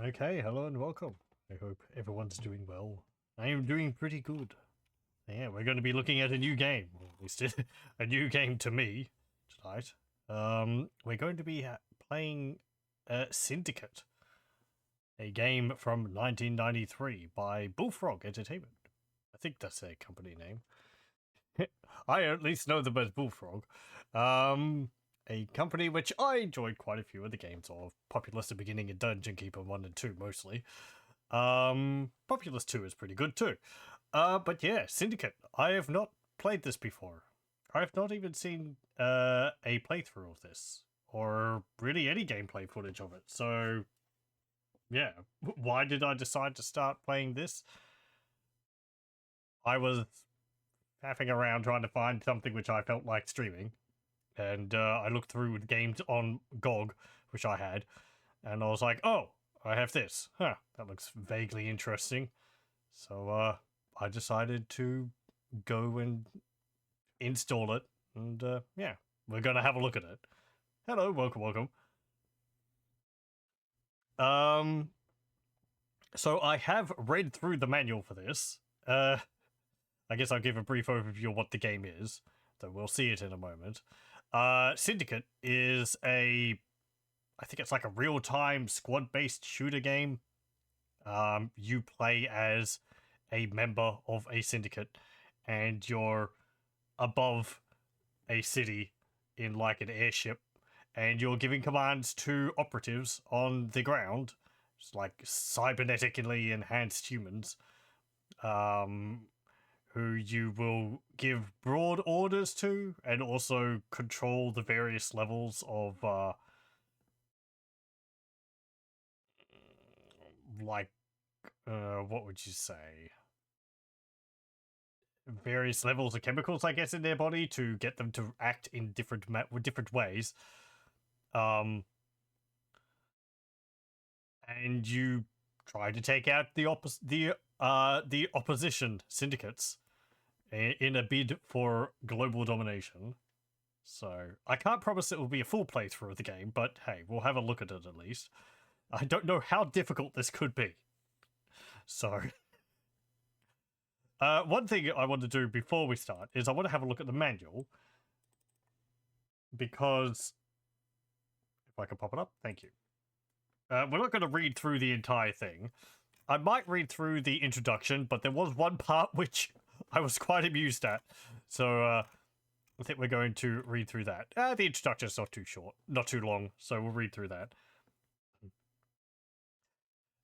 Okay, hello and welcome. I hope everyone's doing well. I am doing pretty good. Yeah, we're going to be looking at a new game, or at least a new game to me tonight. We're going to be playing Syndicate, a game from 1993 by Bullfrog Entertainment. I think that's their company name. I at least know them as Bullfrog. A company which I enjoyed quite a few of the games of. Populous the Beginning and Dungeon Keeper 1 and 2 mostly. Populous 2 is pretty good too. But yeah, Syndicate. I have not played this before. I have not even seen a playthrough of this, or really any gameplay footage of it. So yeah, why did I decide to start playing this? I was faffing around trying to find something which I felt like streaming, and I looked through the games on GOG, which I had, and I was like, oh, I have this. Huh, that looks vaguely interesting. So I decided to go and install it, and yeah, we're going to have a look at it. Hello, welcome. So I have read through the manual for this. I guess I'll give a brief overview of what the game is, though we'll see it in a moment. Syndicate is I think it's like a real-time squad-based shooter game. You play as a member of a syndicate, and you're above a city in like an airship, and you're giving commands to operatives on the ground, just like cybernetically enhanced humans, who you will give broad orders to, and also control the various levels of what would you say, various levels of chemicals, I guess, in their body to get them to act in different ways. And you try to take out the opposition syndicates in a bid for global domination. So I can't promise it will be a full playthrough of the game, but hey, we'll have a look at it at least. I don't know how difficult this could be. So one thing I want to do before we start is I want to have a look at the manual, because if I can pop it up, thank you. We're not going to read through the entire thing. I might read through the introduction, but there was one part which I was quite amused at. So I think we're going to read through that. The introduction's not too short, not too long, so we'll read through that.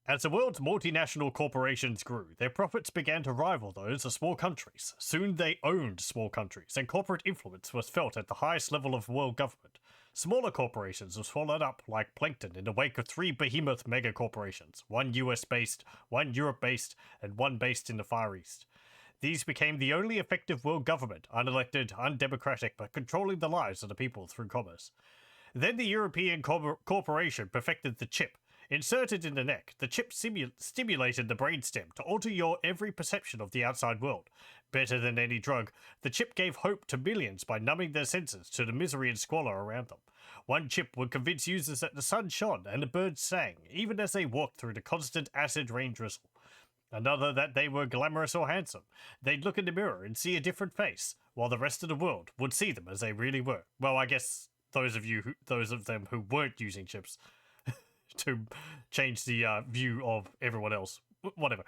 As the world's multinational corporations grew, their profits began to rival those of small countries. Soon they owned small countries, and corporate influence was felt at the highest level of world government. Smaller corporations were swallowed up like plankton in the wake of three behemoth megacorporations, one US-based, one Europe-based, and one based in the Far East. These became the only effective world government, unelected, undemocratic, but controlling the lives of the people through commerce. Then the European corporation perfected the chip. Inserted in the neck, the chip stimulated the brainstem to alter your every perception of the outside world. Better than any drug, the chip gave hope to millions by numbing their senses to the misery and squalor around them. One chip would convince users that the sun shone and the birds sang, even as they walked through the constant acid rain drizzle. Another that they were glamorous or handsome. They'd look in the mirror and see a different face, while the rest of the world would see them as they really were. Well, I guess those of them who weren't using chips to change the view of everyone else. Whatever.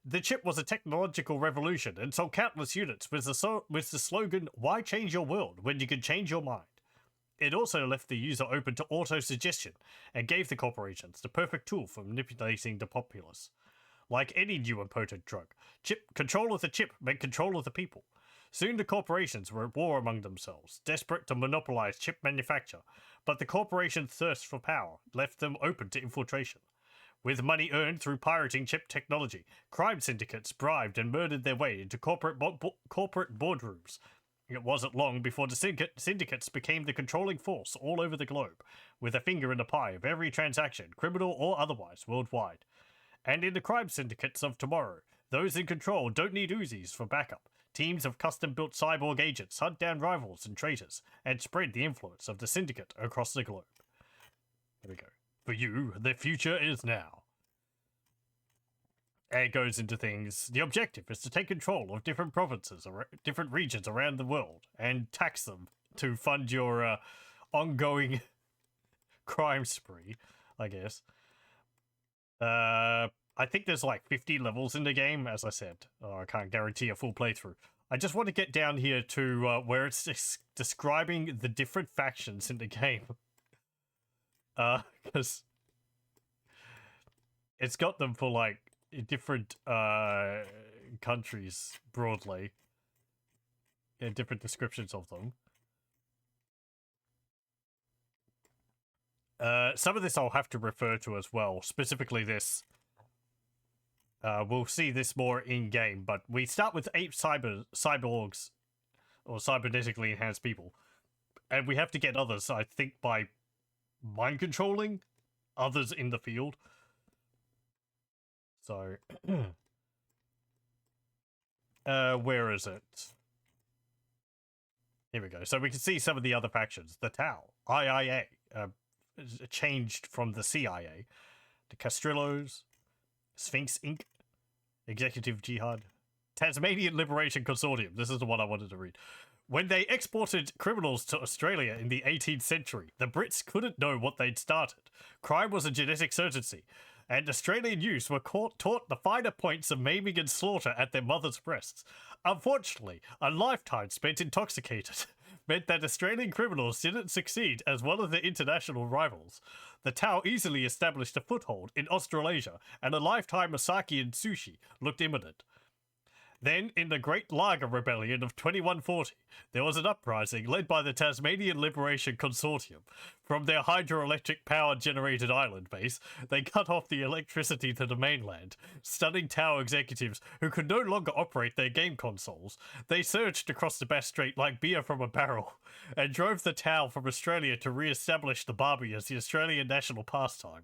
The chip was a technological revolution and sold countless units with the slogan, "Why change your world when you can change your mind?" It also left the user open to auto-suggestion and gave the corporations the perfect tool for manipulating the populace. Like any new and potent drug, control of the chip meant control of the people. Soon the corporations were at war among themselves, desperate to monopolize chip manufacture, but the corporations' thirst for power left them open to infiltration. With money earned through pirating chip technology, crime syndicates bribed and murdered their way into corporate boardrooms. It wasn't long before the syndicates became the controlling force all over the globe, with a finger in the pie of every transaction, criminal or otherwise, worldwide. And in the crime syndicates of tomorrow, those in control don't need Uzis for backup. Teams of custom-built cyborg agents hunt down rivals and traitors, and spread the influence of the syndicate across the globe. There we go. For you, the future is now. And it goes into things. The objective is to take control of different provinces or different regions around the world and tax them to fund your ongoing crime spree, I guess. I think there's like 50 levels in the game, as I said. I can't guarantee a full playthrough. I just want to get down here to where it's describing the different factions in the game. Because it's got them for like different countries broadly. Yeah, different descriptions of them. Some of this I'll have to refer to as well, specifically this. We'll see this more in-game, but we start with 8 cyborgs, or cybernetically enhanced people. And we have to get others, I think, by mind-controlling others in the field. So, where is it? Here we go. So we can see some of the other factions. The Tau, IIA, changed from the CIA. The Castrillos, Sphinx Inc., Executive Jihad, Tasmanian Liberation Consortium. This is the one I wanted to read. When they exported criminals to Australia in the 18th century, the Brits couldn't know what they'd started. Crime was a genetic certainty, and Australian youths were taught the finer points of maiming and slaughter at their mother's breasts. Unfortunately, a lifetime spent intoxicated meant that Australian criminals didn't succeed as well as their international rivals. The Tau easily established a foothold in Australasia, and a lifetime of sake and sushi looked imminent. Then, in the Great Lager Rebellion of 2140, there was an uprising led by the Tasmanian Liberation Consortium. From their hydroelectric power-generated island base, they cut off the electricity to the mainland, stunning Tau executives who could no longer operate their game consoles. They surged across the Bass Strait like beer from a barrel, and drove the Tau from Australia to re-establish the barbie as the Australian national pastime.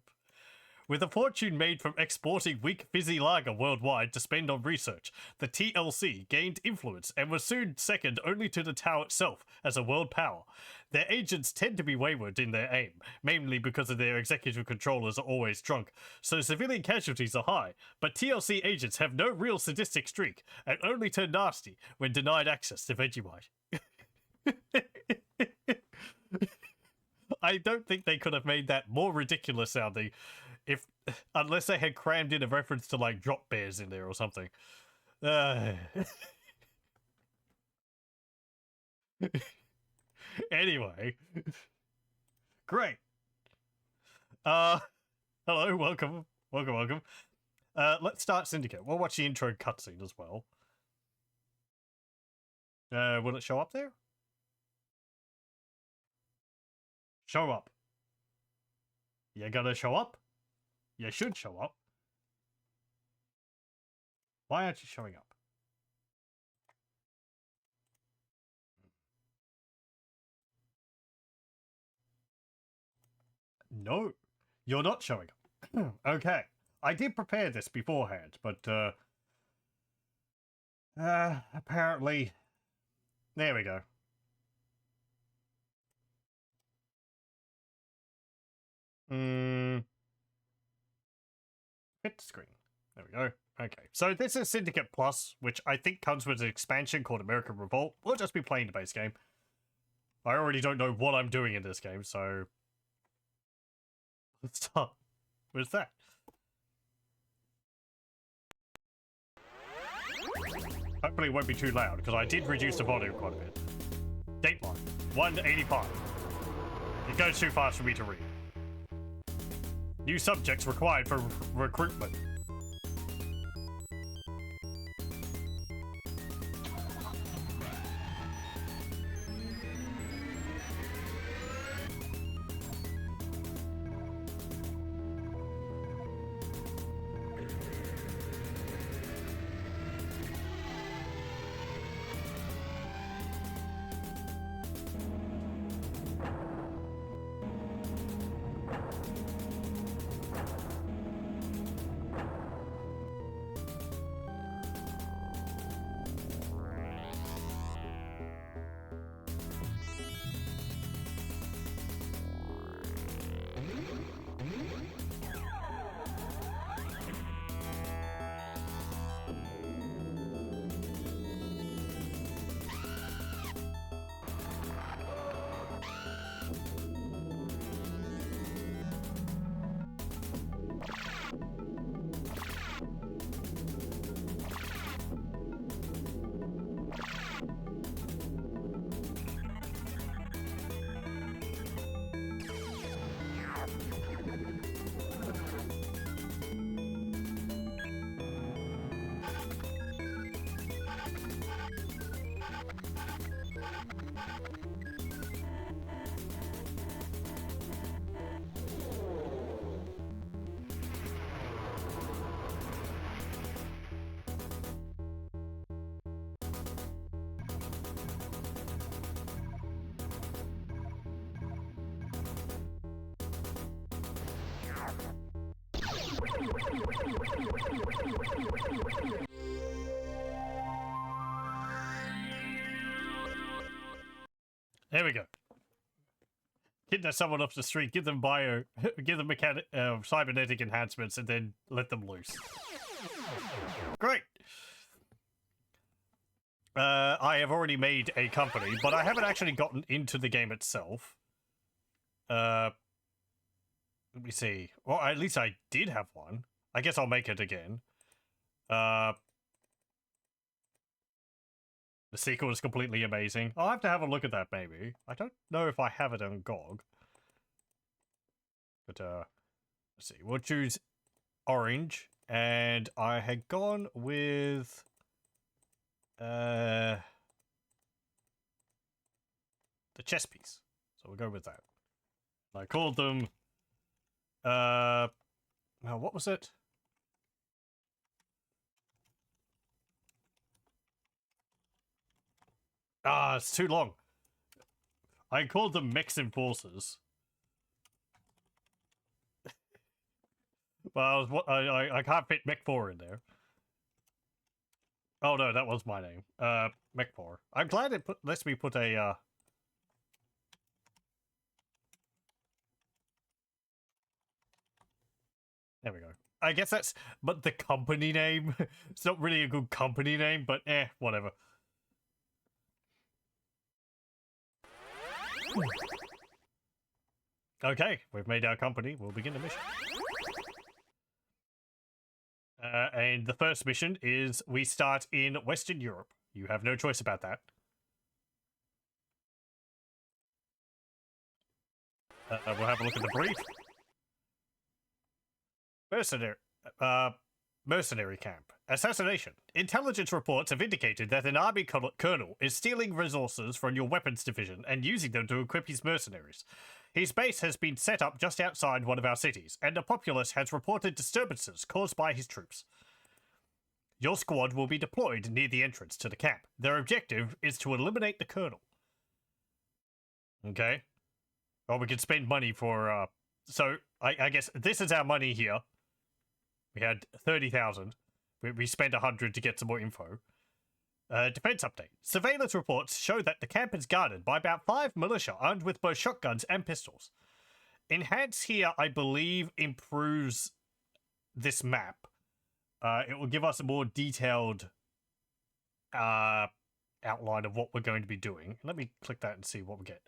With a fortune made from exporting weak fizzy lager worldwide to spend on research, the TLC gained influence and was soon second only to the Tau itself as a world power. Their agents tend to be wayward in their aim, mainly because of their executive controllers are always drunk, so civilian casualties are high, but TLC agents have no real sadistic streak, and only turn nasty when denied access to Vegemite. I don't think they could have made that more ridiculous sounding unless they had crammed in a reference to like drop bears in there or something. Anyway, great. Hello, welcome. Let's start Syndicate. We'll watch the intro cutscene as well. Will it show up there? Show up. You gonna show up? You should show up. Why aren't you showing up? No, you're not showing up. Okay. I did prepare this beforehand, but apparently there we go. Hit screen. There we go. Okay, so this is Syndicate Plus, which I think comes with an expansion called American Revolt. We'll just be playing the base game. I already don't know what I'm doing in this game, so let's start with that. Hopefully it won't be too loud, because I did reduce the volume quite a bit. Dateline, 185. It goes too fast for me to read. New subjects required for recruitment. There we go. Kidnap someone off the street, give them cybernetic enhancements, and then let them loose. Great. I have already made a company, but I haven't actually gotten into the game itself. Let me see. Well, at least I did have one. I guess I'll make it again. The sequel is completely amazing. I'll have to have a look at that, maybe. I don't know if I have it on GOG. But, let's see. We'll choose orange. And I had gone with... the chess piece. So we'll go with that. I called them... now, what was it? Ah, it's too long. I called them mechs enforcers. Well, I can't fit mech 4 in there. Oh no, that was my name. Mech 4. I'm glad it lets me put a There we go. I guess that's... But the company name... It's not really a good company name, but whatever. Okay, we've made our company. We'll begin the mission. And the first mission is we start in Western Europe. You have no choice about that. We'll have a look at the brief. Mercenary camp. Assassination. Intelligence reports have indicated that an army colonel is stealing resources from your weapons division and using them to equip his mercenaries. His base has been set up just outside one of our cities, and the populace has reported disturbances caused by his troops. Your squad will be deployed near the entrance to the camp. Their objective is to eliminate the colonel. Okay. Well, we can spend money for, so, I guess this is our money here. We had 30,000. We spent 100 to get some more info. Defense update. Surveillance reports show that the camp is guarded by about 5 militia armed with both shotguns and pistols. Enhance here, I believe, improves this map. It will give us a more detailed outline of what we're going to be doing. Let me click that and see what we get.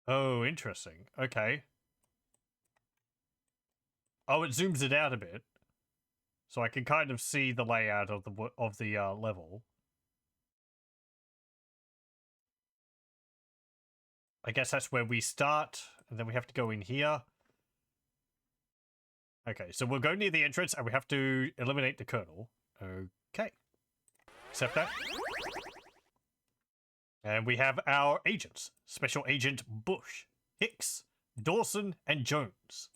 Oh, interesting. Okay. Oh, it zooms it out a bit. So I can kind of see the layout of the level. I guess that's where we start, and then we have to go in here. Okay, so we'll go near the entrance, and we have to eliminate the colonel. Okay. Accept that. And we have our agents. Special Agent Bush, Hicks, Dawson, and Jones.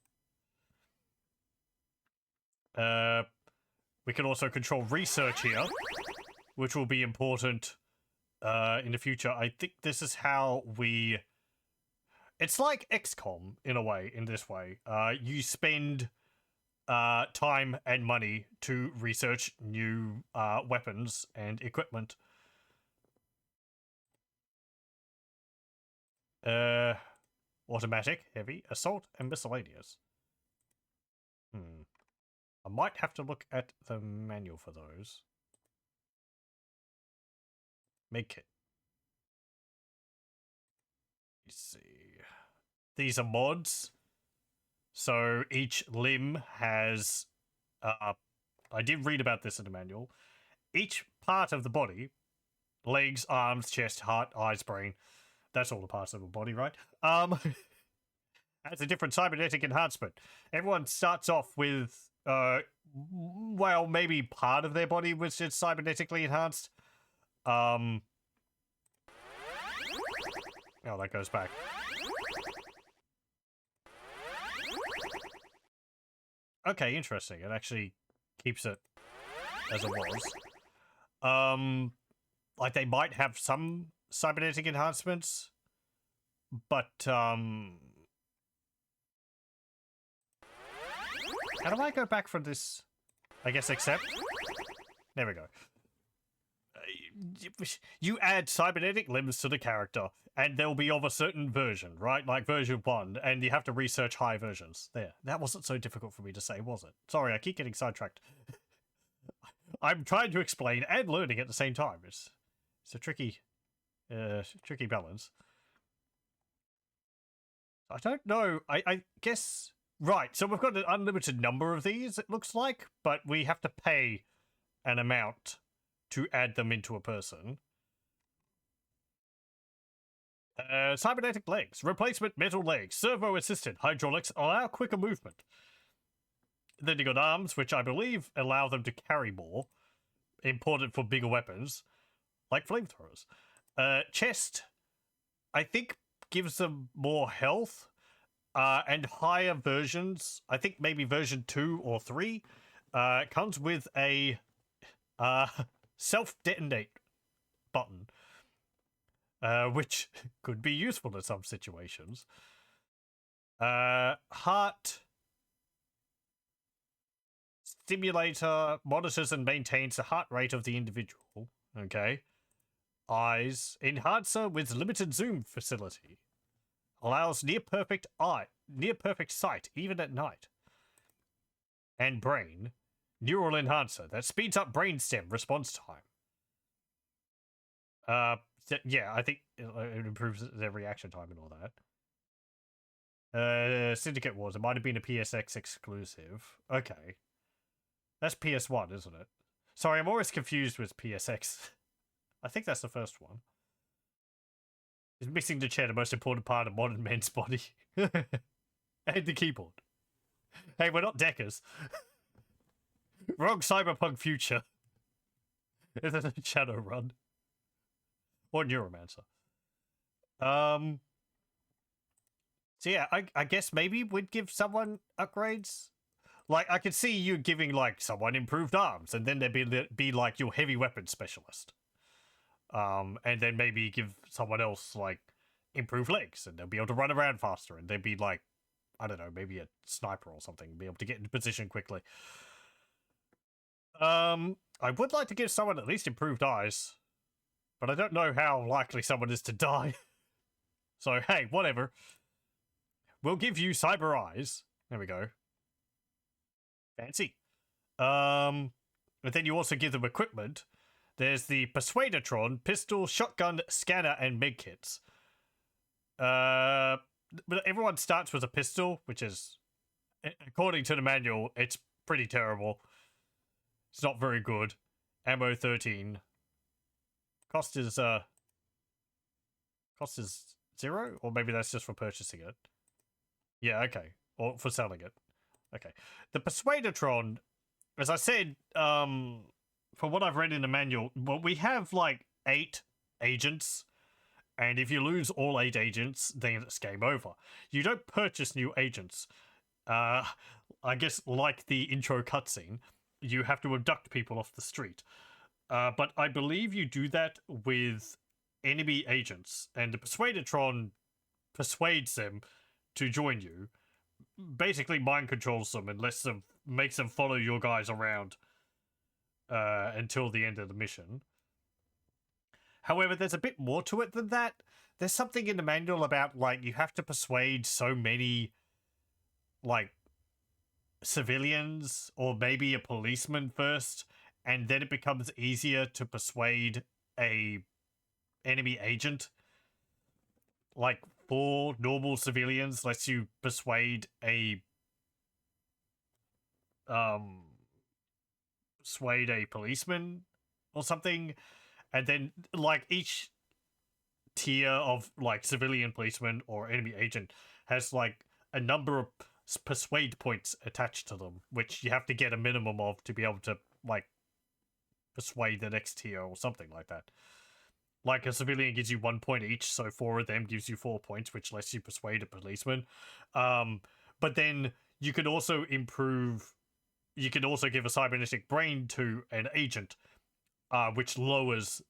We can also control research here, which will be important in the future. I think this is how we... It's like XCOM, in a way, in this way. You spend time and money to research new weapons and equipment. Automatic, heavy, assault, and miscellaneous. I might have to look at the manual for those. Make it. Let's see. These are mods. So each limb has... I did read about this in the manual. Each part of the body, legs, arms, chest, heart, eyes, brain, that's all the parts of the body, right? Has a different cybernetic enhancement. Everyone starts off with... well, maybe part of their body was just cybernetically enhanced. Oh, that goes back. Okay, interesting. It actually keeps it as it was. Like, they might have some cybernetic enhancements, but, how do I go back from this? I guess accept? There we go. you add cybernetic limbs to the character, and they'll be of a certain version, right? Like version 1, and you have to research high versions. There. That wasn't so difficult for me to say, was it? Sorry, I keep getting sidetracked. I'm trying to explain and learning at the same time. It's a tricky balance. I don't know. I guess... Right, so we've got an unlimited number of these, it looks like, but we have to pay an amount to add them into a person. Cybernetic legs. Replacement metal legs. Servo-assisted. Hydraulics allow quicker movement. Then you got arms, which I believe allow them to carry more. Important for bigger weapons, like flamethrowers. Chest, I think, gives them more health. And higher versions, I think maybe version 2 or 3, comes with a self-detonate button, which could be useful in some situations. Heart stimulator monitors and maintains the heart rate of the individual. Okay. Eyes enhancer with limited zoom facility. Allows near perfect sight, even at night. And brain, neural enhancer that speeds up brainstem response time. Yeah, I think it improves their reaction time and all that. Syndicate Wars, it might have been a PSX exclusive. Okay. That's PS1, isn't it? Sorry, I'm always confused with PSX. I think that's the first one. Is missing the chair the most important part of modern men's body? And the keyboard. Hey, we're not deckers. Wrong cyberpunk future. Is it a Shadowrun? Or Neuromancer. So yeah, I guess maybe we'd give someone upgrades. Like, I could see you giving, like, someone improved arms, and then there'd be like, your heavy weapons specialist. And then maybe give someone else, like, improved legs, and they'll be able to run around faster, and they'd be, like, I don't know, maybe a sniper or something, be able to get into position quickly. I would like to give someone at least improved eyes, but I don't know how likely someone is to die. So, hey, whatever. We'll give you cyber eyes. There we go. Fancy. But then you also give them equipment. There's the Persuadertron, pistol, shotgun, scanner, and medkits. But everyone starts with a pistol, which is, according to the manual, it's pretty terrible. It's not very good. Ammo 13. Cost is 0? Or maybe that's just for purchasing it. Yeah, okay. Or for selling it. Okay. The Persuadertron, as I said, from what I've read in the manual, well, we have like 8 agents, and if you lose all 8 agents, then it's game over. You don't purchase new agents. I guess like the intro cutscene, you have to abduct people off the street. But I believe you do that with enemy agents, and the Persuadertron persuades them to join you. Basically mind controls them and makes them follow your guys around until the end of the mission. However, there's a bit more to it than that. There's something in the manual about, like, you have to persuade so many, like, civilians or maybe a policeman first, and then it becomes easier to persuade a enemy agent. Like, 4 normal civilians lets you persuade a policeman or something, and then like each tier of like civilian policeman or enemy agent has like a number of persuade points attached to them, which you have to get a minimum of to be able to like persuade the next tier or something like that. Like, a civilian gives you 1 point each, so 4 of them gives you 4 points, which lets you persuade a policeman. But then you can also you can also give a cybernetic brain to an agent, which lowers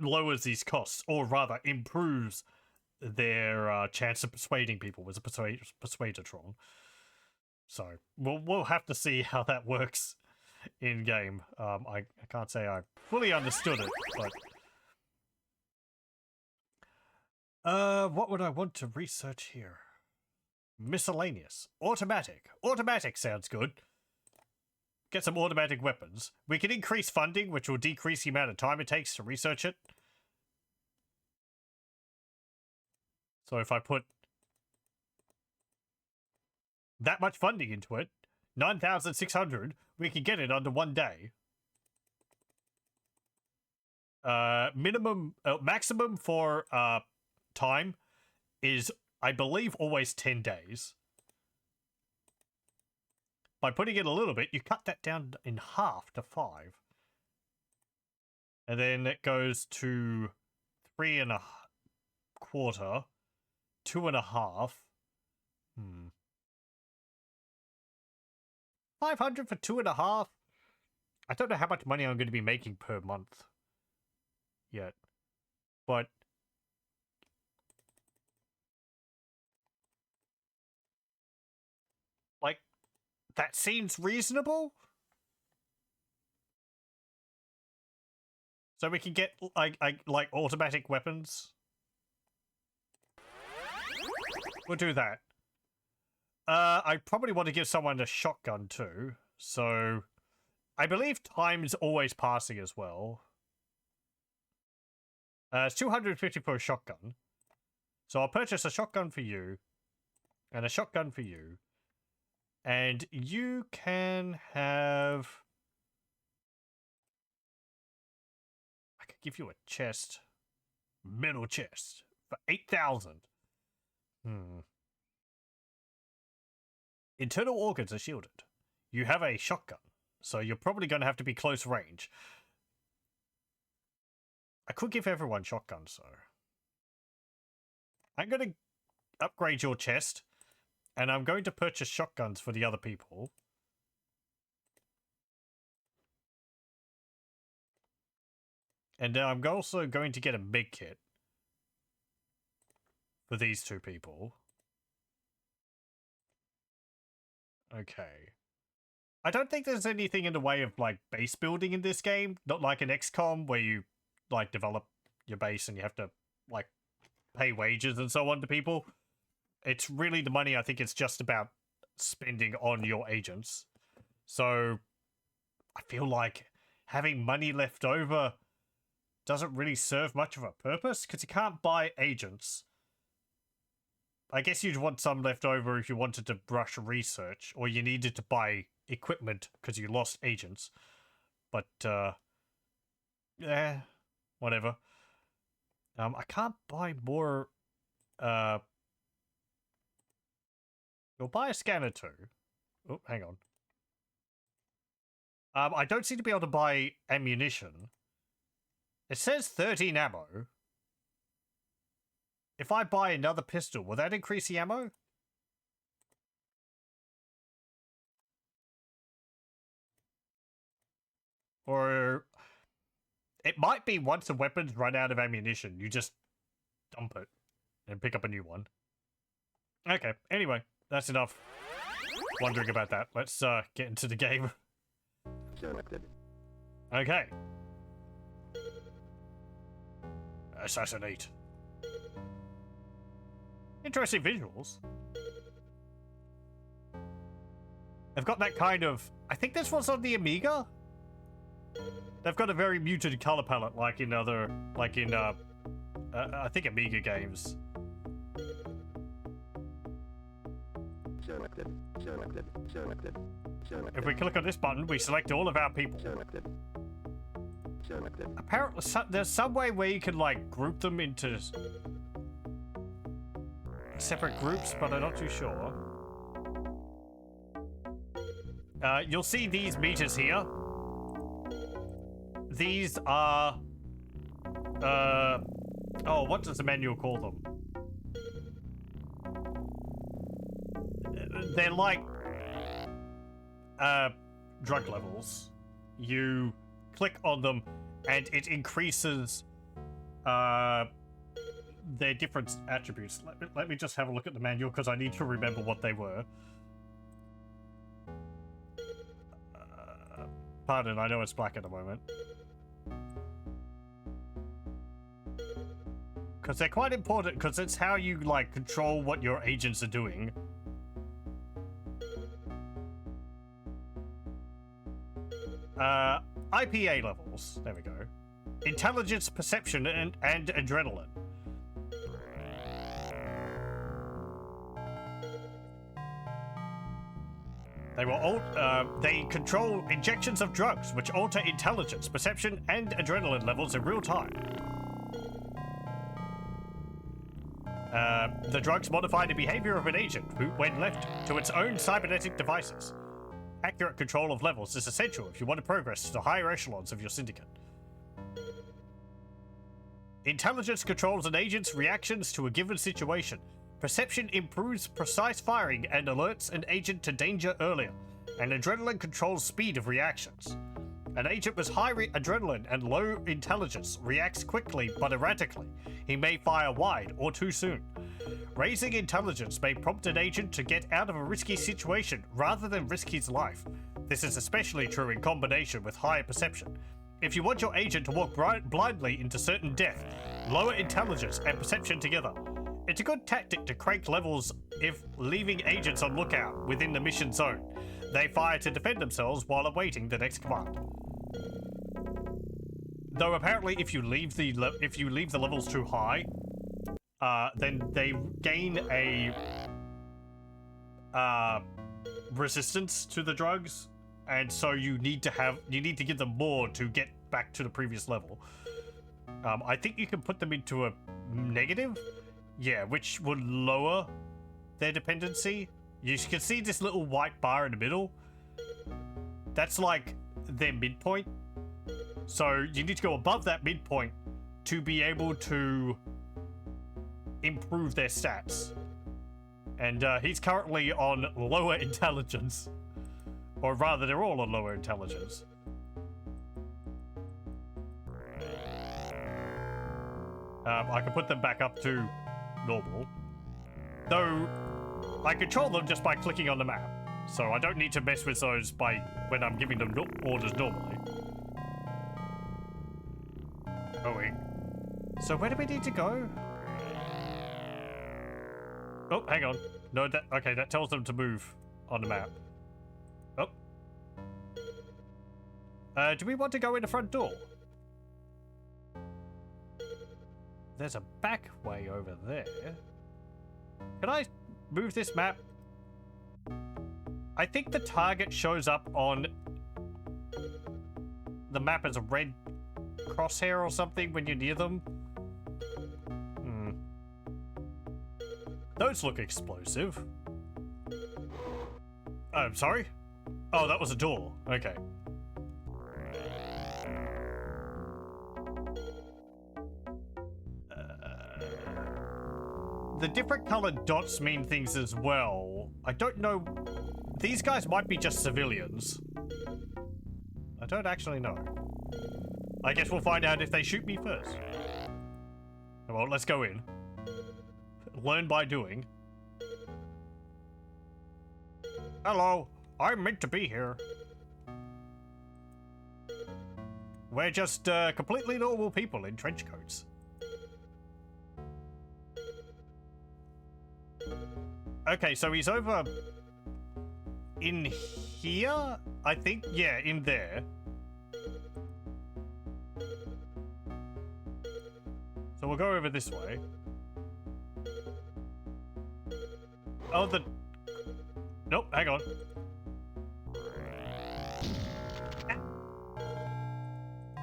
lowers these costs, or rather improves their chance of persuading people with a Persuadertron. So we'll have to see how that works. in game. I can't say I fully understood it, but what would I want to research here? Miscellaneous. Automatic. Automatic sounds good. Get some automatic weapons. We can increase funding, which will decrease the amount of time it takes to research it. So if I put that much funding into it, 9,600, we can get it under 1 day. Maximum for time is, I believe, always 10 days. By putting it a little bit, you cut that down in half to 5. And then it goes to 3.25, 2.5. 500 for 2.5. I don't know how much money I'm going to be making per month yet, but like, that seems reasonable. So we can get like automatic weapons. We'll do that. I probably want to give someone a shotgun too. So I believe time's always passing as well. It's 250 for a shotgun. So I'll purchase a shotgun for you and a shotgun for you. And you can have... I could give you a chest. Metal chest. For 8,000. Internal organs are shielded. You have a shotgun. So you're probably going to have to be close range. I could give everyone shotguns, so... I'm going to upgrade your chest. And I'm going to purchase shotguns for the other people. And I'm also going to get a big kit. For these two people. Okay. I don't think there's anything in the way of, like, base building in this game. Not like an XCOM where you, like, develop your base and you have to, like, pay wages and so on to people. It's really the money, I think it's just about spending on your agents. So, I feel like having money left over doesn't really serve much of a purpose, because you can't buy agents. I guess you'd want some left over if you wanted to rush research, or you needed to buy equipment because you lost agents. But, yeah, whatever. I can't buy more, You'll buy a scanner too. Oh, hang on. I don't seem to be able to buy ammunition. It says 13 ammo. If I buy another pistol, will that increase the ammo? Or... it might be once the weapons run out of ammunition, you just dump it and pick up a new one. Okay, anyway, that's enough wondering about that. Let's get into the game. Okay. Assassinate. Interesting visuals. They've got that kind of... I think this was on the Amiga? They've got a very muted color palette like in other... like in, I think Amiga games. If we click on this button, we select all of our people. Apparently, there's some way where you can, like, group them into separate groups, but I'm not too sure. You'll see these meters here. These are... oh, what does the manual call them? They're like... drug levels. You click on them, and it increases... their different attributes. Let me just have a look at the manual, because I need to remember what they were. Pardon, I know it's black at the moment. Because they're quite important, because it's how you, like, control what your agents are doing. IPA levels. There we go. Intelligence, perception, and adrenaline. They control injections of drugs, which alter intelligence, perception, and adrenaline levels in real time. The drugs modify the behavior of an agent when left to its own cybernetic devices. Accurate control of levels is essential if you want to progress to the higher echelons of your syndicate. Intelligence controls an agent's reactions to a given situation. Perception improves precise firing and alerts an agent to danger earlier. And adrenaline controls speed of reactions. An agent with high adrenaline and low intelligence reacts quickly but erratically. He may fire wide or too soon. Raising intelligence may prompt an agent to get out of a risky situation rather than risk his life. This is especially true in combination with higher perception. If you want your agent to walk blindly into certain death, lower intelligence and perception together. It's a good tactic to crank levels if leaving agents on lookout within the mission zone. They fire to defend themselves while awaiting the next command. Though apparently if you leave the levels too high, then they gain a resistance to the drugs, and so you need to give them more to get back to the previous level. I think you can put them into a negative, yeah, which would lower their dependency. You can see this little white bar in the middle. That's like their midpoint. So you need to go above that midpoint to be able to improve their stats. And he's currently on lower intelligence. Or rather, they're all on lower intelligence. I can put them back up to normal. Though, I control them just by clicking on the map. So I don't need to mess with those when I'm giving them orders normally. Oh wait. So where do we need to go? Oh, hang on. No, okay, that tells them to move on the map. Oh. Do we want to go in the front door? There's a back way over there. Can I move this map? I think the target shows up on the map as a red crosshair or something when you're near them. Those look explosive. I'm sorry? Oh, that was a door. Okay. The different colored dots mean things as well. I don't know. These guys might be just civilians. I don't actually know. I guess we'll find out if they shoot me first. Well, let's go in. Learn by doing. Hello, I'm meant to be here. We're just completely normal people in trench coats. Okay, so he's over in here, I think. Yeah, in there. So we'll go over this way. Oh, nope, hang on.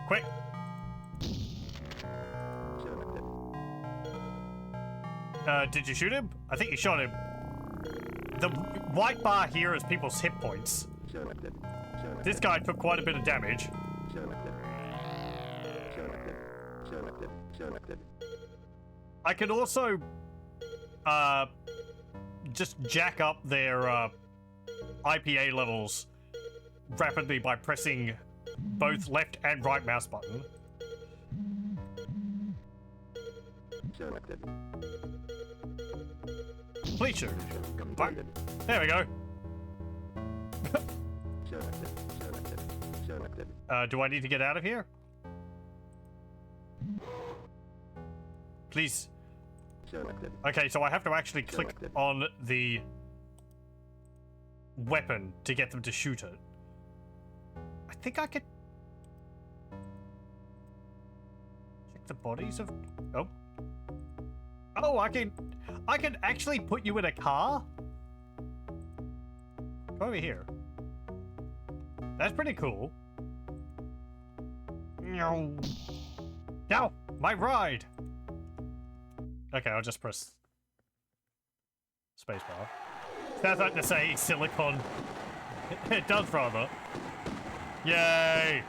Quick. Did you shoot him? I think you shot him. The white bar here is people's hit points. This guy took quite a bit of damage. I could also just jack up their IPA levels rapidly by pressing both left and right mouse button. Please shoot. There we go. Do I need to get out of here? Please. Okay, so I have to actually click on the weapon to get them to shoot it. I think I could check the bodies of... Oh. Oh, I can actually put you in a car? Come over here. That's pretty cool. No. No, my ride. Okay, I'll just press spacebar. Sounds like to say silicon. It does rather. Yay!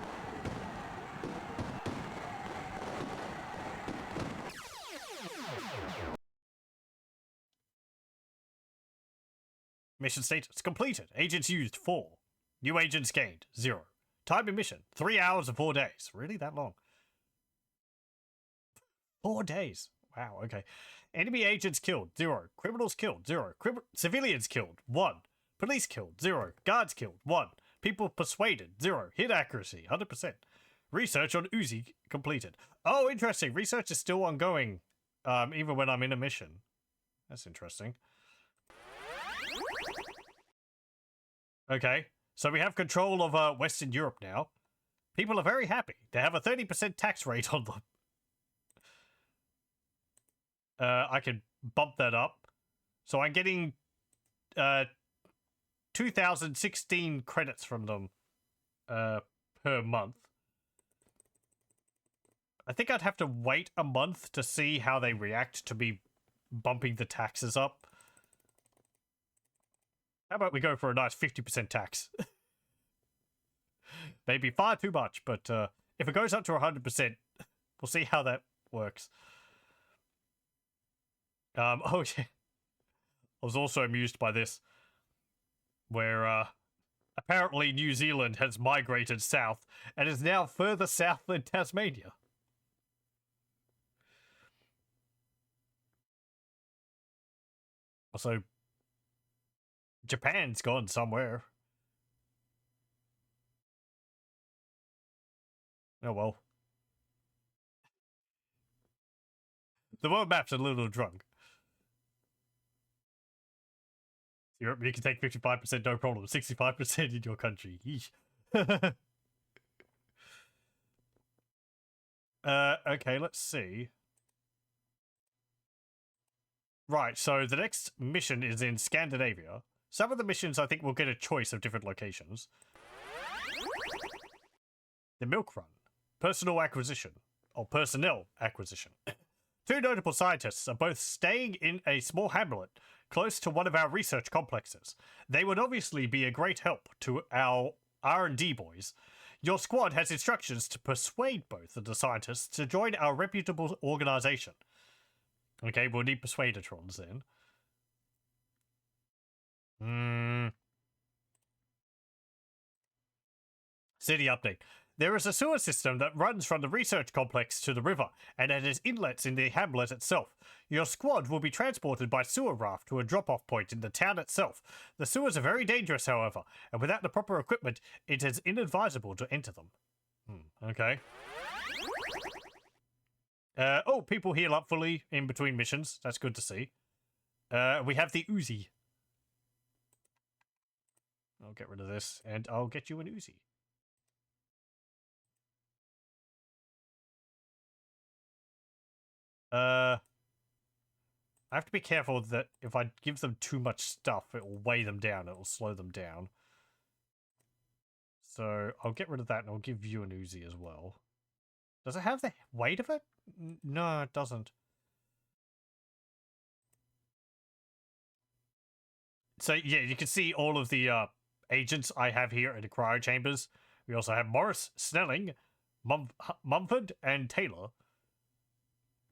Mission status completed. Agents used 4. New agents gained 0. Time in mission 3 hours and 4 days. Really that long? 4 days. Wow, okay. Enemy agents killed 0. Criminals killed 0. Civilians killed 1. Police killed 0. Guards killed 1. People persuaded 0. Hit accuracy 100%. Research on Uzi completed. Oh, interesting. Research is still ongoing, even when I'm in a mission. That's interesting. Okay, so we have control of Western Europe now. People are very happy. They have a 30% tax rate on them. I can bump that up. So I'm getting 2016 credits from them per month. I think I'd have to wait a month to see how they react to me bumping the taxes up. How about we go for a nice 50% tax? Maybe far too much, but if it goes up to 100%, we'll see how that works. Oh yeah. I was also amused by this, where apparently New Zealand has migrated south and is now further south than Tasmania. Also, Japan's gone somewhere. Oh well. The world map's a little drunk. Europe, you can take 55%, no problem. 65% in your country. Okay, let's see. Right, so the next mission is in Scandinavia. Some of the missions, I think, will get a choice of different locations. The Milk Run. Personal acquisition. Or personnel acquisition. 2 notable scientists are both staying in a small hamlet close to one of our research complexes. They would obviously be a great help to our R&D boys. Your squad has instructions to persuade both of the scientists to join our reputable organization. Okay, we'll need persuadatrons then. City update. There is a sewer system that runs from the research complex to the river, and it has inlets in the hamlet itself. Your squad will be transported by sewer raft to a drop-off point in the town itself. The sewers are very dangerous, however, and without the proper equipment, it is inadvisable to enter them. Okay. Oh, people heal up fully in between missions. That's good to see. We have the Uzi. I'll get rid of this, and I'll get you an Uzi. I have to be careful that if I give them too much stuff, it will weigh them down. It will slow them down. So I'll get rid of that, and I'll give you an Uzi as well. Does it have the weight of it? No, it doesn't. So yeah, you can see all of the agents I have here in the cryo chambers. We also have Morris, Snelling, Mumford, and Taylor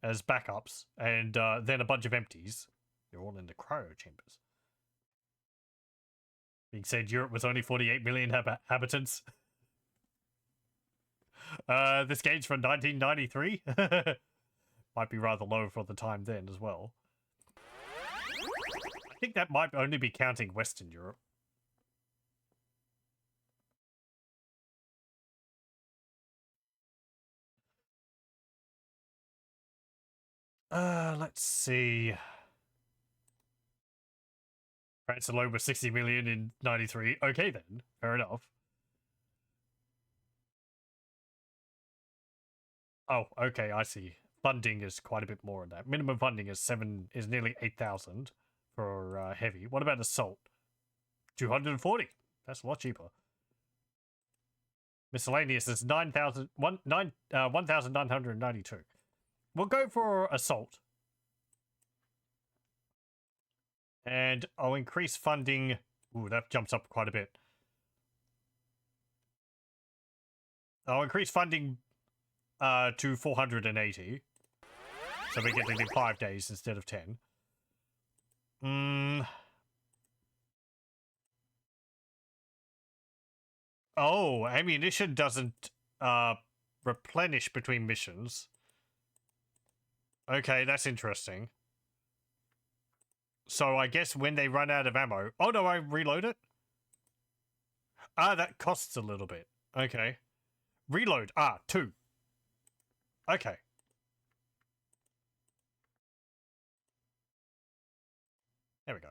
as backups, and then a bunch of empties. They're all in the cryo chambers. Being said, Europe was only 48 million inhabitants. This game's from 1993. Might be rather low for the time then as well. I think that might only be counting Western Europe. Let's see. France alone was 60 million in 93. Okay then, fair enough. Oh, okay, I see. Funding is quite a bit more than that. Minimum funding is nearly 8,000 for heavy. What about assault? 240. That's a lot cheaper. Miscellaneous is 1,992. We'll go for assault. And I'll increase funding. Ooh, that jumps up quite a bit. I'll increase funding to 480. So we get it in 5 days instead of 10. Oh, ammunition doesn't replenish between missions. Okay, that's interesting. So I guess when they run out of ammo... Oh, no, I reload it? Ah, that costs a little bit. Okay. Reload. Ah, 2. Okay. There we go.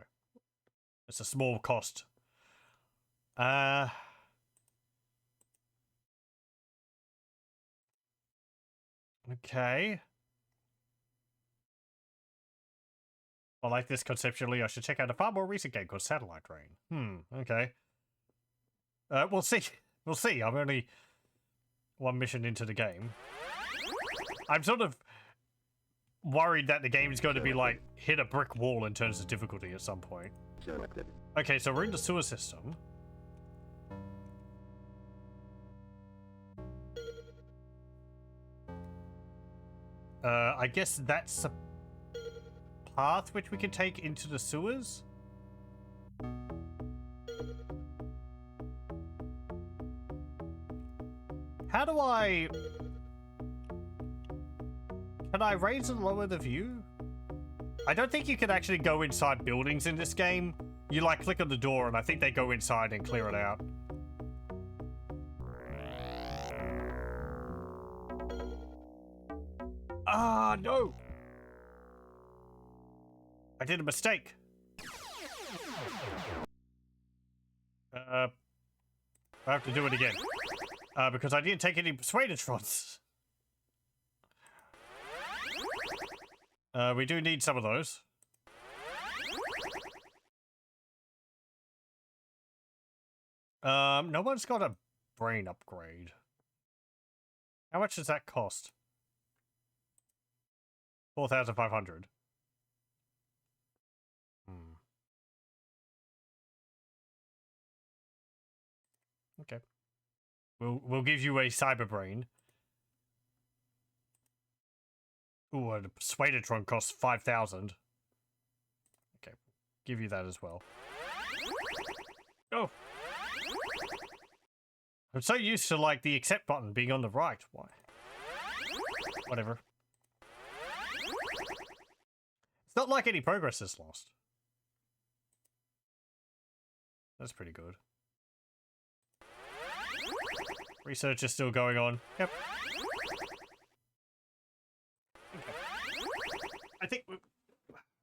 It's a small cost. Okay. I like this conceptually. I should check out a far more recent game called Satellite Rain. Okay. We'll see. We'll see. I'm only one mission into the game. I'm sort of worried that the game is going to be like hit a brick wall in terms of difficulty at some point. Okay, so we're in the sewer system. I guess that's a path which we can take into the sewers. How do I... Can I raise and lower the view? I don't think you can actually go inside buildings in this game. You like click on the door and I think they go inside and clear it out. Ah, no! I did a mistake. I have to do it again. Because I didn't take any persuadetrons. We do need some of those. No one's got a brain upgrade. How much does that cost? 4,500. Okay. We'll give you a cyber brain. Ooh, a persuadertron costs 5,000. Okay, give you that as well. Oh. I'm so used to like the accept button being on the right. Why? Whatever. It's not like any progress is lost. That's pretty good. Research is still going on. Yep. Okay. I think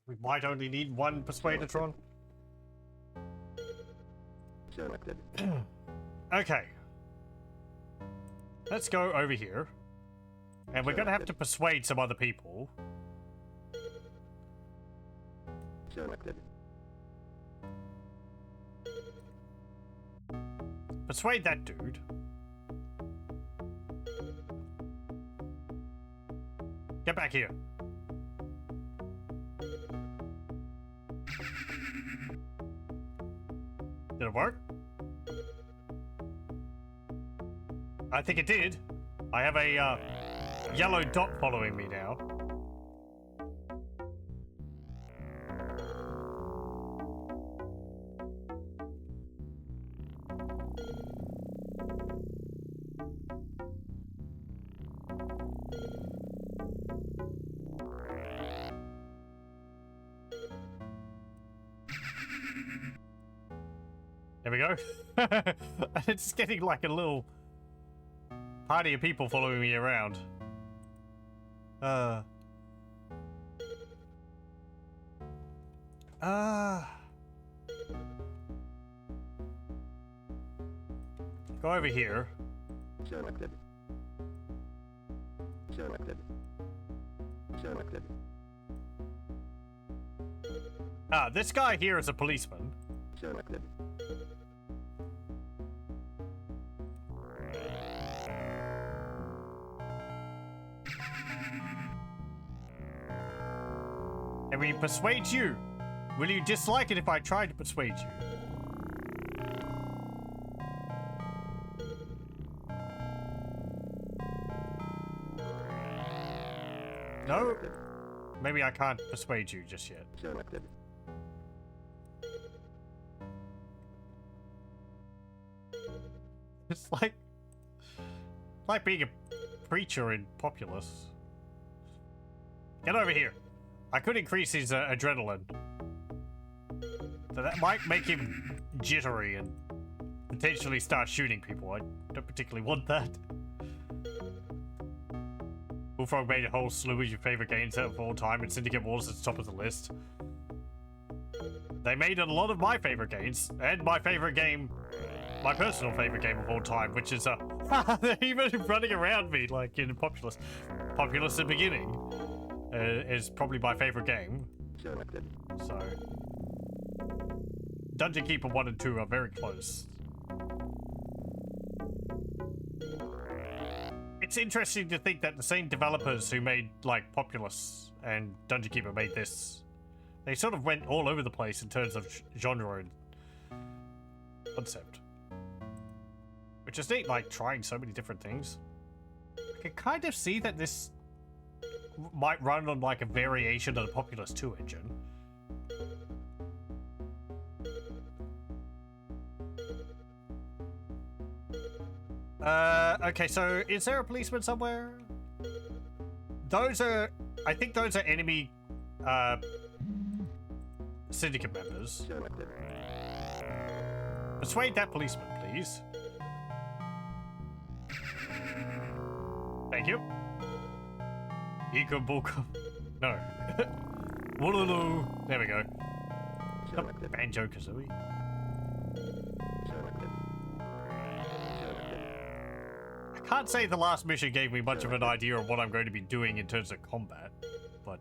we might only need one persuadertron. Okay. Let's go over here. And we're gonna have to persuade some other people. Persuade that dude. Get back here. Did it work? I think it did. I have a yellow dot following me now. There we go. It's getting like a little party of people following me around. Go over here. Selected. Selected. Selected. Ah, this guy here is a policeman. Selected. And we persuade you. Will you dislike it if I try to persuade you? No? Maybe I can't persuade you just yet. Selected. It's like being a preacher in Populous. Get over here. I could increase his adrenaline. So that might make him jittery and potentially start shooting people. I don't particularly want that. Bullfrog made a whole slew of your favorite games of all time, and Syndicate Wars at the top of the list. They made a lot of my favorite games, and my favorite game, my personal favorite game of all time, which is they're even running around me like in Populous. Populous at the beginning is probably my favorite game. Selected. So, Dungeon Keeper 1 and 2 are very close. It's interesting to think that the same developers who made, like, Populous and Dungeon Keeper made this. They sort of went all over the place in terms of genre and concept. Which is neat, like, trying so many different things. I can kind of see that this might run on, like, a variation of the Populous 2 engine. Okay, so is there a policeman somewhere? Those are, I think those are enemy, Syndicate members. Selected. Persuade that policeman, please. Thank you. Ikabuka. No. Woolaloo. There we go. Selected. Banjo-Kazooie. Selected. I can't say the last mission gave me much of an idea of what I'm going to be doing in terms of combat, but...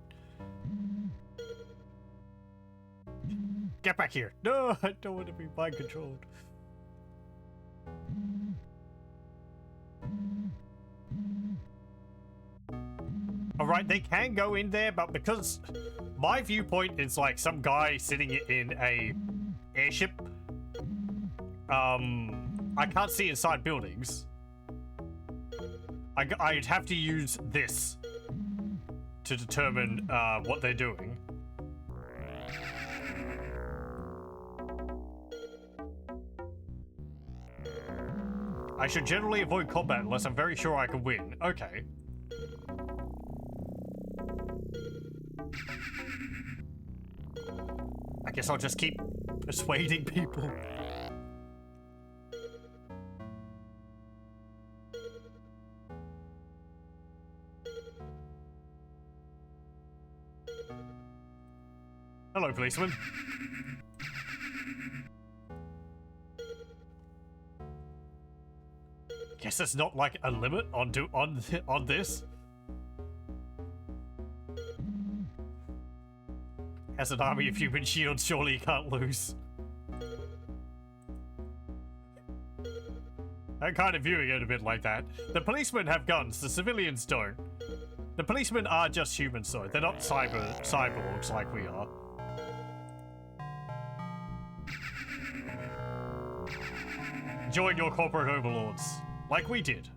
Get back here! No, I don't want to be mind-controlled. Alright, they can go in there, but because my viewpoint is like some guy sitting in a airship, I can't see inside buildings. I'd have to use this to determine what they're doing. I should generally avoid combat unless I'm very sure I can win. Okay. I guess I'll just keep persuading people. Hello, policeman. Guess there's not like a limit on this. As an army of human shields, surely you can't lose. I'm kind of viewing it a bit like that. The policemen have guns, the civilians don't. The policemen are just humans, though. They're not cyborgs like we are. Join your corporate overlords, like we did.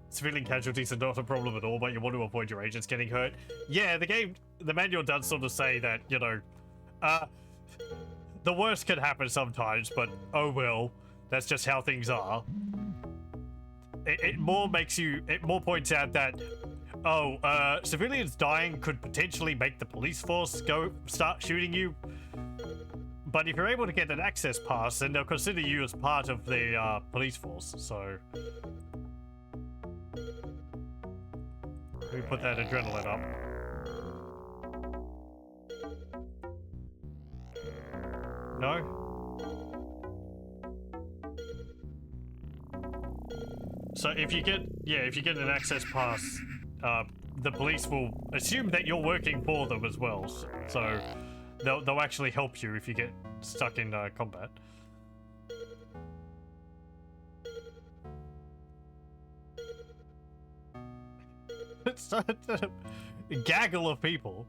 Civilian casualties are not a problem at all, but you want to avoid your agents getting hurt. Yeah, the manual does sort of say that, you know, the worst can happen sometimes, but oh well, that's just how things are. It more points out that, civilians dying could potentially make the police force start shooting you. But if you're able to get an access pass, then they'll consider you as part of the police force, so... Let me put that adrenaline up. No? So if you get, if you get an access pass, the police will assume that you're working for them as well. So they'll actually help you if you get stuck in combat. It's a gaggle of people.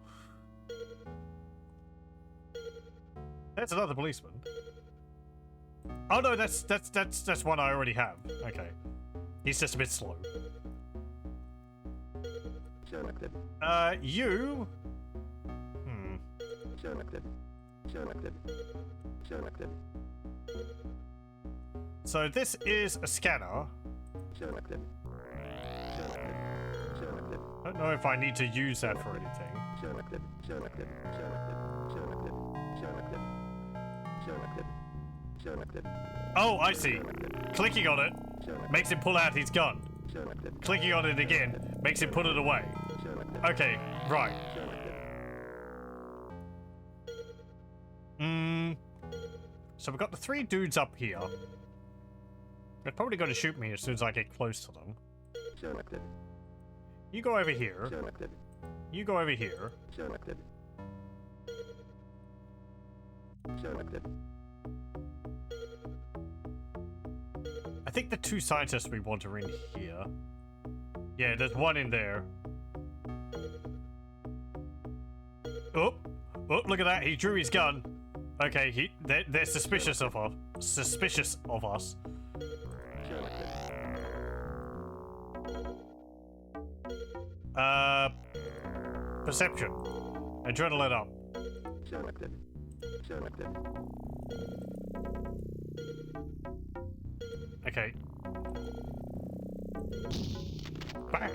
That's another policeman. Oh no, that's one I already have. Okay. He's just a bit slow. Selected. You? Selected. Selected. Selected. So this is a scanner. Selected. Selected. Selected. I don't know if I need to use that for anything. Selected. Selected. Selected. Selected. Selected. Selected. Selected. Oh, I see. Clicking on it makes him pull out his gun. Selected. Clicking on it again makes him put it away. Selected. Okay, right. Selected. So we've got the 3 dudes up here. They're probably going to shoot me as soon as I get close to them. Selected. You go over here. Selected. You go over here. Selected. Selected. I think the 2 scientists we want are in here. Yeah, there's one in there. Oh, look at that. He drew his gun. Okay, they're suspicious of us. Suspicious of us. Selected. Perception. Adrenaline up. Selected. Selected. Okay. Bang.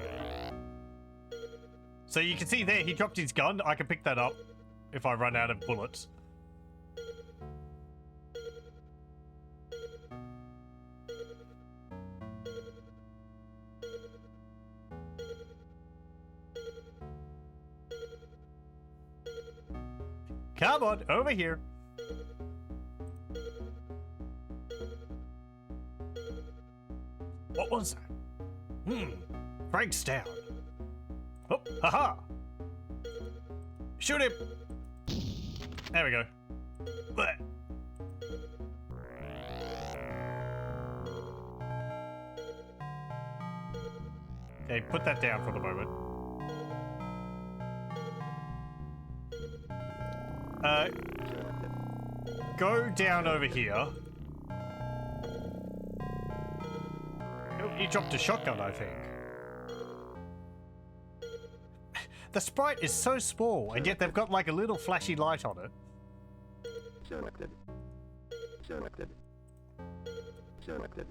So you can see there, he dropped his gun. I can pick that up if I run out of bullets. Come on, over here. What was that? Frank's down. Oh, haha! Shoot him! There we go. Blech. Okay, put that down for the moment. Go down over here. Oh, he dropped a shotgun, I think. The sprite is so small, and yet they've got like a little flashy light on it. Selected. Selected. Selected.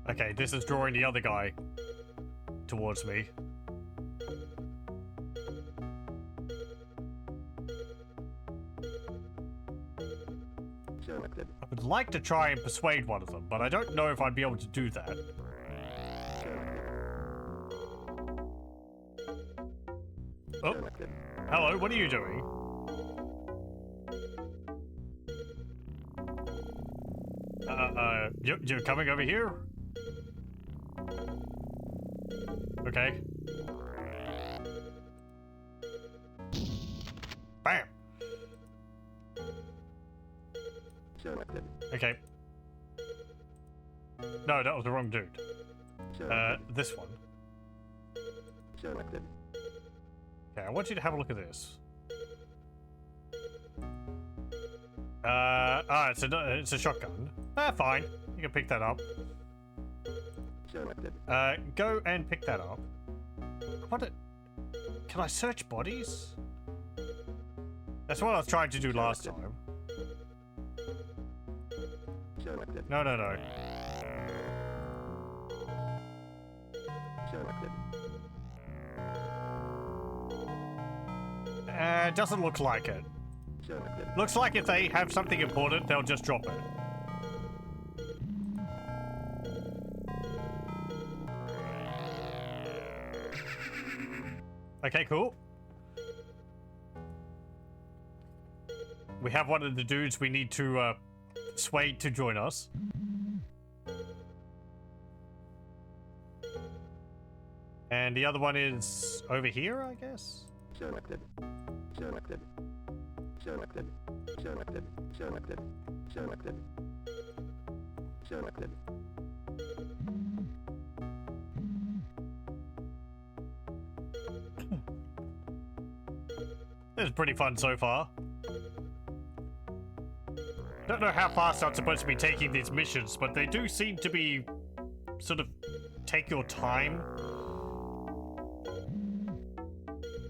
Okay, this is drawing the other guy towards me. Selected. I would like to try and persuade one of them, but I don't know if I'd be able to do that. Oh, Selected. hello, what are you doing? You're coming over here? Okay. Bam! Selected. Okay. No, that was the wrong dude. Selected. This one. Selected. Okay, I want you to have a look at this. It's a shotgun. Fine. You can pick that up. Selected. Go and pick that up. Can I search bodies? That's what I was trying to do last time. Selected. No. Selected. Doesn't look like it. Selected. Looks like if they have something important, they'll just drop it. Okay, cool. We have one of the dudes we need to persuade to join us. And the other one is over here, I guess? Selected. Selected. Selected. Selected. Selected. Selected. Selected. This is pretty fun so far. Don't know how fast I'm supposed to be taking these missions, but they do seem to be sort of take your time.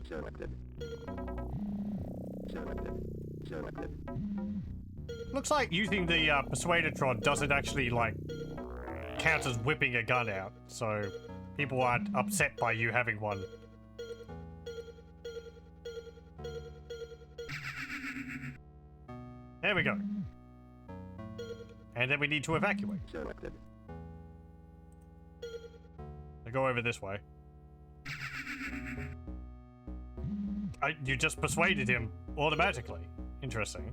Selected. Selected. Selected. Looks like using the Persuadertron doesn't actually, like, count as whipping a gun out, so people aren't upset by you having one. There we go. And then we need to evacuate. Selected. I go over this way. You just persuaded him automatically. Interesting.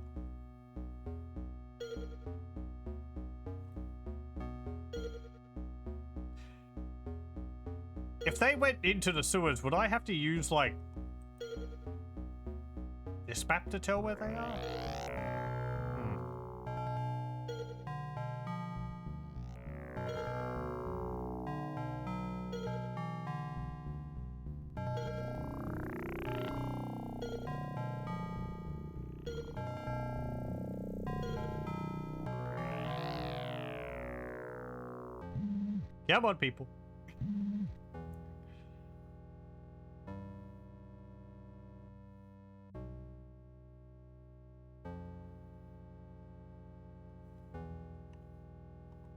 If they went into the sewers, would I have to use, like, this map to tell where they are? Come on, people.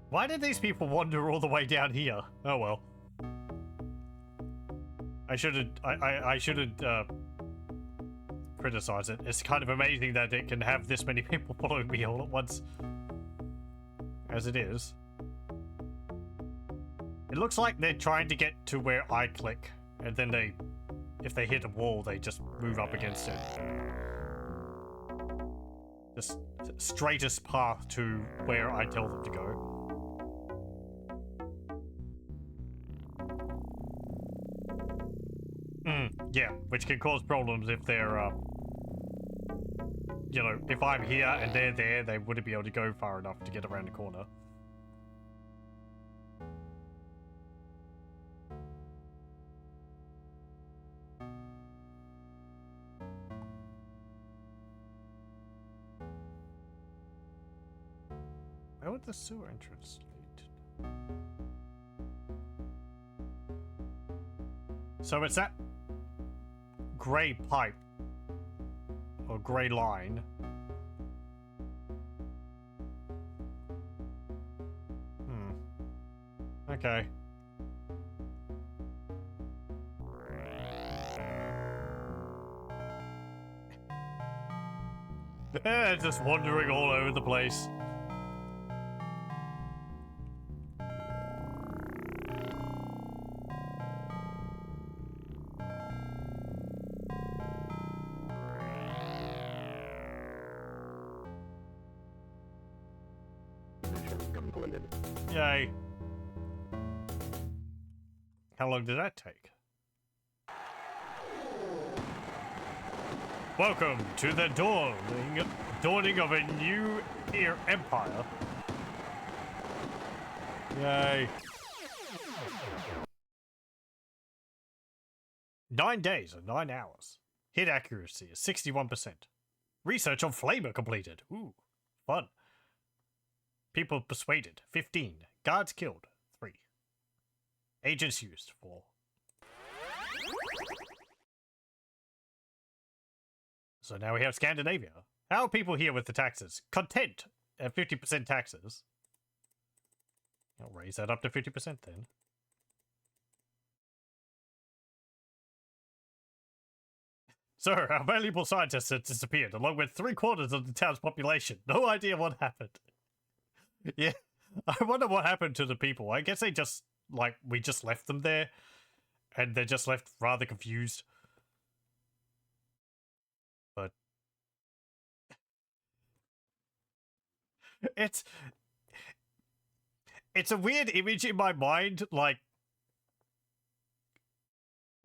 Why did these people wander all the way down here? Oh well. I shouldn't criticize it. It's kind of amazing that it can have this many people following me all at once. As it is. It looks like they're trying to get to where I click, and then if they hit a wall, they just move up against it. Just the straightest path to where I tell them to go. Yeah, which can cause problems if they're, you know, if I'm here and they're there, they wouldn't be able to go far enough to get around the corner. Where would the sewer entrance lead? So it's that grey pipe or grey line. Okay. Just wandering all over the place. Completed. Yay. How long did that take? Welcome to the dawning of a new empire. Yay. 9 days and 9 hours. Hit accuracy is 61%. Research on flamer completed. Ooh, fun. People persuaded, 15. Guards killed, 3. Agents used, 4. So now we have Scandinavia. How are people here with the taxes? Content at 50% taxes. I'll raise that up to 50% then. Sir, our valuable scientists have disappeared, along with 3/4 of the town's population. No idea what happened. Yeah, I wonder what happened to the people. I guess they just, like, we just left them there, and they're just left rather confused. But it's a weird image in my mind, like,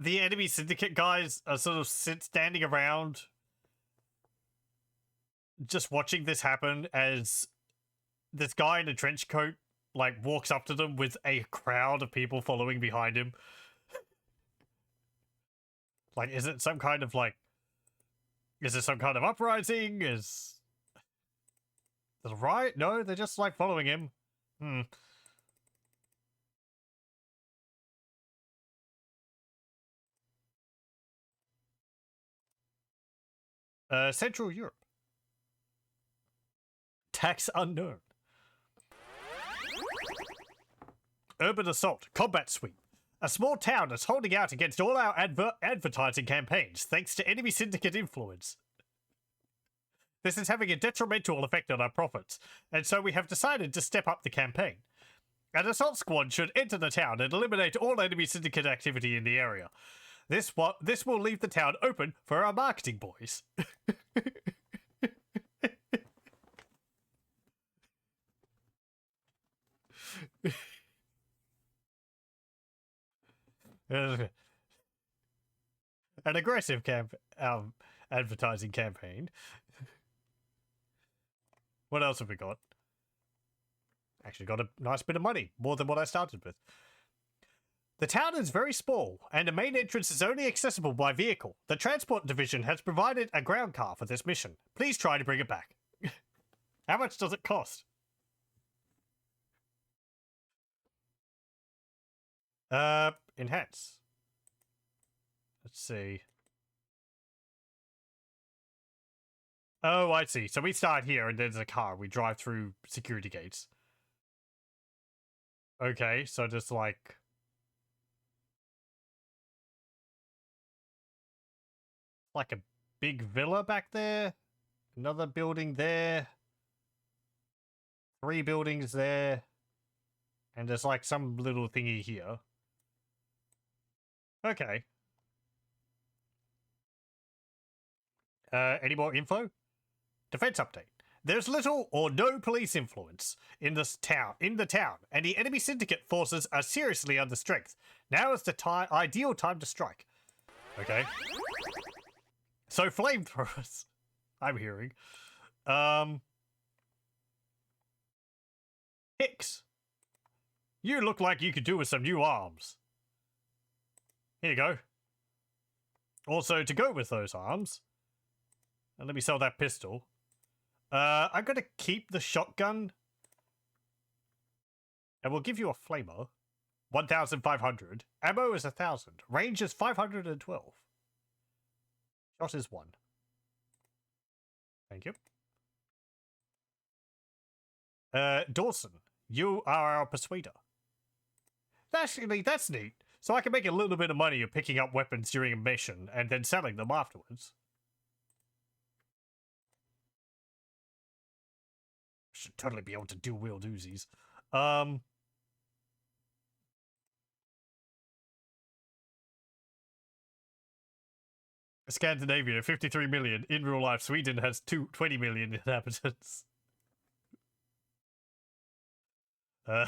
the enemy syndicate guys are sort of standing around just watching this happen as this guy in a trench coat like walks up to them with a crowd of people following behind him. Like, is it some kind of uprising? Is it a riot? No, they're just like following him. Central Europe. Tax unknown. Urban assault. Combat sweep. A small town is holding out against all our advertising campaigns thanks to enemy syndicate influence. This is having a detrimental effect on our profits, and so we have decided to step up the campaign. An assault squad should enter the town and eliminate all enemy syndicate activity in the area. This will leave the town open for our marketing boys. An aggressive advertising campaign. What else have we got? Actually got a nice bit of money, more than what I started with. The town is very small, and the main entrance is only accessible by vehicle. The transport division has provided a ground car for this mission. Please try to bring it back. How much does it cost? Enhance. Let's see. Oh, I see. So we start here, and there's a car. We drive through security gates. Okay, so just like... like a big villa back there. Another building there. 3 buildings there. And there's like some little thingy here. Okay. Any more info? Defense update. There's little or no police influence in the town, and the enemy syndicate forces are seriously under strength. Now is the ideal time to strike. Okay. So flamethrowers, I'm hearing. Hicks. You look like you could do with some new arms. Here you go. Also, to go with those arms, and let me sell that pistol. I'm going to keep the shotgun. And we'll give you a flamer. 1,500. Ammo is 1,000. Range is 512. Shot is 1. Thank you. Dawson, you are our persuader. Actually, that's neat. So I can make a little bit of money of picking up weapons during a mission and then selling them afterwards. Should totally be able to dual-wield Uzis. Scandinavia, 53 million. In real life, Sweden has 20 million inhabitants. I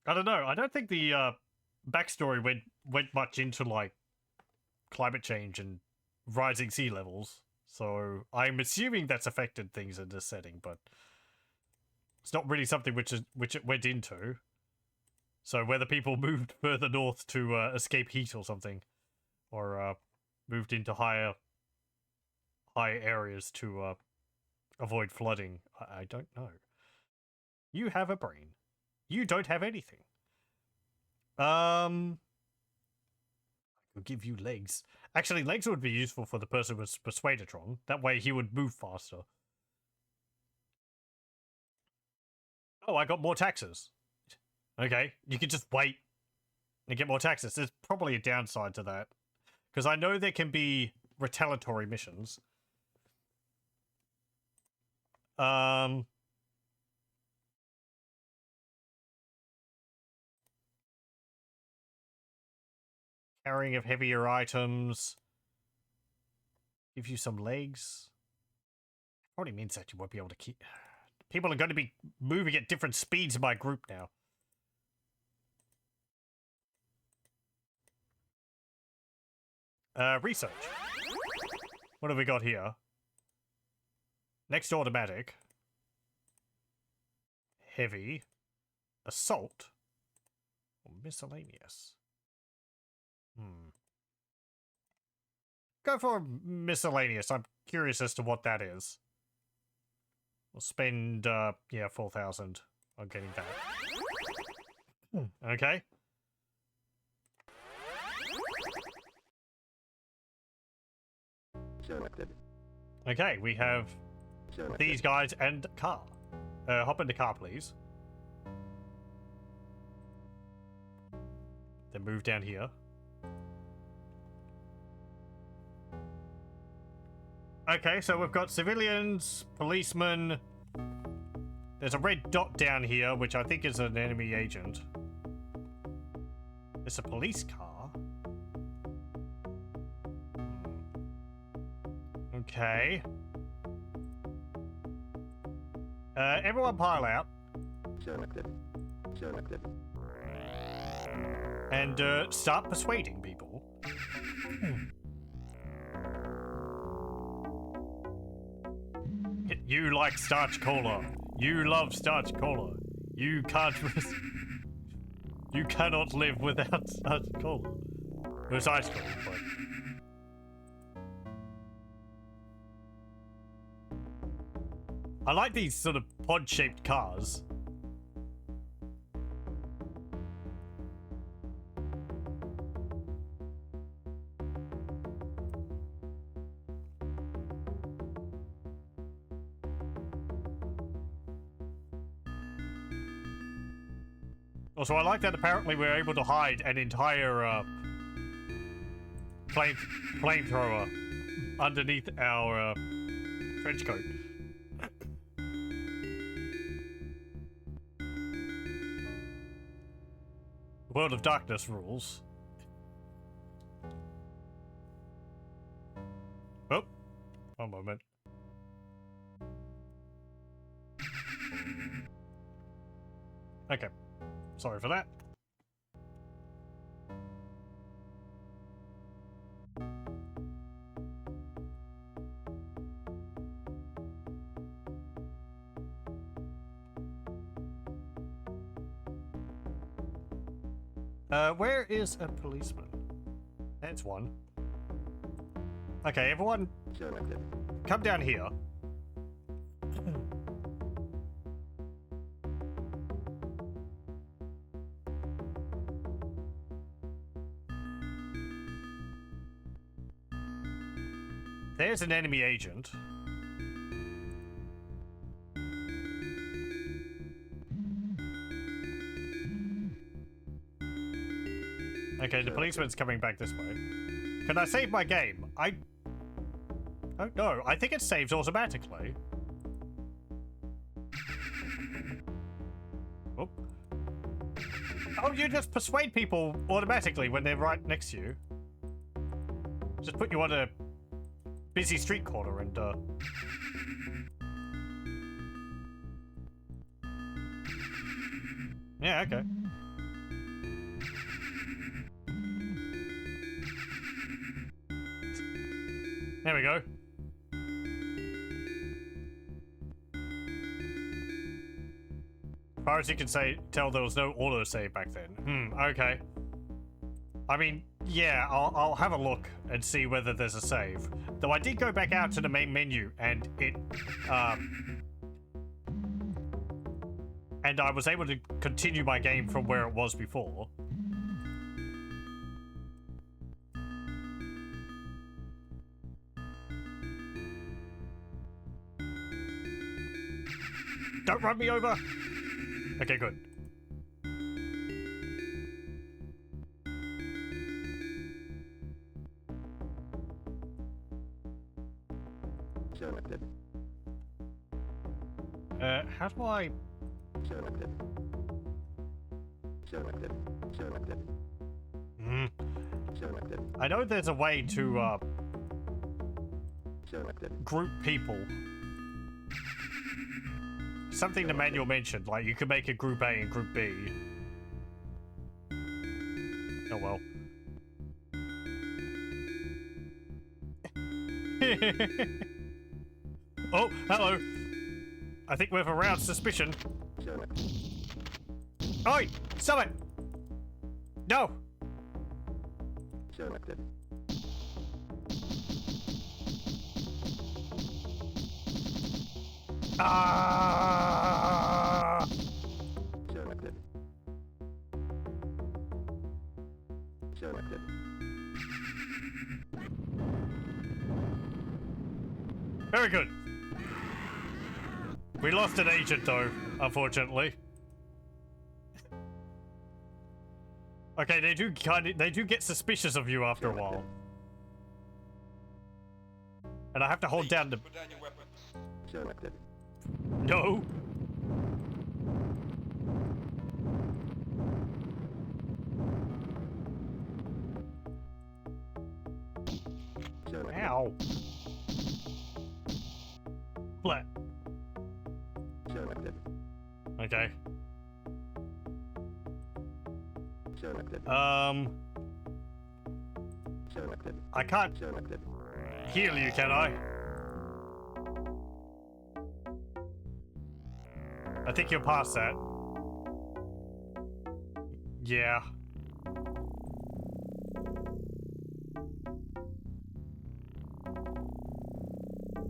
don't know. I don't think the backstory went much into like climate change and rising sea levels. So I'm assuming that's affected things in this setting, but it's not really something which it went into. So whether people moved further north to escape heat or something, or moved into higher areas to avoid flooding, I don't know. You have a brain. You don't have anything. I could give you legs. Actually, legs would be useful for the person with Persuadatron. That way he would move faster. Oh, I got more taxes. Okay, you could just wait. And get more taxes. There's probably a downside to that. Because I know there can be retaliatory missions. Carrying of heavier items. Give you some legs. Probably means that you won't be able to keep... People are going to be moving at different speeds in my group now. Research. What have we got here? Next automatic. Heavy. Assault. Or miscellaneous. Go for miscellaneous. I'm curious as to what that is. We'll spend, yeah, 4,000 on getting that. Okay. Selected. Okay, we have Selected. these guys and car. Hop in the car, please. Then move down here. Okay, so we've got civilians, policemen. There's a red dot down here, which I think is an enemy agent. It's a police car. Okay. Everyone pile out. Selected. Selected. And start persuading people. You like starch cola. You love starch cola. You can't... You cannot live without starch cola. There's ice cream, but... I like these sort of pod-shaped cars. Also, I like that apparently we're able to hide an entire flamethrower underneath our trench coat. World of Darkness rules. Oh, one moment. Okay. Sorry for that. Where is a policeman? That's one. Okay, everyone, Selected. come down here. There's an enemy agent. Okay, the policeman's coming back this way. Can I save my game? I don't know. I think it saves automatically. Oh. Oh, you just persuade people automatically when they're right next to you. Just put you on a busy street corner and yeah, okay. There we go. As far as you can tell there was no autosave back then. Okay. I mean, yeah, I'll have a look and see whether there's a save. Though I did go back out to the main menu and it, and I was able to continue my game from where it was before. Don't run me over! Okay, good. How do I... Selected. Selected. Selected. Selected. I know there's a way to, Selected. group people. Something the manual mentioned, like you could make a group A and group B. Oh well. Oh, hello. I think we've aroused suspicion. Selected. Oi! Stop it! No! Selected. Ah! Selected. Selected. Very good. We lost an agent though, unfortunately. Okay, they do get suspicious of you after a while. And I have to hold down the... Put down your weapons. Selected. No! Selected. Ow. Blah. Selected. Okay. Selected. Selected. I can't Selected. heal you, can I? I think you're past that. Yeah.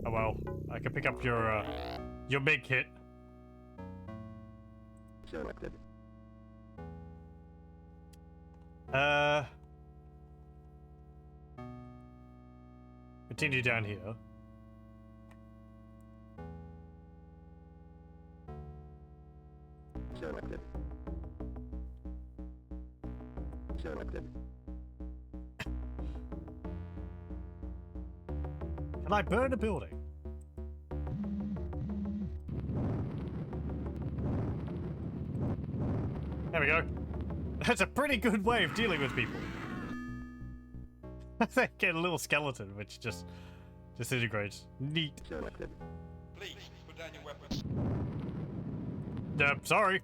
Oh well, I can pick up your big kit. Selected. Continue down here. Selected. Selected. Can I burn a building? There we go. That's a pretty good way of dealing with people. They get a little skeleton which just disintegrates. Neat. Selected. Please, put down your weapons. Sorry.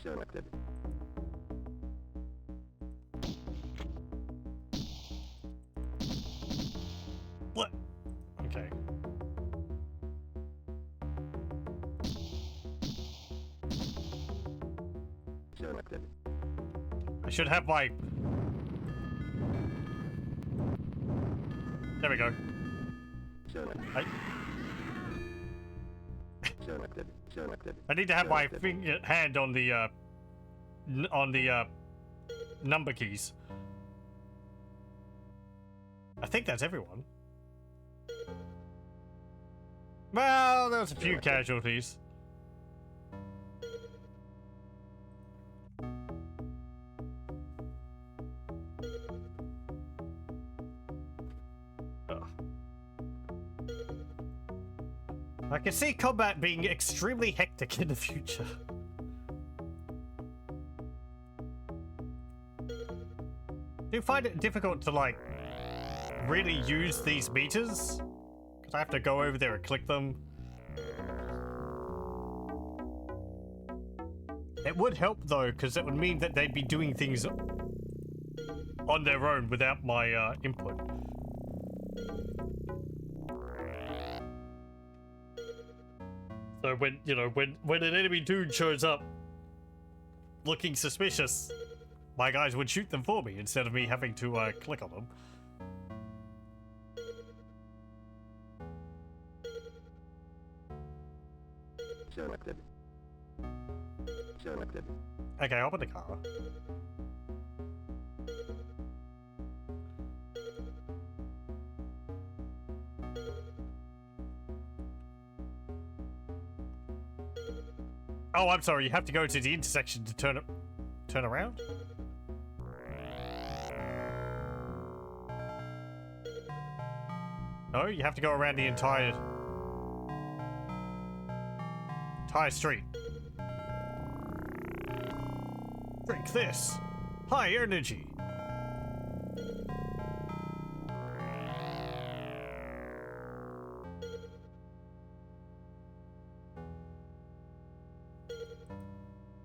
Selected. What? Okay. Selected. I should have my... There we go. Selected. Selected. Selected. I need to have my Selected. hand on the number keys. I think that's everyone. Well, there's a few casualties. Ugh. I can see combat being extremely hectic in the future. Do you find it difficult to, like, really use these meters? Because I have to go over there and click them. It would help, though, because it would mean that they'd be doing things on their own without my input. So when, you know, when an enemy dude shows up looking suspicious, my guys would shoot them for me instead of me having to click on them. Selected. Selected. Okay, hop in the car. Oh, I'm sorry. You have to go to the intersection to turn around? No, you have to go around the entire... High street. Drink this. High energy.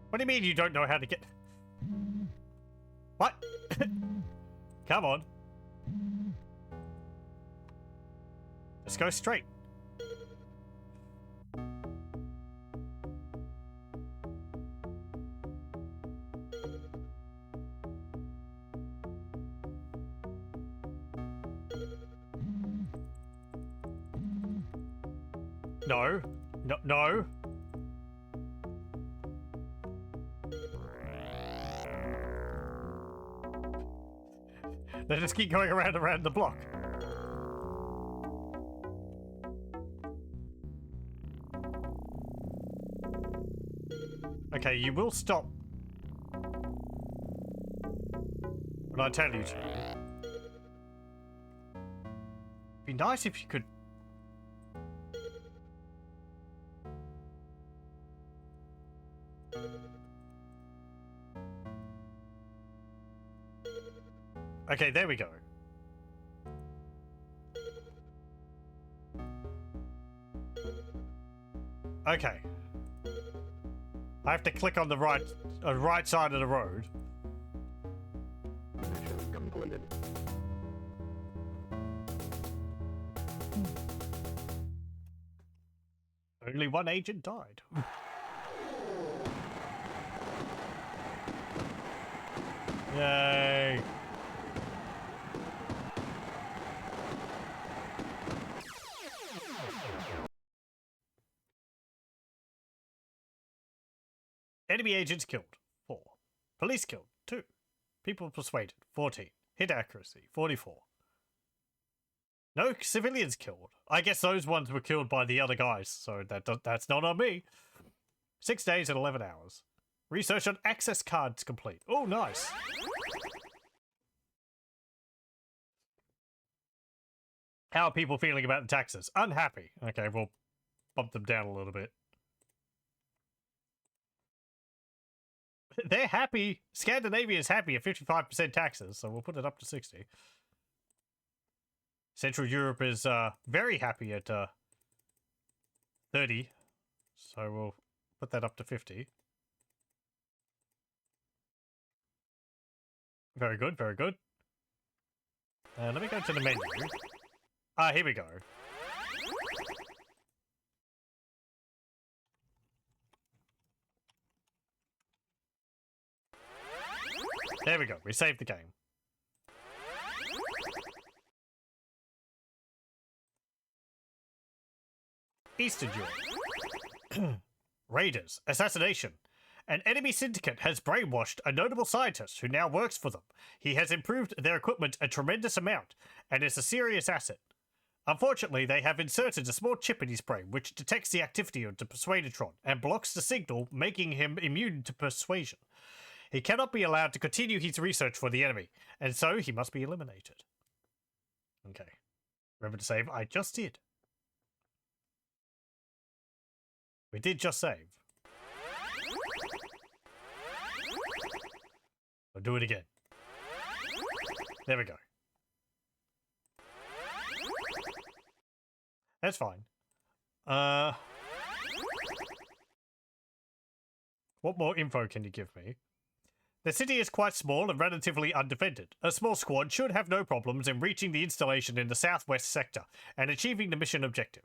What do you mean you don't know how to get... What? Come on. Let's go straight. No. No. No. They just keep going around the block. Okay, you will stop when I tell you to. Be nice if you could. Okay, there we go. Okay. I have to click on the right side of the road. Mission completed. Only one agent died. Yay. Enemy agents killed, 4. Police killed, 2. People persuaded, 14. Hit accuracy, 44. No civilians killed. I guess those ones were killed by the other guys, so that's not on me. 6 days and 11 hours. Research on access cards complete. Oh, nice. How are people feeling about the taxes? Unhappy. Okay, we'll bump them down a little bit. They're happy. Scandinavia is happy at 55% taxes, so we'll put it up to 60. Central Europe is very happy at 30, so we'll put that up to 50. Very good, very good. Let me go to the menu. Ah, here we go. There we go. We saved the game. Eastern Europe. Raiders. Assassination. An enemy syndicate has brainwashed a notable scientist who now works for them. He has improved their equipment a tremendous amount and is a serious asset. Unfortunately, they have inserted a small chip in his brain which detects the activity of the persuadatron and blocks the signal, making him immune to persuasion. He cannot be allowed to continue his research for the enemy, and so he must be eliminated. Okay. Remember to save? I just did. We did just save. I'll do it again. There we go. That's fine. What more info can you give me? The city is quite small and relatively undefended. A small squad should have no problems in reaching the installation in the southwest sector and achieving the mission objective.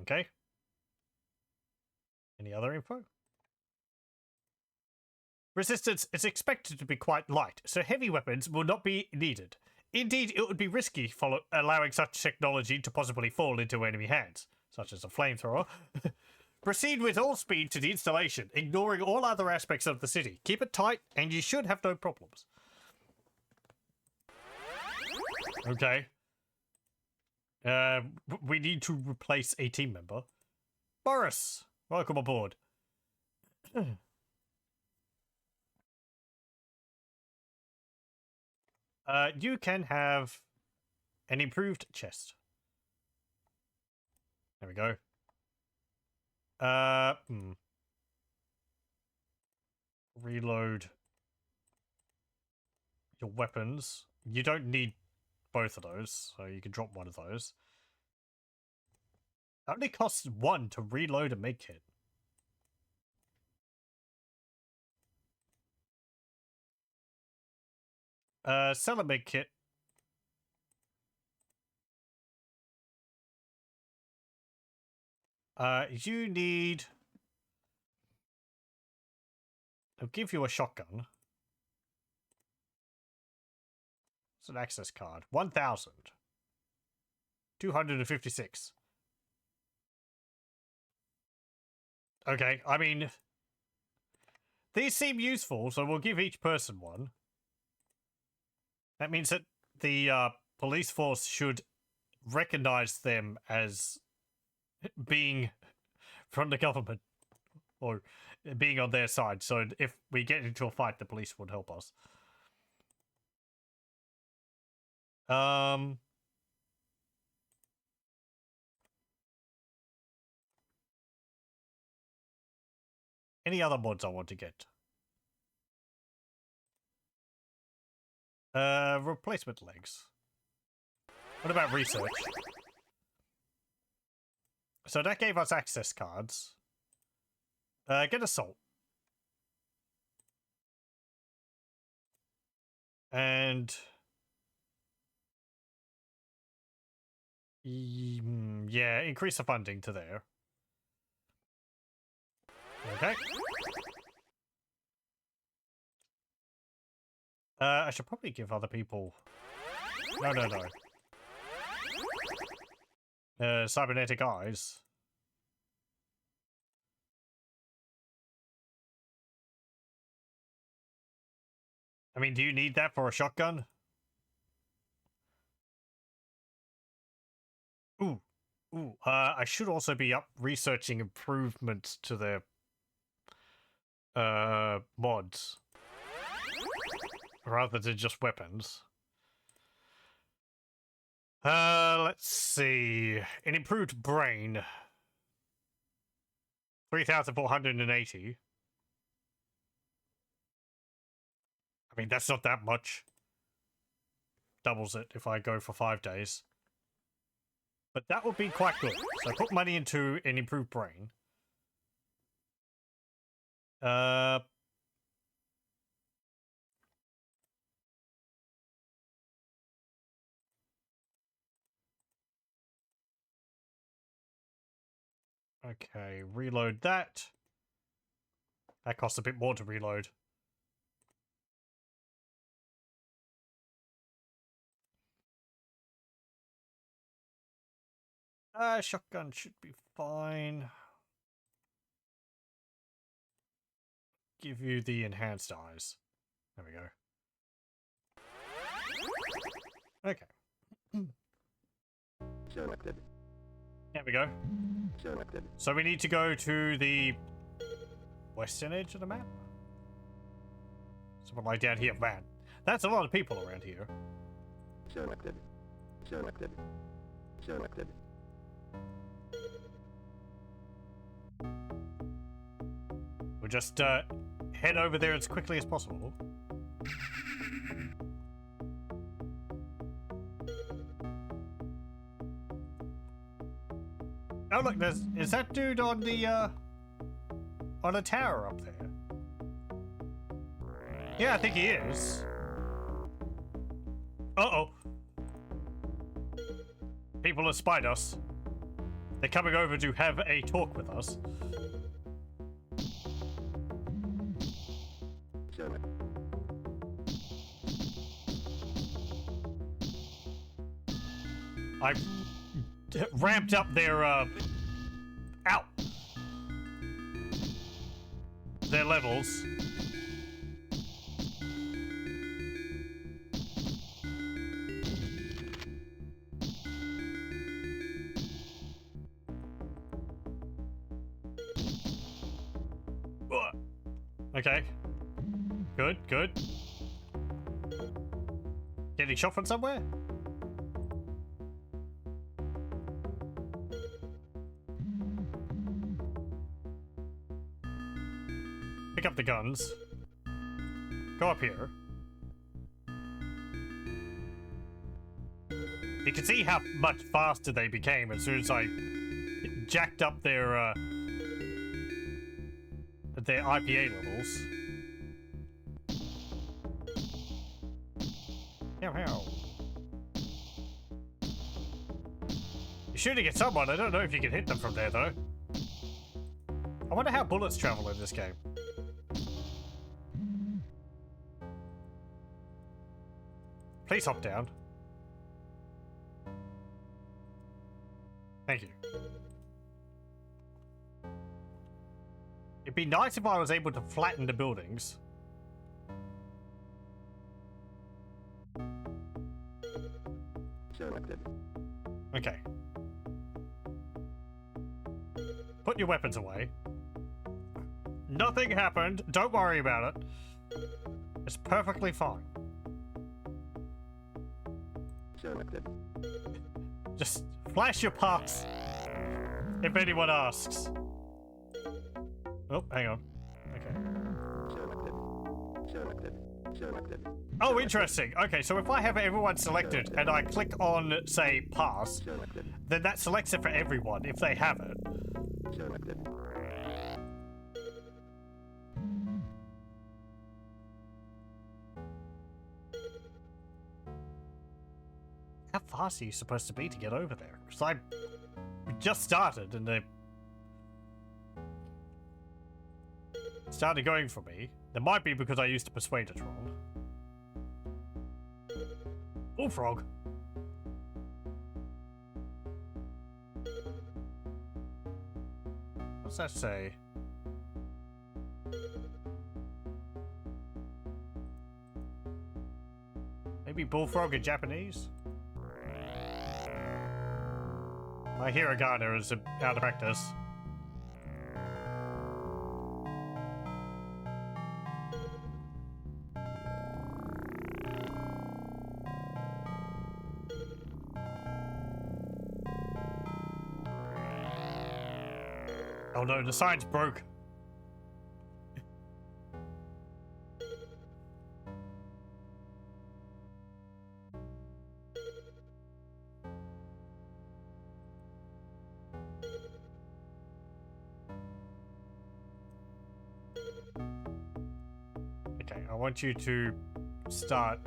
Okay. Any other info? Resistance is expected to be quite light, so heavy weapons will not be needed. Indeed, it would be risky allowing such technology to possibly fall into enemy hands, such as a flamethrower. Proceed with all speed to the installation, ignoring all other aspects of the city. Keep it tight, and you should have no problems. Okay. We need to replace a team member. Boris, welcome aboard. You can have an improved chest. There we go. Reload your weapons. You don't need both of those, so you can drop one of those. It only costs 1 to reload a med kit. Sell a med kit. You need... I'll give you a shotgun. It's an access card. 1,000. 256. Okay, I mean... These seem useful, so we'll give each person one. That means that the police force should recognize them as being from the government. Or being on their side, so if we get into a fight, the police would help us. Any other mods I want to get? Replacement legs. What about research? So that gave us access cards. Get assault. And... yeah, increase the funding to there. Okay. I should probably give other people... No. Cybernetic eyes. I mean, do you need that for a shotgun? I should also be up researching improvements to their mods. Rather than just weapons. Let's see. An improved brain. 3,480. I mean, that's not that much. Doubles it if I go for 5 days. But that would be quite good. So put money into an improved brain. Okay, reload that. That costs a bit more to reload. Shotgun should be fine. Give you the enhanced eyes. There we go. Okay. Selected. There we go. Selected. So we need to go to the western edge of the map? Something like down here. Man, that's a lot of people around here. Selected. Selected. Selected. We'll just head over there as quickly as possible. Oh look, is that dude on the on a tower up there? Yeah, I think he is. Uh-oh. People have spied us. They're coming over to have a talk with us. I ramped up their, their levels. Okay. Good, good. Getting shot from somewhere? Pick up the guns. Go up here. You can see how much faster they became as soon as I jacked up their IPA levels. How? You're shooting at someone. I don't know if you can hit them from there, though. I wonder how bullets travel in this game. Please hop down. Thank you. It'd be nice if I was able to flatten the buildings. Selected. Okay. Put your weapons away. Nothing happened. Don't worry about it. It's perfectly fine. Selected. Just flash your pass if anyone asks. Oh, hang on. Okay. Selected. Selected. Selected. Oh, interesting. Okay, so if I have everyone selected and I click on, say, pass, Selected. then that selects it for everyone if they have it. Selected. How fast are you supposed to be to get over there? Because I just started and they started going for me. That might be because I used a persuadatron. Bullfrog. What's that say? Maybe bullfrog in Japanese? My hiragana is out of practice. Oh no, the sign's broke. Okay, I want you to start,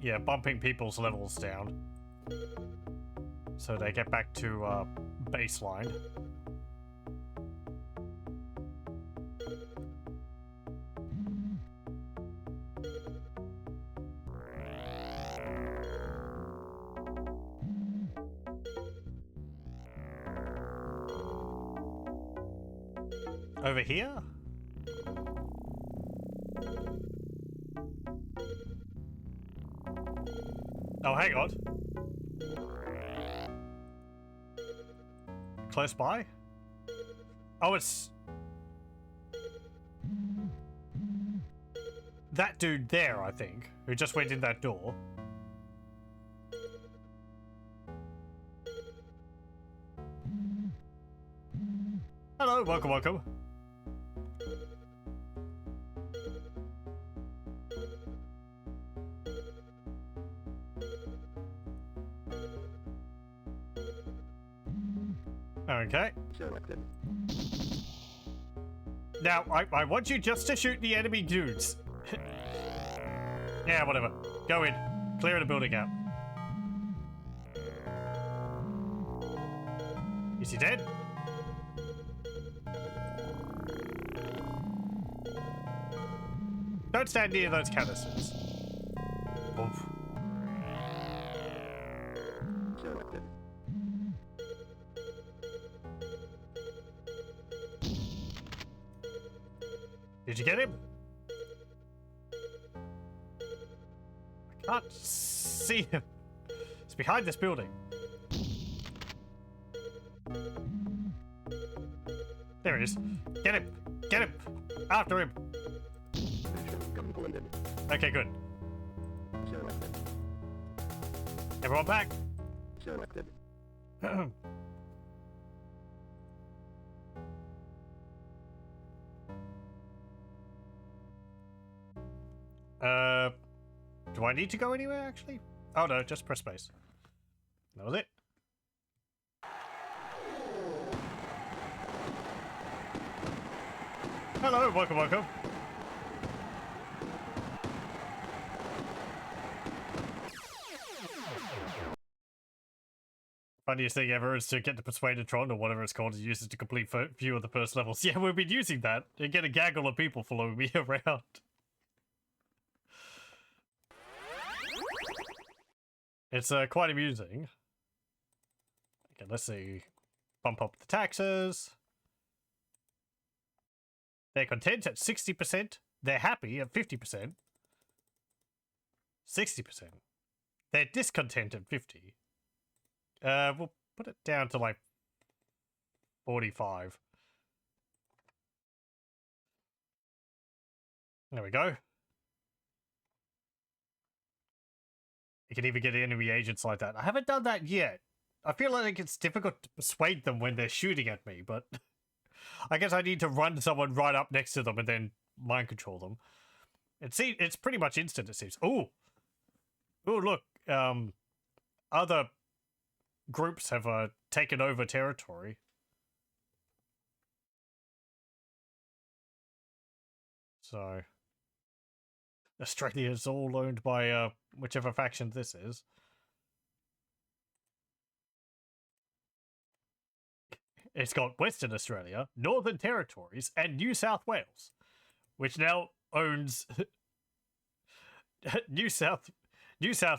yeah, bumping people's levels down so they get back to baseline. Over here? Oh, hang on. Close by? Oh, it's that dude there, I think, who just went in that door. Hello, welcome, welcome. Okay. Selected. Now, I want you just to shoot the enemy dudes. Yeah, whatever. Go in. Clear the building out. Is he dead? Don't stand near those canisters. Oof. Selected. Did you get him? I can't see him. It's behind this building. There he is. Get him! Get him! After him! Mission completed. Okay, good. Selected. Everyone back. Selected. Do I need to go anywhere, actually? Oh, no, just press space. That was it. Hello, welcome, welcome. Funniest thing ever is to get the Persuadatron or whatever it's called to use it to complete few of the first levels. Yeah, we've been using that and get a gaggle of people following me around. It's quite amusing. Okay, let's see. Bump up the taxes. They're content at 60%. They're happy at 50%. 60%. They're discontent at 50%. We'll put it down to like 45. There we go. You can even get enemy agents like that. I haven't done that yet. I feel like it's difficult to persuade them when they're shooting at me, but I guess I need to run someone right up next to them and then mind control them. It's pretty much instant, it seems. Oh, look. Other groups have taken over territory. So Australia is all owned by whichever faction this is. It's got Western Australia, Northern Territories, and New South Wales, which now owns New South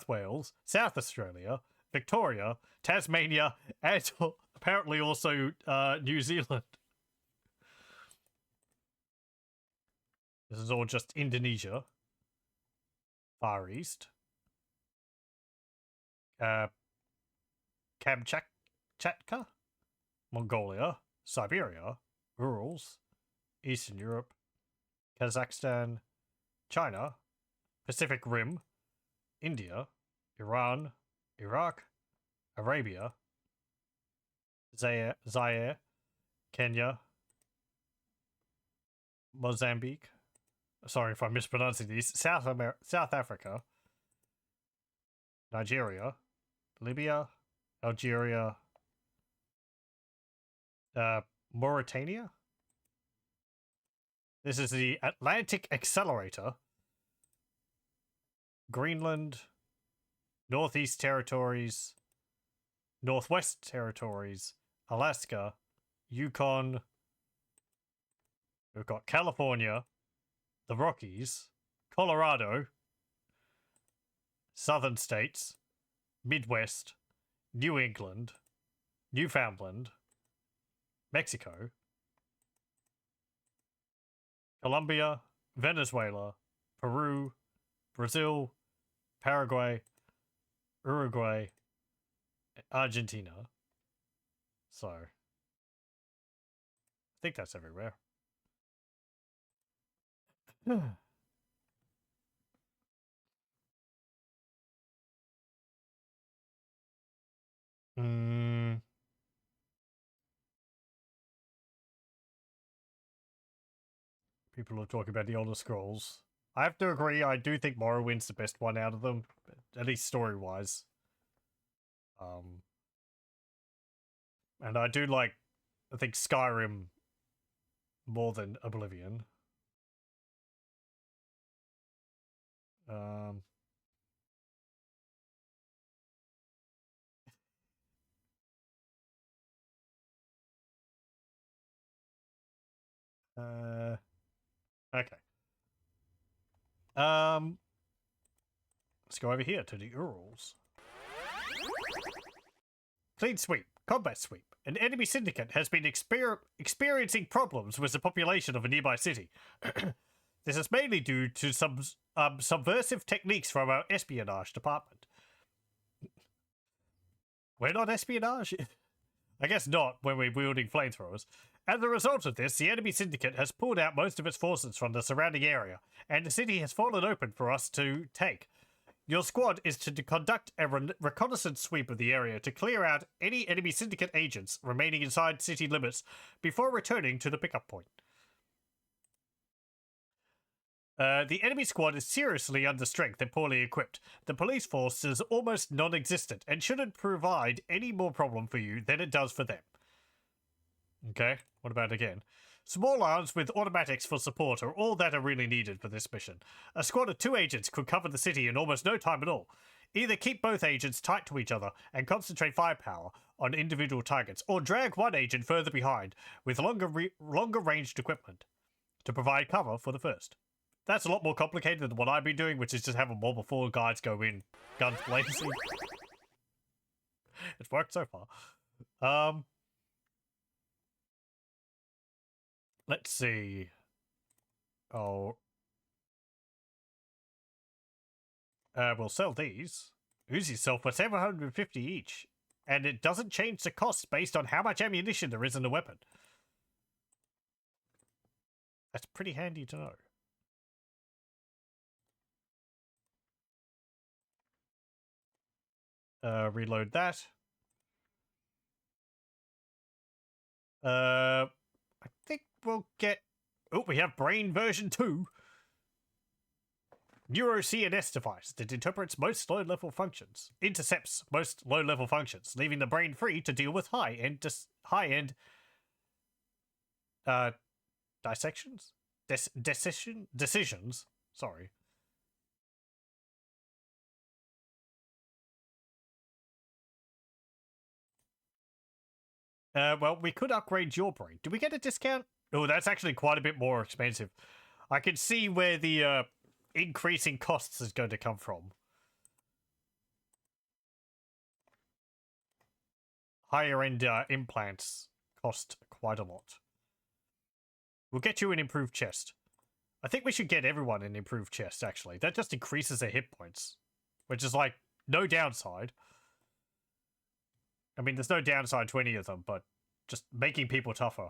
Wales, South Australia, Victoria, Tasmania, and apparently also New Zealand. This is all just Indonesia. Far East. Kamchatka? Mongolia, Siberia, Urals, Eastern Europe, Kazakhstan, China, Pacific Rim, India, Iran, Iraq, Arabia, Zaire, Kenya, Mozambique. Sorry if I'm mispronouncing these. South Africa, Nigeria, Libya, Algeria, Mauritania. This is the Atlantic Accelerator. Greenland, Northeast Territories, Northwest Territories, Alaska, Yukon. We've got California, the Rockies, Colorado, Southern States, Midwest, New England, Newfoundland, Mexico, Colombia, Venezuela, Peru, Brazil, Paraguay, Uruguay, Argentina. So, I think that's everywhere. People are talking about the Elder Scrolls. I have to agree, I do think Morrowind's the best one out of them, at least story-wise. And I do like, I think Skyrim more than Oblivion. Okay. Let's go over here to the Urals. Clean sweep. Combat sweep. An enemy syndicate has been experiencing problems with the population of a nearby city. This is mainly due to some subversive techniques from our espionage department. We're not espionage? I guess not when we're wielding flamethrowers. As a result of this, the enemy syndicate has pulled out most of its forces from the surrounding area, and the city has fallen open for us to take. Your squad is to conduct a reconnaissance sweep of the area to clear out any enemy syndicate agents remaining inside city limits before returning to the pickup point. The enemy squad is seriously understrength and poorly equipped. The police force is almost non-existent and shouldn't provide any more problem for you than it does for them. Okay, what about again? Small arms with automatics for support are all that are really needed for this mission. A squad of 2 agents could cover the city in almost no time at all. Either keep both agents tight to each other and concentrate firepower on individual targets, or drag one agent further behind with longer ranged equipment to provide cover for the first. That's a lot more complicated than what I've been doing, which is just have a mob of 4 guys go in, guns blazing. It's worked so far. Let's see. Oh. We'll sell these. Uzi sell for 750 each. And it doesn't change the cost based on how much ammunition there is in the weapon. That's pretty handy to know. Reload that. I think we'll get... Oh, we have Brain version 2. Neuro CNS device that interprets most low-level functions. Intercepts most low-level functions, leaving the brain free to deal with high-end dissections? Decisions? Sorry. Well, we could upgrade your brain. Do we get a discount? Oh, that's actually quite a bit more expensive. I can see where the increasing costs is going to come from. Higher end implants cost quite a lot. We'll get you an improved chest. I think we should get everyone an improved chest, actually. That just increases their hit points, which is like no downside. I mean, there's no downside to any of them, but just making people tougher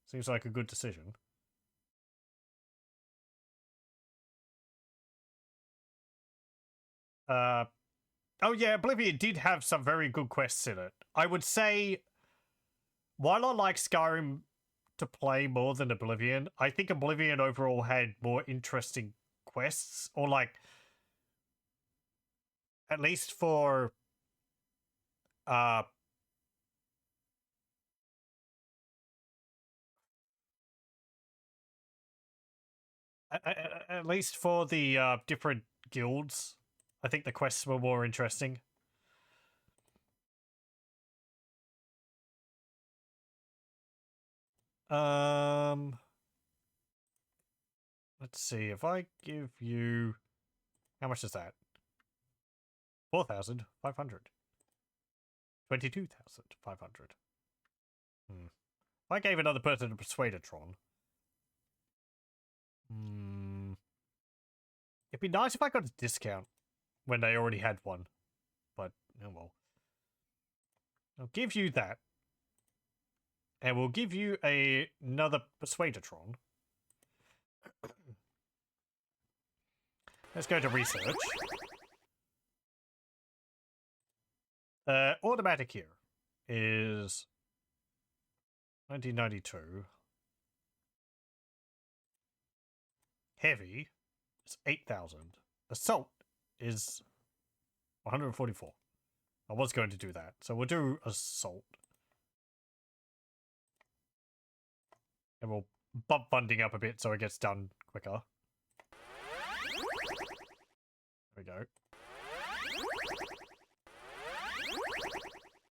seems like a good decision. Oh yeah, Oblivion did have some very good quests in it. I would say, while I like Skyrim to play more than Oblivion, I think Oblivion overall had more interesting quests, or like, at least for at least for the different guilds, I think the quests were more interesting. Let's see, if I give you... How much is that? 4,500. 22,500. If I gave another person a Persuadatron... It'd be nice if I got a discount when they already had one. But, oh well. I'll give you that. And we'll give you another Persuadatron. Let's go to research. Automatic here is 1992. Heavy is 8,000. Assault is 144. I was going to do that, so we'll do assault. And we'll bump funding up a bit so it gets done quicker. There we go.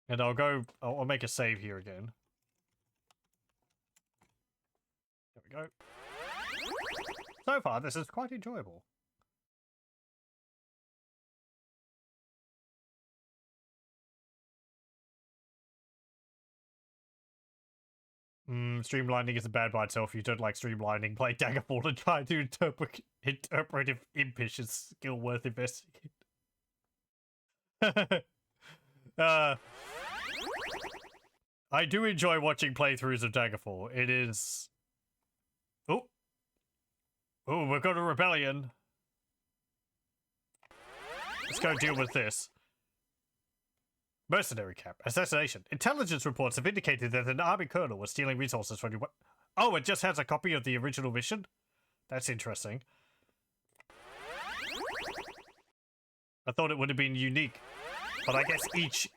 And I'll make a save here again. There we go. So far, this is quite enjoyable. Streamlining isn't bad by itself. You don't like streamlining. Play Daggerfall and try to interpret if impish is skill worth investigating. I do enjoy watching playthroughs of Daggerfall. It is... Oh, we've got a rebellion. Let's go deal with this. Mercenary camp. Assassination. Intelligence reports have indicated that an army colonel was stealing resources from you. Oh, it just has a copy of the original mission? That's interesting. I thought it would have been unique, but I guess each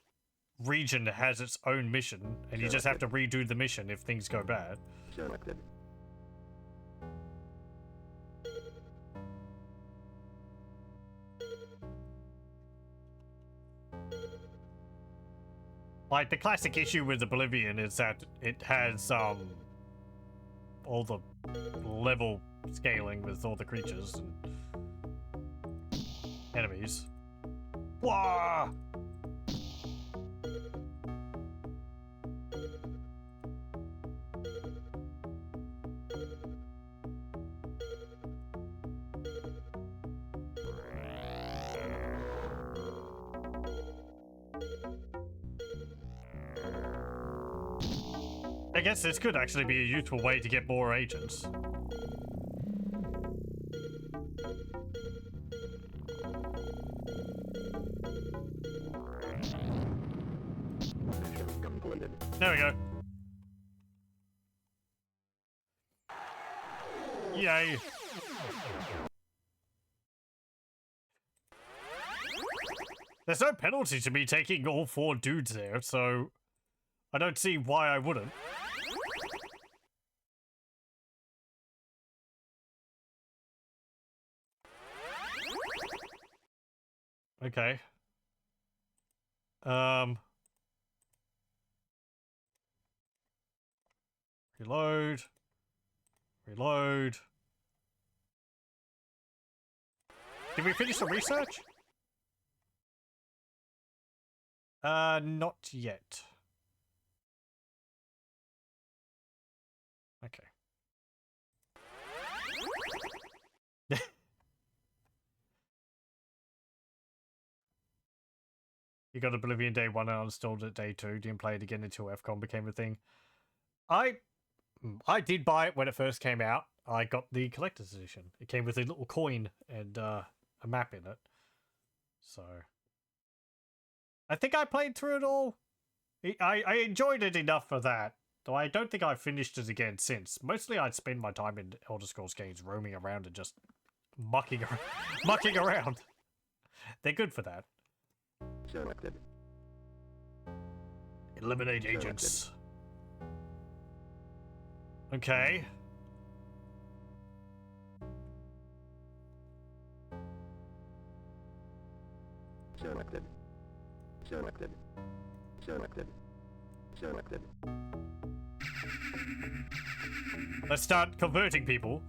region has its own mission, and you just have to redo the mission if things go bad. Selected. Like, the classic issue with Oblivion is that it has, all the level scaling with all the creatures and enemies. Wah! I guess this could actually be a useful way to get more agents. Mission completed. There we go. Yay. There's no penalty to me taking all 4 dudes there, so I don't see why I wouldn't. Okay. Reload. Reload. Did we finish the research? Not yet. Okay. You got Oblivion day 1 and uninstalled it day 2. Didn't play it again until FCOM became a thing. I did buy it when it first came out. I got the collector's edition. It came with a little coin and a map in it. So I think I played through it all. I enjoyed it enough for that. Though I don't think I've finished it again since. Mostly I'd spend my time in Elder Scrolls games roaming around and just mucking around. They're good for that. Selected. Eliminate agents. Okay. Selected. Selected. Selected. Selected. Let's start converting people.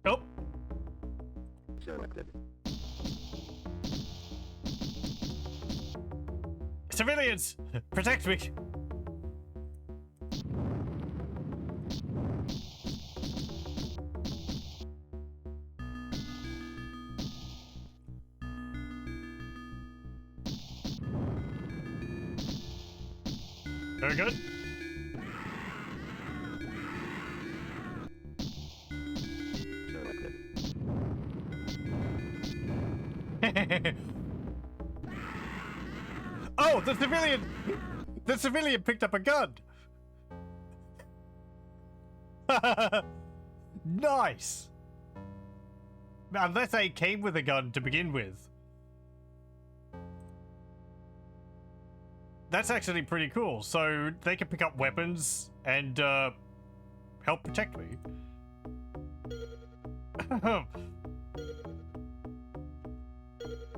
Oh, Selected. civilians, protect me. Very good. Selected. Oh, the civilian picked up a gun. Nice. Unless they came with a gun to begin with. That's actually pretty cool. So they can pick up weapons and help protect me.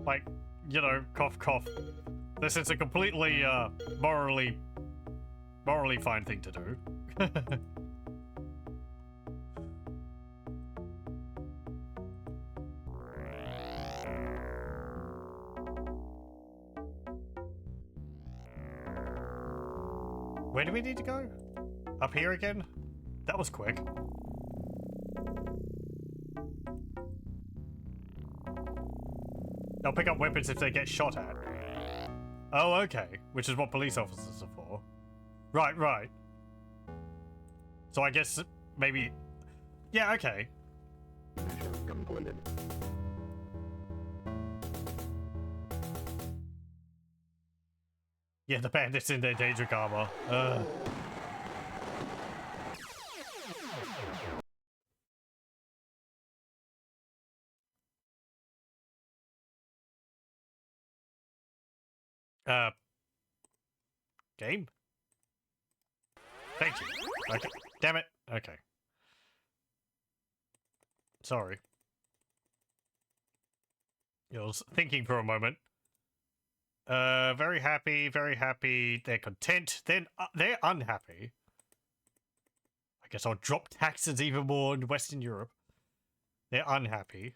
Like, you know, cough, cough. This is a completely morally fine thing to do. Where do we need to go? Up here again? That was quick. They'll pick up weapons if they get shot at. Oh, okay. Which is what police officers are for. Right, right. So I guess maybe... Yeah, okay. Mission completed. Yeah, the bandits in their danger armor. Game? Thank you. Okay. Damn it. Okay. Sorry. I was thinking for a moment. Very happy, very happy. They're content. Then they're unhappy. I guess I'll drop taxes even more in Western Europe. They're unhappy.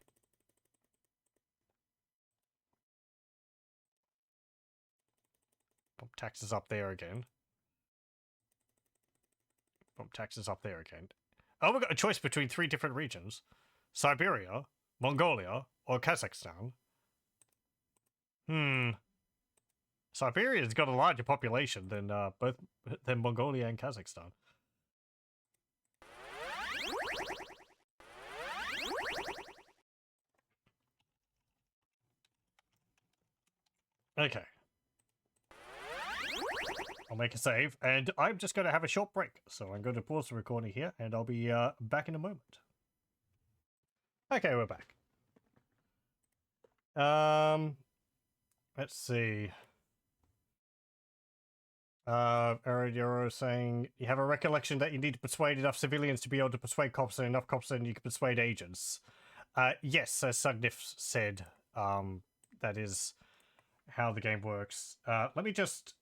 Bump taxes up there again. Bump taxes up there again. Oh, we've got a choice between 3 different regions. Siberia, Mongolia, or Kazakhstan. Siberia's got a larger population than than Mongolia and Kazakhstan. Okay. I'll make a save, and I'm just going to have a short break. So I'm going to pause the recording here, and I'll be back in a moment. Okay, we're back. Let's see. Euro saying you have a recollection that you need to persuade enough civilians to be able to persuade cops, and enough cops then you can persuade agents. Yes, as Sugnif said, that is how the game works. Let me just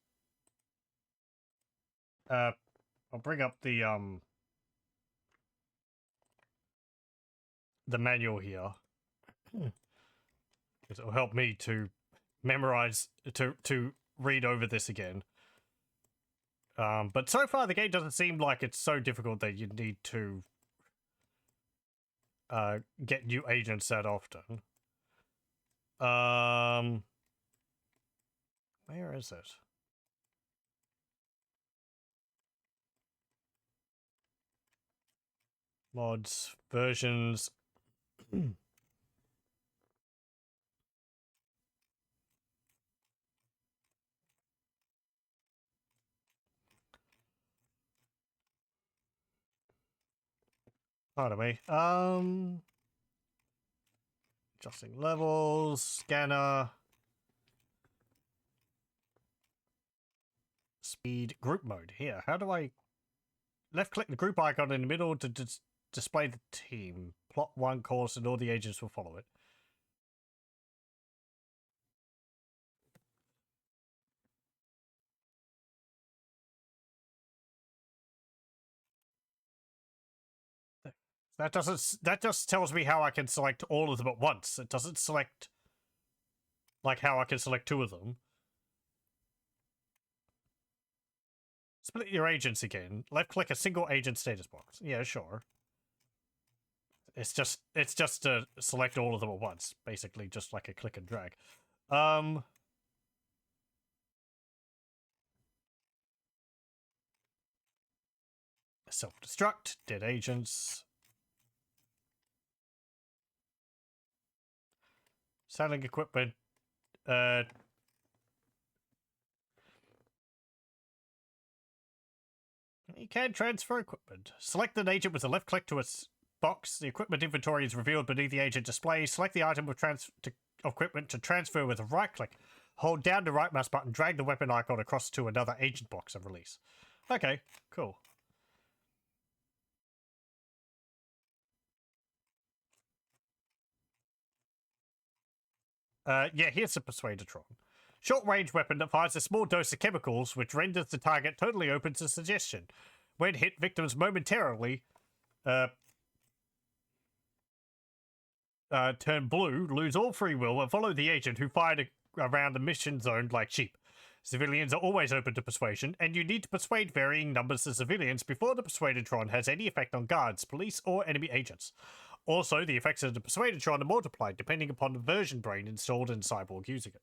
I'll bring up the manual here. It'll help me to memorize, to read over this again. But so far the game doesn't seem like it's so difficult that you need to get new agents that often. Where is it? Mods, versions. Pardon me. Adjusting levels, scanner, speed, group mode. Here, how do I left click the group icon in the middle to display the team? Plot one course and all the agents will follow it. That just tells me how I can select all of them at once. It doesn't select like how I can select 2 of them. Split your agents again. Left click a single agent status box. Yeah, sure. It's just to select all of them at once, basically just like a click and drag. Self-destruct, dead agents. Selling equipment. You can transfer equipment. Select an agent with a left click to a box. The equipment inventory is revealed beneath the agent display. Select the item of equipment to transfer with a right click. Hold down the right mouse button, drag the weapon icon across to another agent box and release. Okay, cool. Yeah, here's the Persuadertron. Short-range weapon that fires a small dose of chemicals, which renders the target totally open to suggestion. When hit, victims momentarily turn blue, lose all free will, and follow the agent who fired around the mission zone like sheep. Civilians are always open to persuasion, and you need to persuade varying numbers of civilians before the Persuadatron has any effect on guards, police, or enemy agents. Also, the effects of the Persuadatron are multiplied depending upon the version brain installed in Cyborg using it.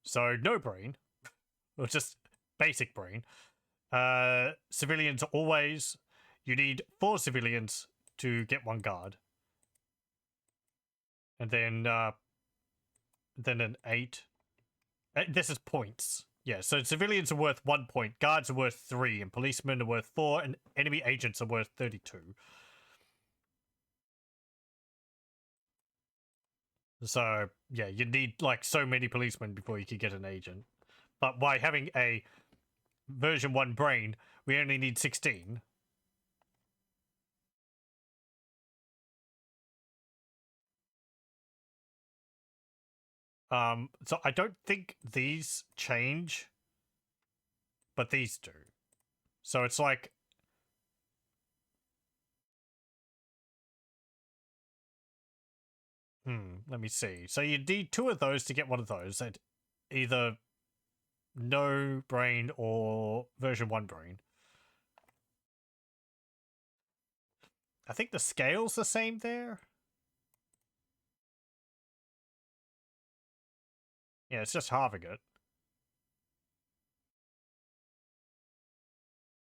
So, no brain, or just basic brain. Civilians are always... You need 4 civilians to get 1 guard. And then an 8. This is points. Yeah, so civilians are worth 1 point, guards are worth 3, and policemen are worth 4, and enemy agents are worth 32. So, yeah, you need, like, so many policemen before you can get an agent. But by having a version 1 brain, we only need 16. So I don't think these change, but these do. So it's like... let me see. So you need 2 of those to get 1 of those. And either no brain or version 1 brain. I think the scale's the same there. Yeah, it's just halving it.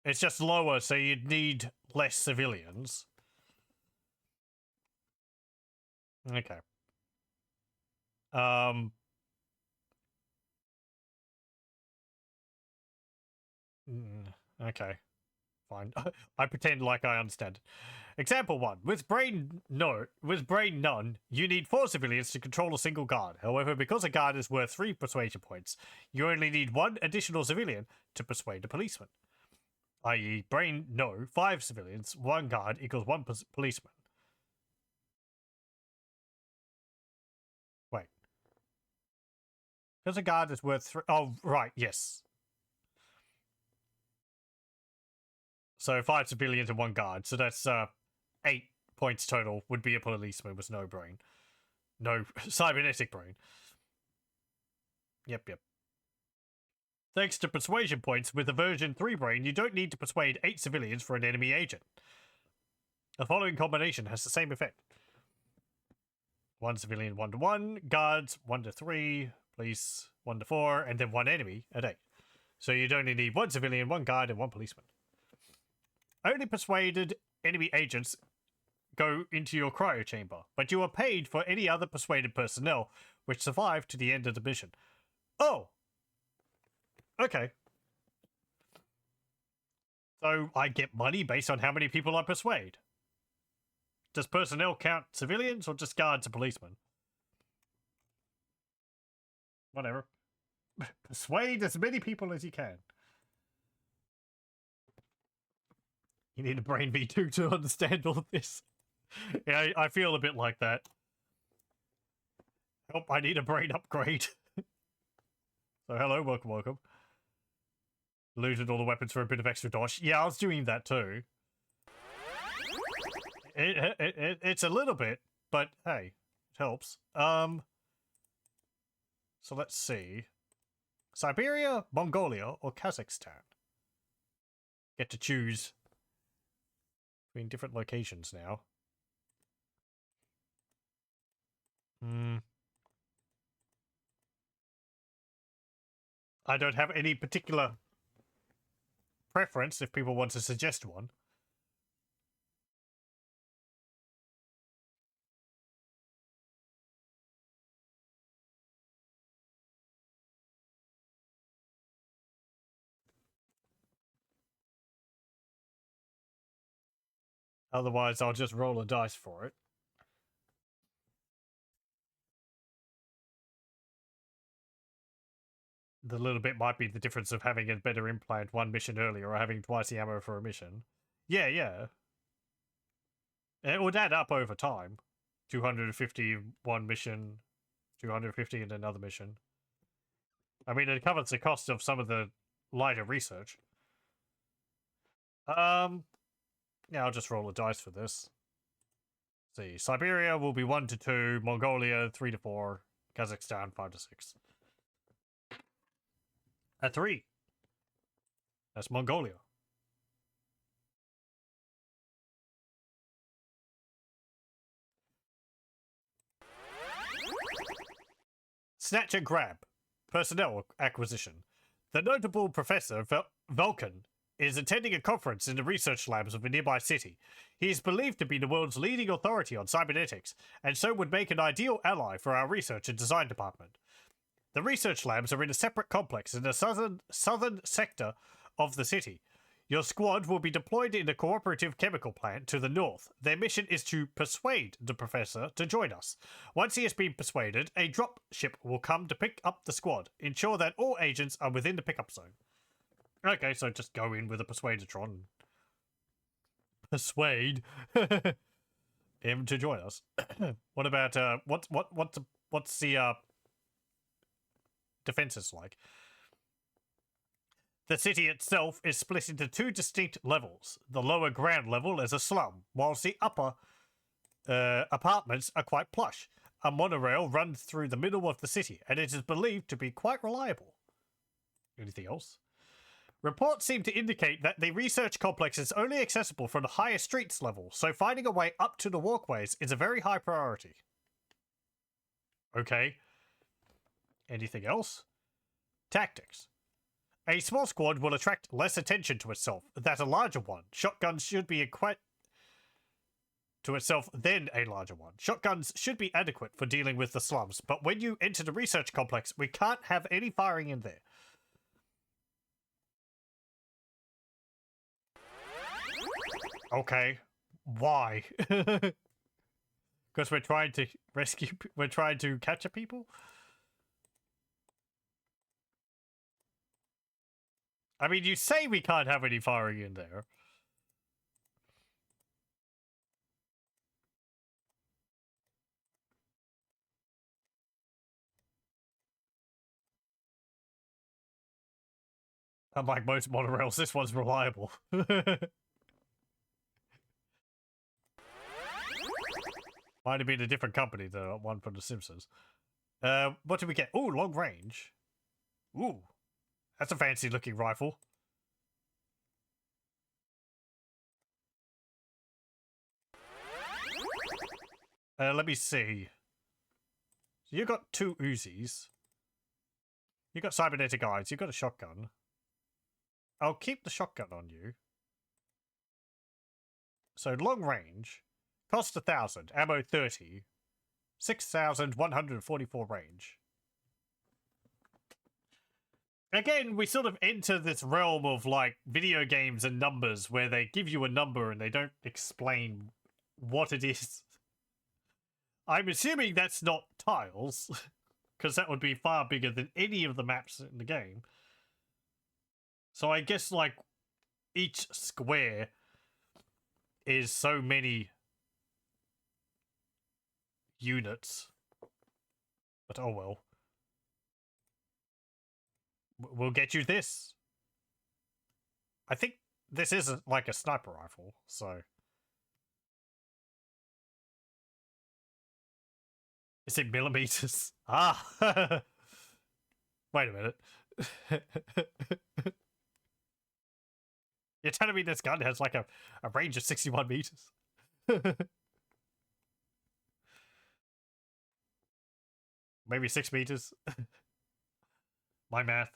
It's just lower, so you'd need less civilians. Okay. Okay. Fine. I pretend like I understand. Example 1. With brain none, you need 4 civilians to control a single guard. However, because a guard is worth 3 persuasion points, you only need 1 additional civilian to persuade a policeman. I.e., brain no, 5 civilians, 1 guard equals 1 policeman. Wait. Because a guard is worth 3... Oh, right, yes. So 5 civilians and 1 guard. So that's 8 points total would be a policeman with no brain. No cybernetic brain. Yep. Thanks to persuasion points, with a version 3 brain, you don't need to persuade 8 civilians for an enemy agent. The following combination has the same effect. 1 civilian 1 to 1, guards 1 to 3, police 1 to 4, and then 1 enemy at 8. So you'd only need 1 civilian, 1 guard, and 1 policeman. Only persuaded enemy agents go into your cryo chamber, but you are paid for any other persuaded personnel which survive to the end of the mission. Oh! Okay. So I get money based on how many people I persuade. Does personnel count civilians or just guards and policemen? Whatever. Persuade as many people as you can. You need a brain V2 to understand all of this. Yeah, I feel a bit like that. Help, I need a brain upgrade. So hello, welcome. Looted all the weapons for a bit of extra dosh. Yeah, I was doing that too. It's a little bit, but hey, it helps. So let's see. Siberia, Mongolia, or Kazakhstan? Get to choose between different locations now. I don't have any particular preference if people want to suggest one. Otherwise, I'll just roll a dice for it. The little bit might be the difference of having a better implant 1 mission earlier or having twice the ammo for a mission. Yeah. It would add up over time. 250 one mission, 250 in another mission. I mean, it covers the cost of some of the lighter research. Yeah, I'll just roll a dice for this. Let's see, Siberia will be 1 to 2, Mongolia 3 to 4, Kazakhstan 5 to 6. At 3. That's Mongolia. Snatch and grab. Personnel acquisition. The notable Professor Vulcan is attending a conference in the research labs of a nearby city. He is believed to be the world's leading authority on cybernetics, and so would make an ideal ally for our research and design department. The research labs are in a separate complex in the southern sector of the city. Your squad will be deployed in a cooperative chemical plant to the north. Their mission is to persuade the professor to join us. Once he has been persuaded, a drop ship will come to pick up the squad. Ensure that all agents are within the pickup zone. Okay, so just go in with a persuadatron. Persuade him to join us. What about what's the defenses like? The city itself is split into 2 distinct levels. The lower ground level is a slum, whilst the upper apartments are quite plush. A monorail runs through the middle of the city, and it is believed to be quite reliable. Anything else? Reports seem to indicate that the research complex is only accessible from the higher streets level, so finding a way up to the walkways is a very high priority. Okay. Anything else? Tactics. A small squad will attract less attention to itself than a larger one. Shotguns should be equipped to itself than a larger one. Shotguns should be adequate for dealing with the slums, but when you enter the research complex, we can't have any firing in there. Okay. Why? Because we're trying to we're trying to capture people? I mean, you say we can't have any firing in there. Unlike most monorails, this one's reliable. Might have been a different company, though, one from The Simpsons. What did we get? Ooh, long range. Ooh, that's a fancy looking rifle. Let me see. So you got 2 Uzis. You got cybernetic eyes. You got a shotgun. I'll keep the shotgun on you. So long range. Cost 1,000. Ammo 30. 6,144 range. Again, we sort of enter this realm of, like, video games and numbers where they give you a number and they don't explain what it is. I'm assuming that's not tiles, because that would be far bigger than any of the maps in the game. So I guess, like, each square is so many units. But oh well. We'll get you this. I think this is like a sniper rifle, so... Is it millimeters? Ah! Wait a minute. You're telling me this gun has like a range of 61 meters? Maybe 6 meters? My math.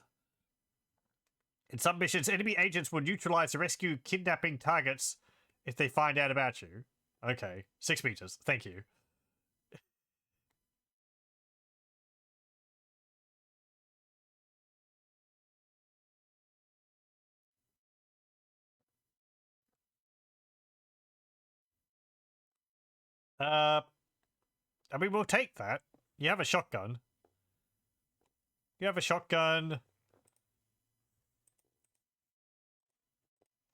In some missions, enemy agents will neutralize or rescue kidnapping targets if they find out about you. Okay, 6 meters. Thank you. I mean, we'll take that. You have a shotgun. You have a shotgun.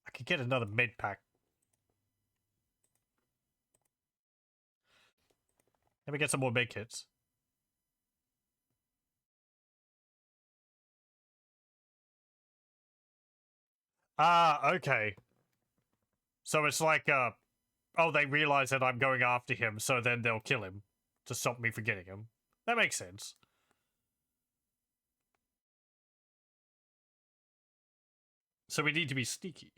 I could get another med pack. Let me get some more med kits. Ah, okay. So it's like, oh, they realize that I'm going after him, so then they'll kill him to stop me from getting him. That makes sense. So we need to be sneaky.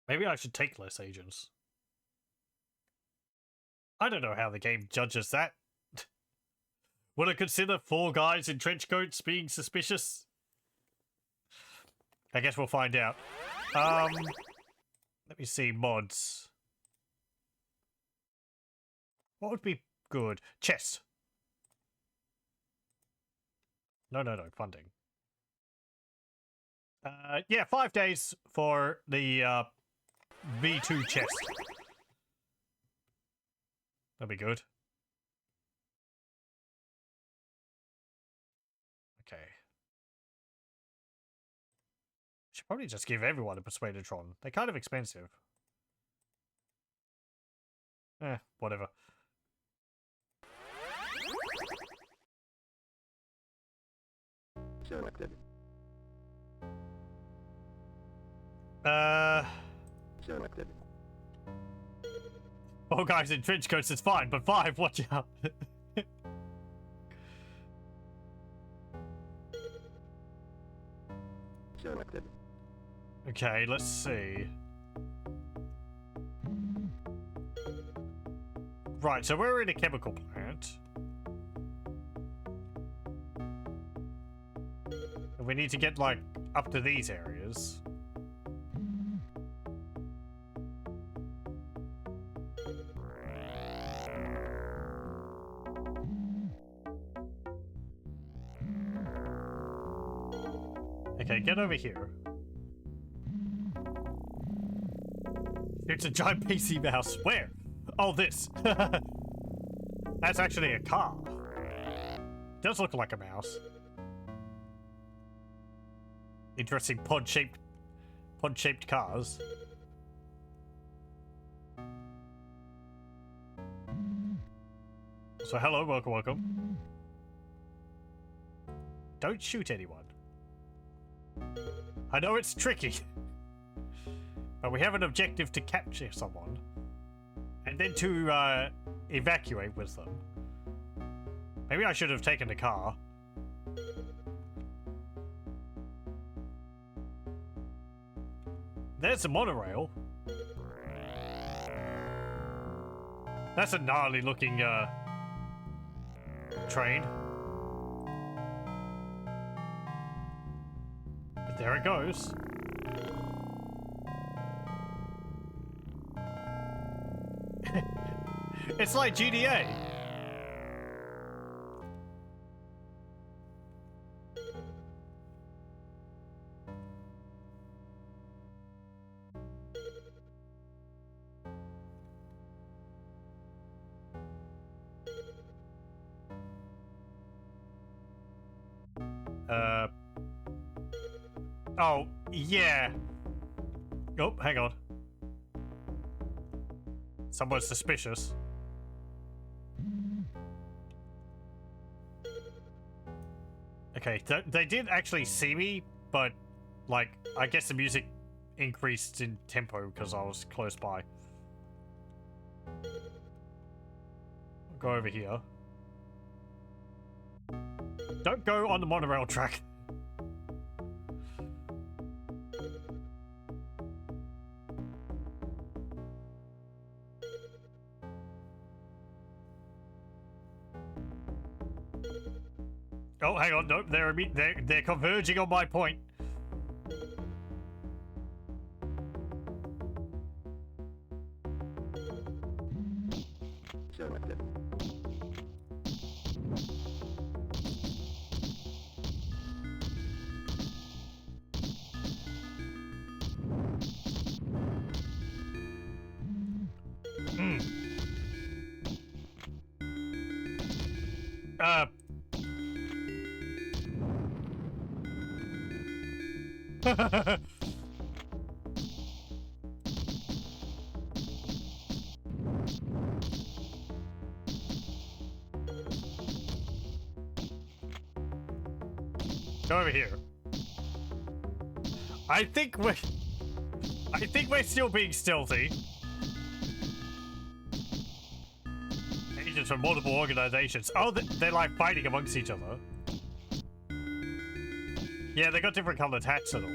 Maybe I should take less agents. I don't know how the game judges that. Would I consider 4 guys in trench coats being suspicious? I guess we'll find out. Let me see, mods. What would be good? Chest. No, funding. Yeah, 5 days for the V2 chest. That'll be good. Okay. Should probably just give everyone a Persuadertron. They're kind of expensive. Whatever. Selected. Selected. 4 guys in trench coats is fine, but 5, watch out. Selected. Okay, let's see. Right, so we're in a chemical plant. And we need to get, like, up to these areas. Okay, get over here. It's a giant PC mouse. Where? Oh, this. That's actually a car. Does look like a mouse. Interesting pod-shaped cars. So hello, welcome. Don't shoot anyone. I know it's tricky, but we have an objective to capture someone, and then to evacuate with them. Maybe I should have taken the car. There's the monorail. That's a gnarly looking train. But there it goes. It's like GTA. Oh, yeah. Oh, hang on. Someone's suspicious. Okay, they did actually see me, but, like, I guess the music increased in tempo because I was close by. I'll go over here. Don't go on the monorail track. Oh, hang on. Nope, they're converging on my point. Selected. Go over here. I think we're still being stealthy. Agents inhabitants from multiple organizations. Oh, they're like fighting amongst each other. Yeah, they got different colored hats and all.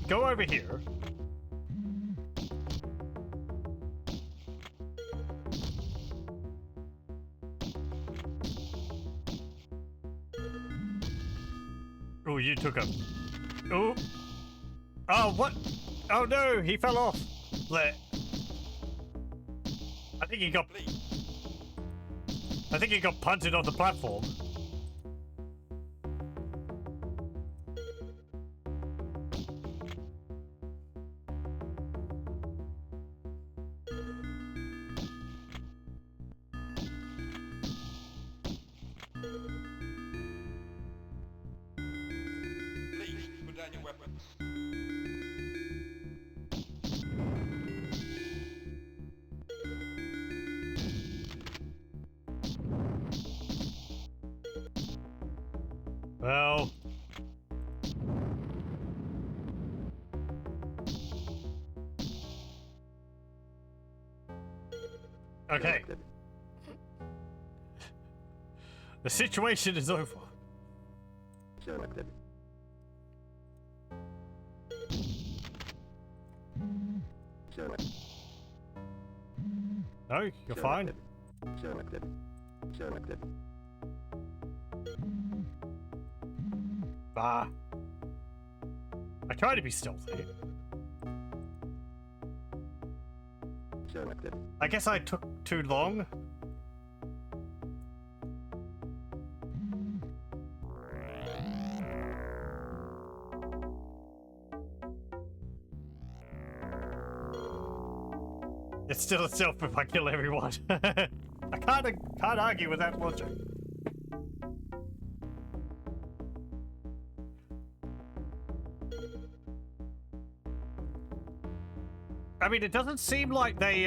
Go over here. Oh, you took him. Oh. Oh, what? Oh no, he fell off. There. I think he got punted off the platform. Please, put down your weapons. Well. Okay. The situation is over. Selected. Select. No, you're fine. Selected. Selected. Ah. I try to be stealthy. Selected. I guess I took too long. It's still a stealth if I kill everyone. I can't argue with that logic. I mean, it doesn't seem like they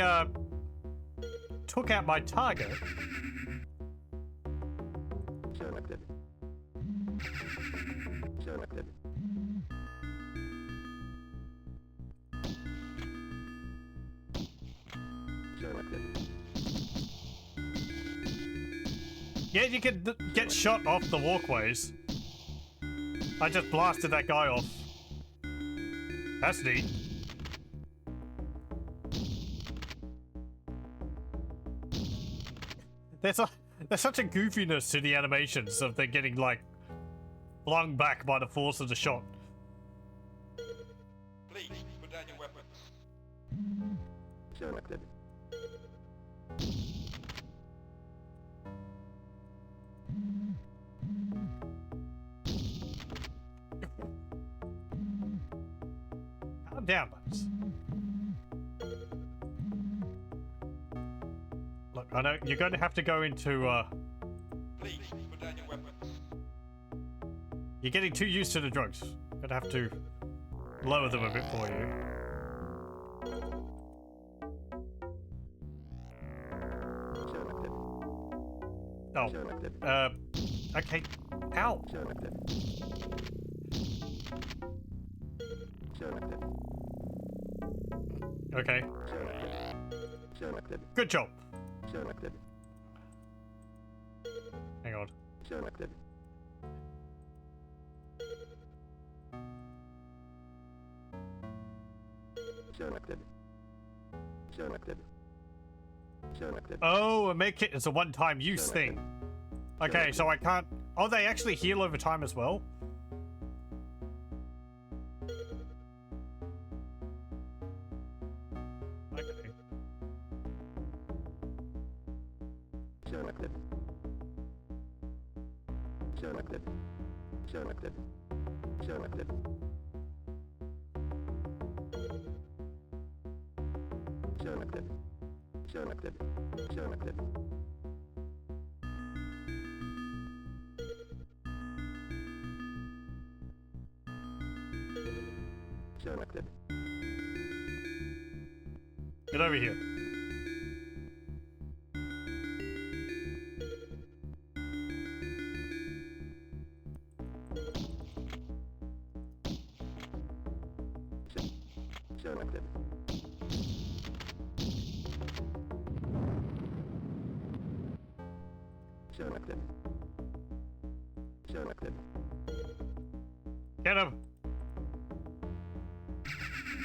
took out my target. Selected. Selected. Selected. Yeah, you can get shot off the walkways. I just blasted that guy off. That's neat. There's such a goofiness to the animations of them getting like flung back by the force of the shot. Please, put down your weapons. Selected. Calm down, buds. Look, I know you're going to have to go into. Please, put down your weapons. You're getting too used to the drugs. Gonna have to lower them a bit for you. Selected. Oh, Selected. okay. Ow. Selected. Selected. Okay. Selected. Selected. Good job. Selected. Hang on. Selected. Selected. Selected. Selected. Oh, a med kit is a one-time use thing. Okay, so I can't. Oh, they actually heal over time as well. Okay. Selected. Selected. Selected. Selected. Selected. Selected. Selected. Selected. Get over here. Selected. Selected. Selected. Get him!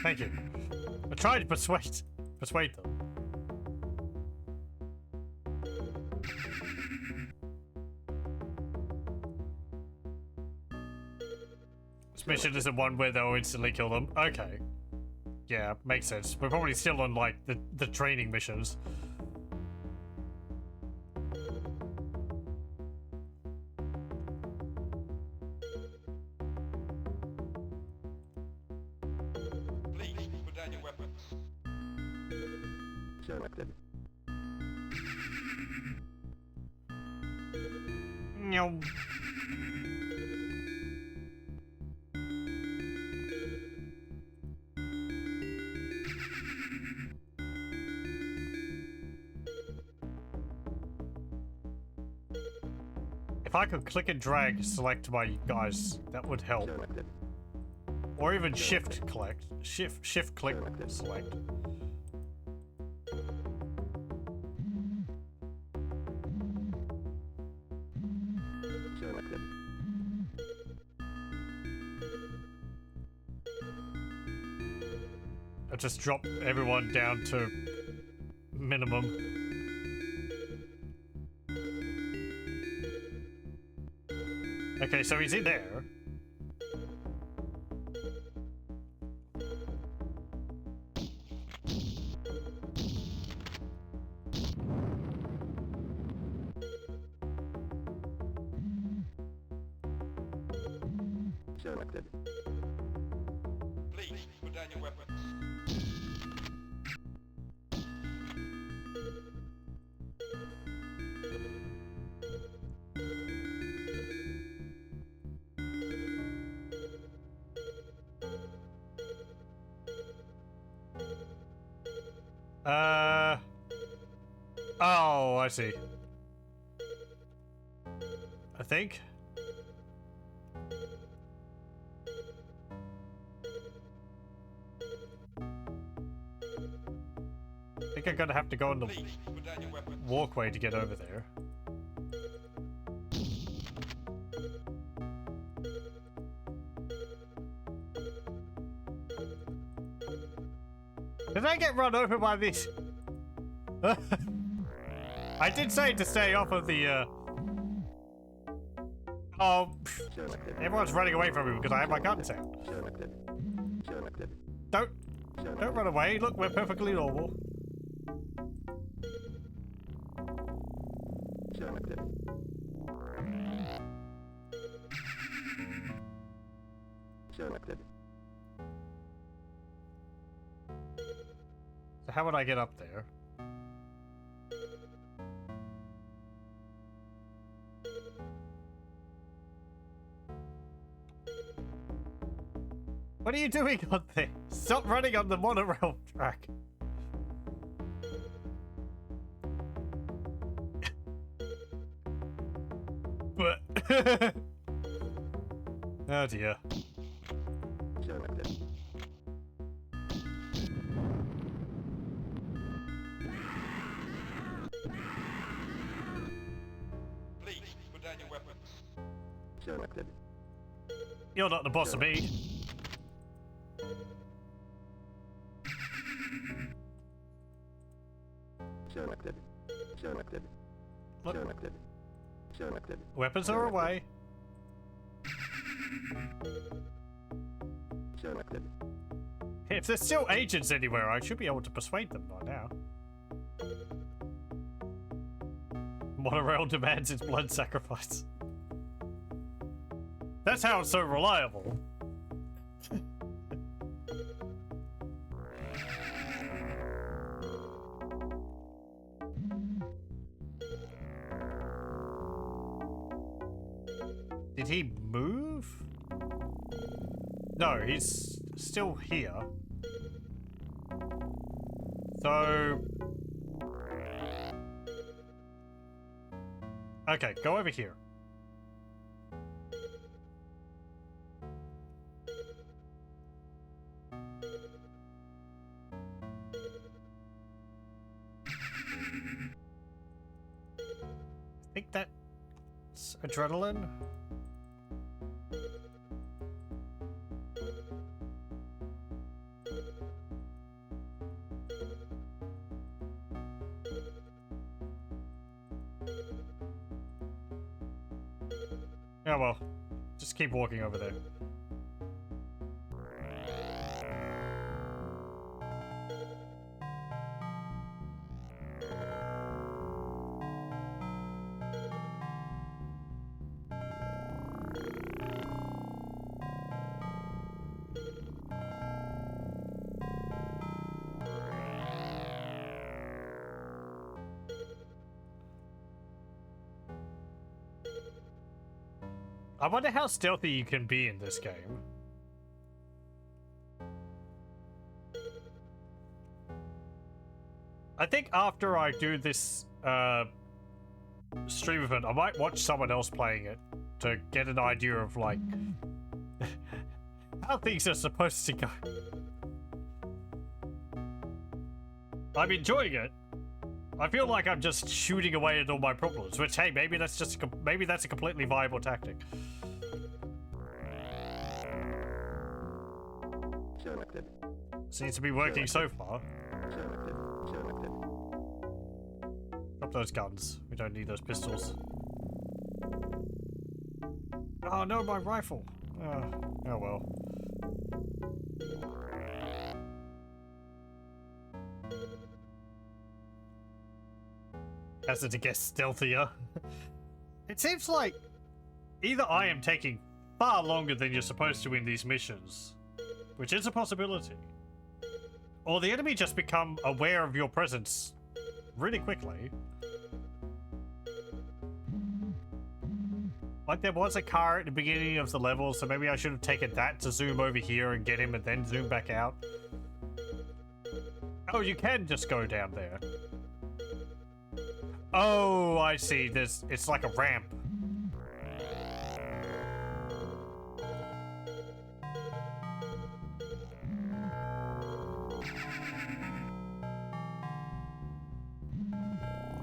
Thank you. I tried to persuade them. This mission isn't one where they'll instantly kill them. Okay. Yeah, makes sense. We're probably still on, like, the training missions. Please put down your weapons. Selected. No. If I could click and drag select my guys, that would help. Selected. Or even shift click select. Selected. I just drop everyone down to minimum. Okay, so he's in there. Selected. Please put down your weapons. Oh, I see. I think. I think I'm gonna have to go on the Please put down your weapons. walkway to get over there. Did I get run over by this? I did say to stay off of the, Oh, Selected. everyone's running away from me because I have my guns out. Selected. Selected. Don't Selected. run away. Look, we're perfectly normal. Selected. Selected. So how would I get up there? What are you doing on there? Stop running on the monorail track. But oh dear. Selected. Please put down your weapons. Selected. You're not the boss of me. Selected. Selected. Look. Selected. Selected. Weapons are away. Selected. If there's still agents anywhere, I should be able to persuade them by now. Monorail demands its blood sacrifice. That's how it's so reliable. Did he move? No, he's still here. So... Okay, go over here. adrenaline. Yeah, well, just keep walking over there. I wonder how stealthy you can be in this game. I think after I do this stream of it, I might watch someone else playing it to get an idea of like how things are supposed to go. I'm enjoying it. I feel like I'm just shooting away at all my problems, which, hey, maybe that's just maybe that's a completely viable tactic. Selected. Seems to be working so far. Selected. Selected. Drop those guns. We don't need those pistols. Oh no, my rifle. Oh well. As it gets stealthier. It seems like either I am taking far longer than you're supposed to in these missions, which is a possibility, or the enemy just become aware of your presence really quickly. Like there was a car at the beginning of the level, so maybe I should have taken that to zoom over here and get him and then zoom back out. Oh, you can just go down there. Oh, I see. It's like a ramp.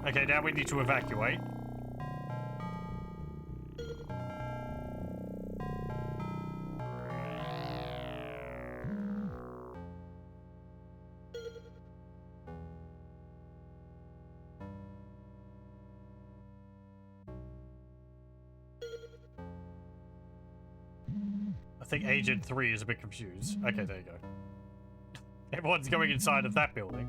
Okay, now we need to evacuate. I think Agent 3 is a bit confused. Okay, there you go. Everyone's going inside of that building.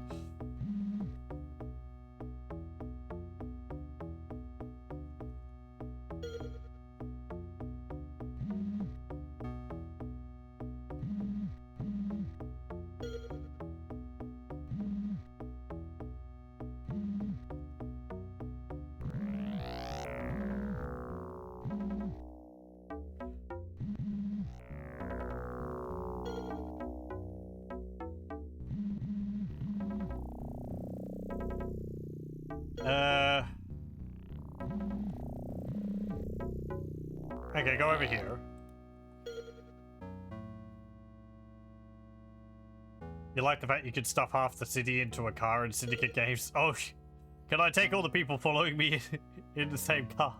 Okay, go over here. You like the fact you could stuff half the city into a car in Syndicate games? Oh, can I take all the people following me in the same car?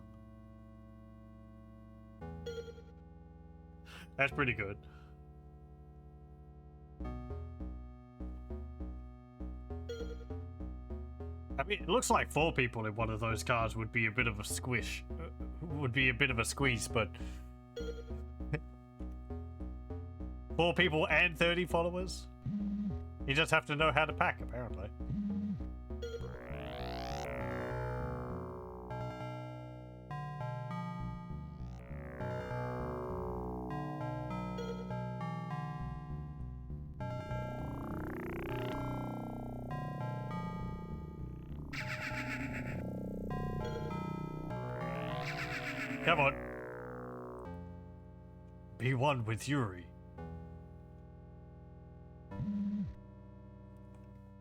That's pretty good. I mean, it looks like 4 people in one of those cars would be a bit of a squish. Would be a bit of a squeeze, but 4 people and 30 followers? You just have to know how to pack, apparently. Come on. Be one with Yuri.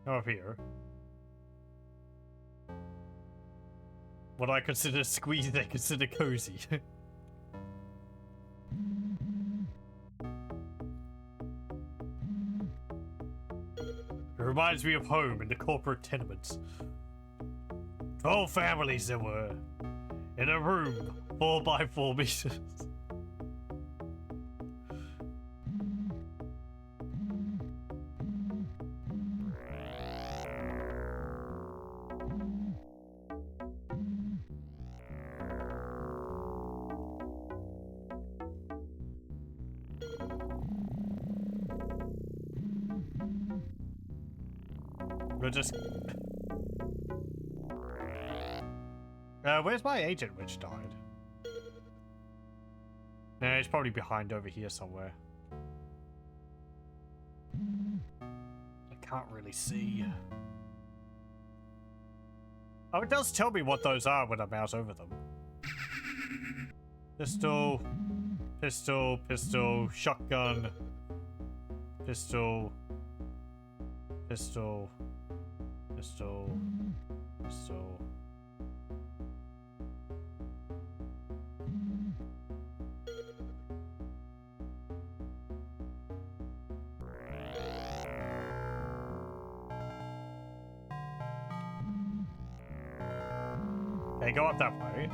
Come up here. What I consider squeeze, they consider cozy. It reminds me of home in the corporate tenements. 12 families there were, in a room 4x4 meters. We'll just... where's my agent which died? Nah, he's probably behind over here somewhere. I can't really see. Oh, it does tell me what those are when I mouse over them. Pistol, pistol, pistol, shotgun, pistol, pistol, pistol, pistol. Okay, go up that way.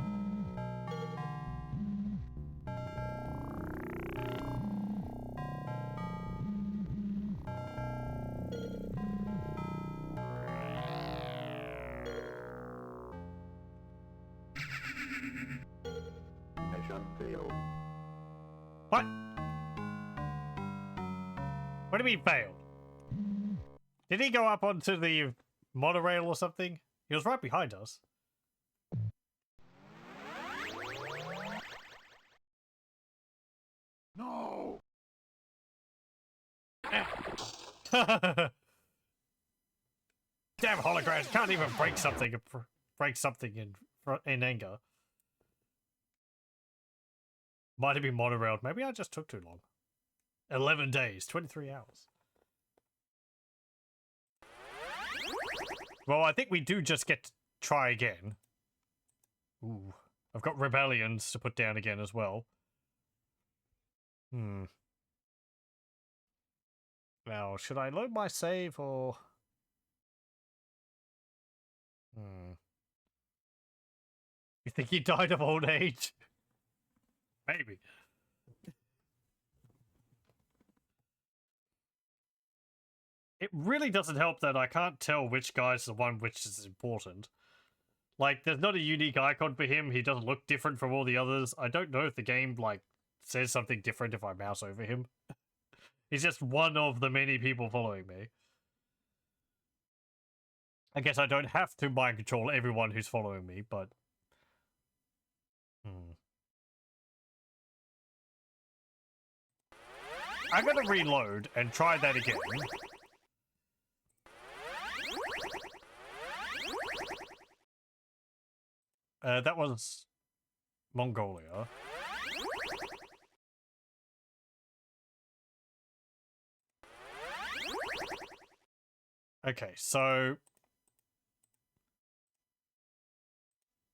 Mission failed. What? What do you mean failed? Did he go up onto the monorail or something? He was right behind us. No. Damn holograms can't even break something in anger. Might have been monorailed. Maybe I just took too long. 11 days, 23 hours. Well, I think we do just get to try again. Ooh. I've got rebellions to put down again as well. Now, should I load my save or... You think he died of old age? Maybe. It really doesn't help that I can't tell which guy's the one which is important. Like, there's not a unique icon for him. He doesn't look different from all the others. I don't know if the game, like, says something different if I mouse over him. He's just one of the many people following me. I guess I don't have to mind control everyone who's following me, but... I'm gonna reload and try that again. That was Mongolia. Okay, so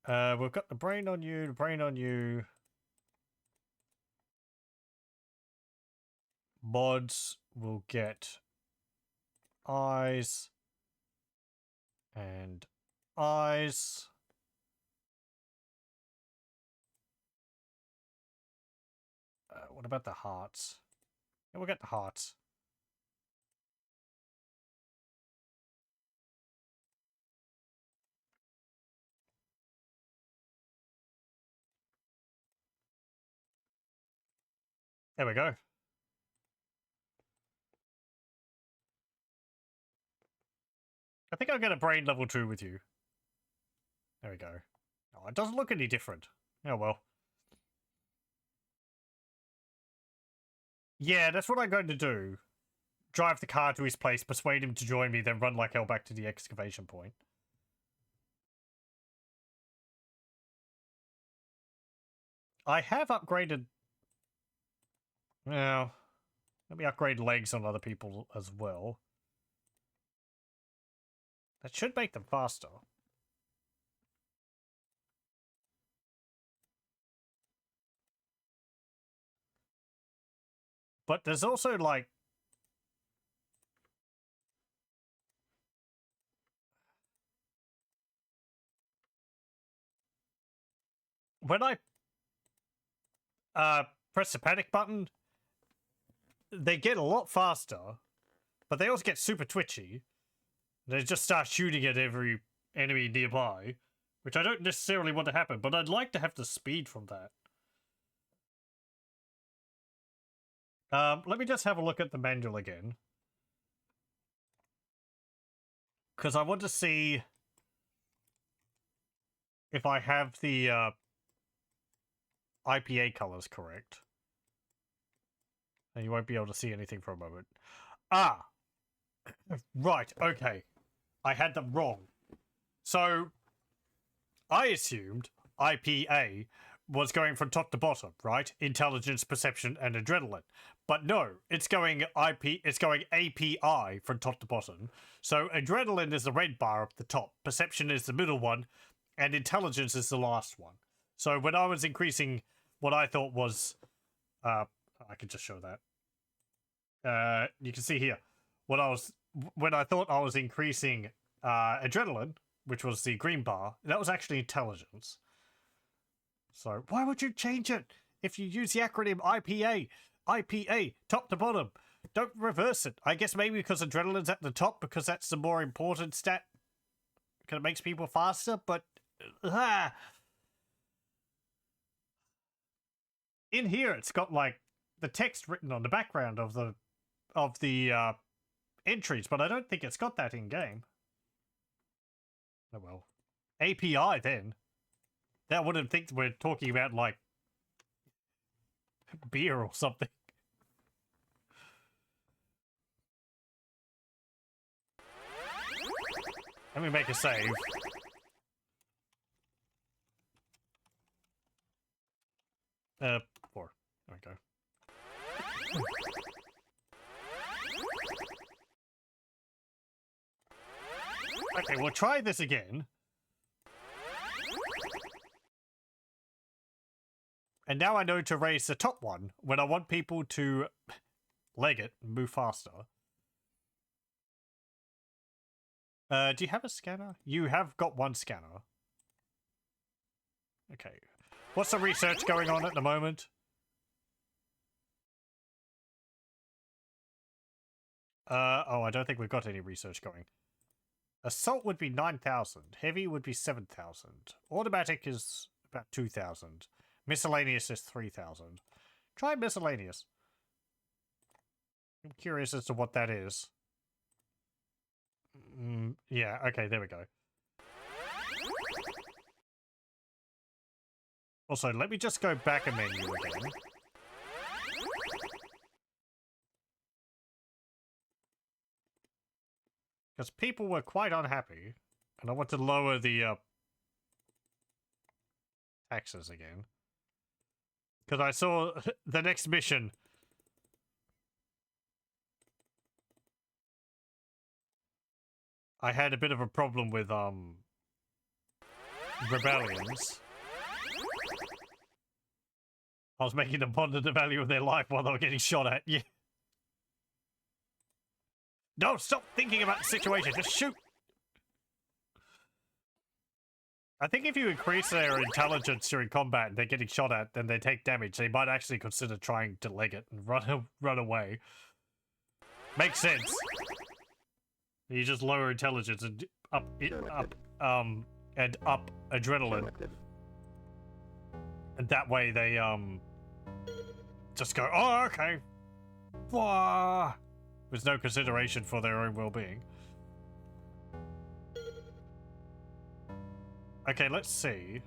we've got the brain on you, the brain on you. Mods will get eyes and eyes. What about the hearts? Yeah, we'll get the hearts. There we go. I think I'll get a brain level 2 with you. There we go. Oh, it doesn't look any different. Oh well. Yeah, that's what I'm going to do. Drive the car to his place, persuade him to join me, then run like hell back to the excavation point. I have upgraded... Now, let me upgrade legs on other people as well. That should make them faster. But there's also, like... When I press the panic button, they get a lot faster, but they also get super twitchy. They just start shooting at every enemy nearby, which I don't necessarily want to happen, but I'd like to have the speed from that. Let me just have a look at the manual again. Because I want to see if I have the IPA colors correct. And you won't be able to see anything for a moment. Ah! Right, okay. I had them wrong. So, I assumed IPA was going from top to bottom, right? Intelligence, perception, and adrenaline. But no, it's going API from top to bottom. So adrenaline is the red bar up the top, perception is the middle one, and intelligence is the last one. So when I was increasing what I thought was I could just show that. You can see here when I thought I was increasing adrenaline, which was the green bar, that was actually intelligence. So why would you change it if you use the acronym IPA, top to bottom? Don't reverse it. I guess maybe because adrenaline's at the top, because that's the more important stat, because it makes people faster, but in here it's got like the text written on the background of the entries, but I don't think it's got that in game. Oh well. API then. That wouldn't think we're talking about, like, beer or something. Let me make a save. Four. There we go. Okay, we'll try this again. And now I know to raise the top one when I want people to leg it and move faster. Do you have a scanner? You have got one scanner. Okay. What's the research going on at the moment? Oh, I don't think we've got any research going. Assault would be 9,000. Heavy would be 7,000. Automatic is about 2,000. Miscellaneous is 3,000. Try miscellaneous. I'm curious as to what that is. Yeah, okay, there we go. Also, let me just go back a menu again. Because people were quite unhappy, and I want to lower the taxes again. Because I saw the next mission. I had a bit of a problem with, rebellions. I was making them ponder the value of their life while they were getting shot at. Yeah. No, stop thinking about the situation. Just shoot. I think if you increase their intelligence during combat and they're getting shot at, then they take damage. They might actually consider trying to leg it and run away. Makes sense. You just lower intelligence and up adrenaline, and that way they just go, oh, okay, wah, with no consideration for their own well-being. Okay, let's see.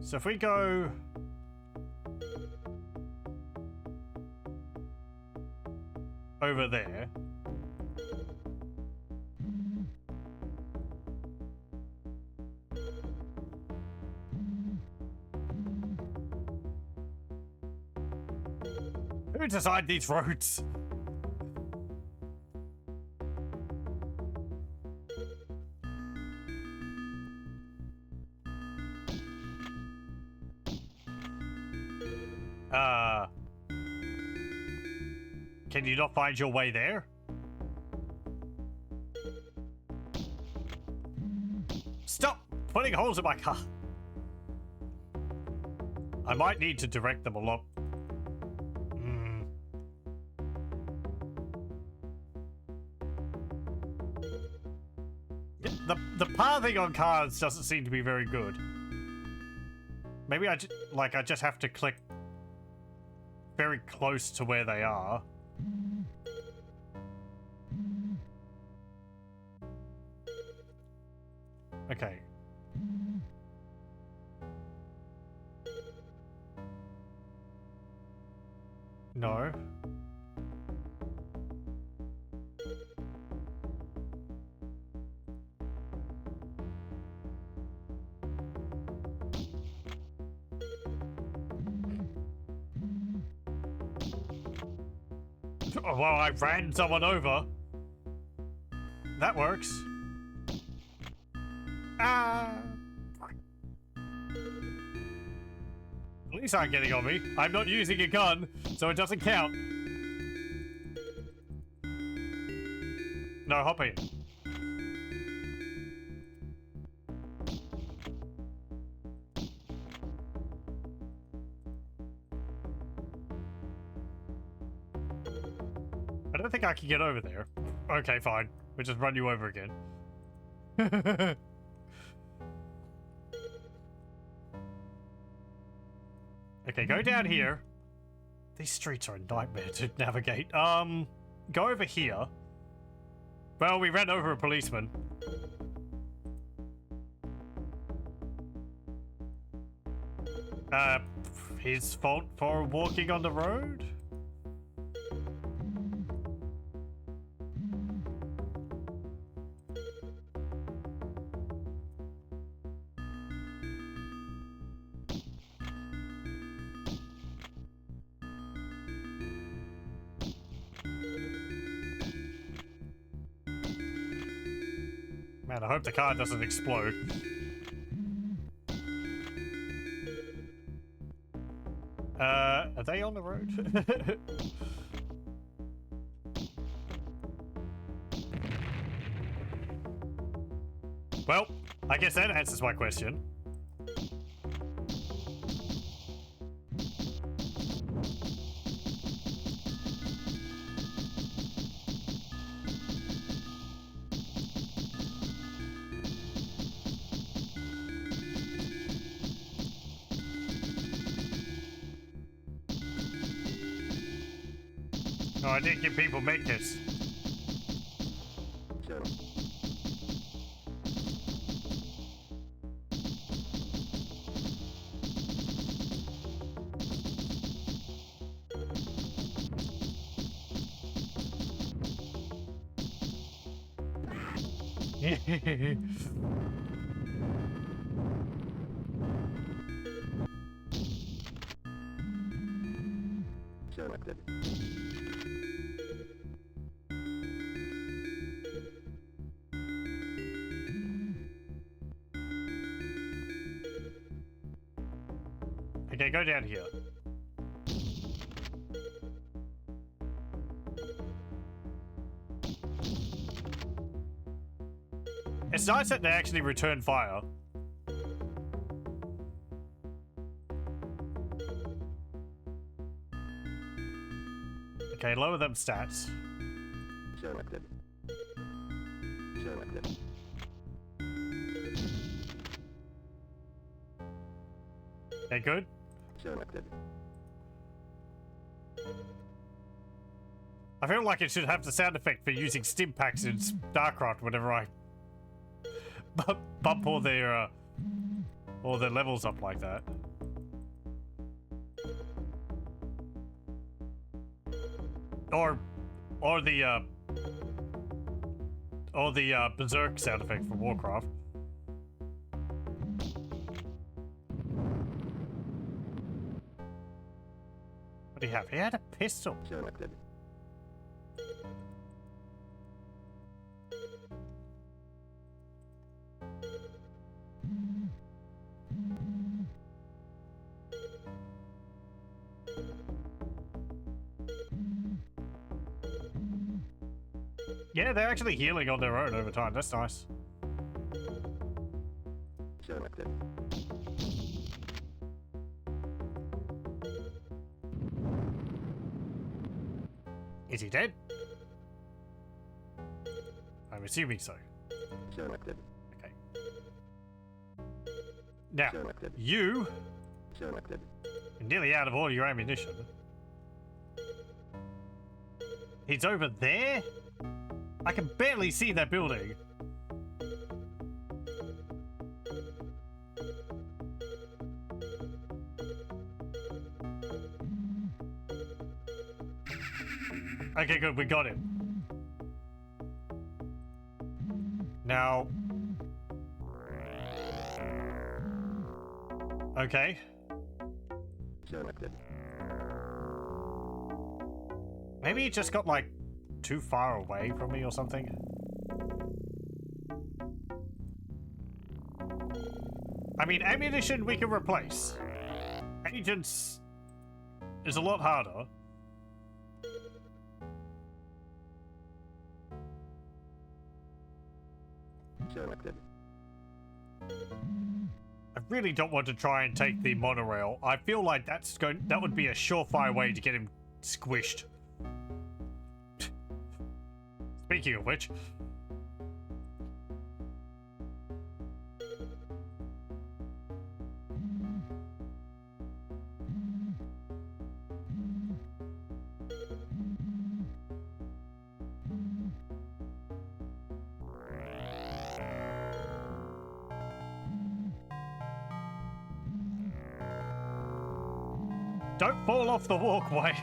So if we go over there. Who designed these roads? Can you not find your way there? Stop putting holes in my car. I might need to direct them a lot. Hmm. The pathing on cards doesn't seem to be very good. Maybe I just have to click very close to where they are. Okay. No. Oh, well, I ran someone over. That works. Ah. Police aren't getting on me. I'm not using a gun, so it doesn't count. No, hop in. I don't think I can get over there. Okay, fine. We'll just run you over again. Okay, go down here. These streets are a nightmare to navigate. Go over here. Well, we ran over a policeman. His fault for walking on the road? Man, I hope the car doesn't explode. Are they on the road? Well, I guess that answers my question. Oh, I did give people make this. Zero. Selected. Okay, go down here. It's nice that they actually return fire. Okay, lower them stats. Selected. Selected. Okay, good. Selected. I feel like it should have the sound effect for using stim packs in StarCraft whenever I bump all their levels up like that. Or the Berserk sound effect for Warcraft. What do you have? He had a pistol. Selected. Yeah, they're actually healing on their own over time. That's nice. Selected. Is he dead? I'm assuming so. Selected. Okay. Now, Selected. you Selected. are nearly out of all your ammunition. He's over there? I can barely see that building. Okay, good, we got him. Now... Okay. Selected. Maybe he just got, like, too far away from me or something. I mean, ammunition we can replace. Agents is a lot harder. Selected. I really don't want to try and take the monorail. I feel like that would be a surefire way to get him squished. Speaking of which, don't fall off the walkway.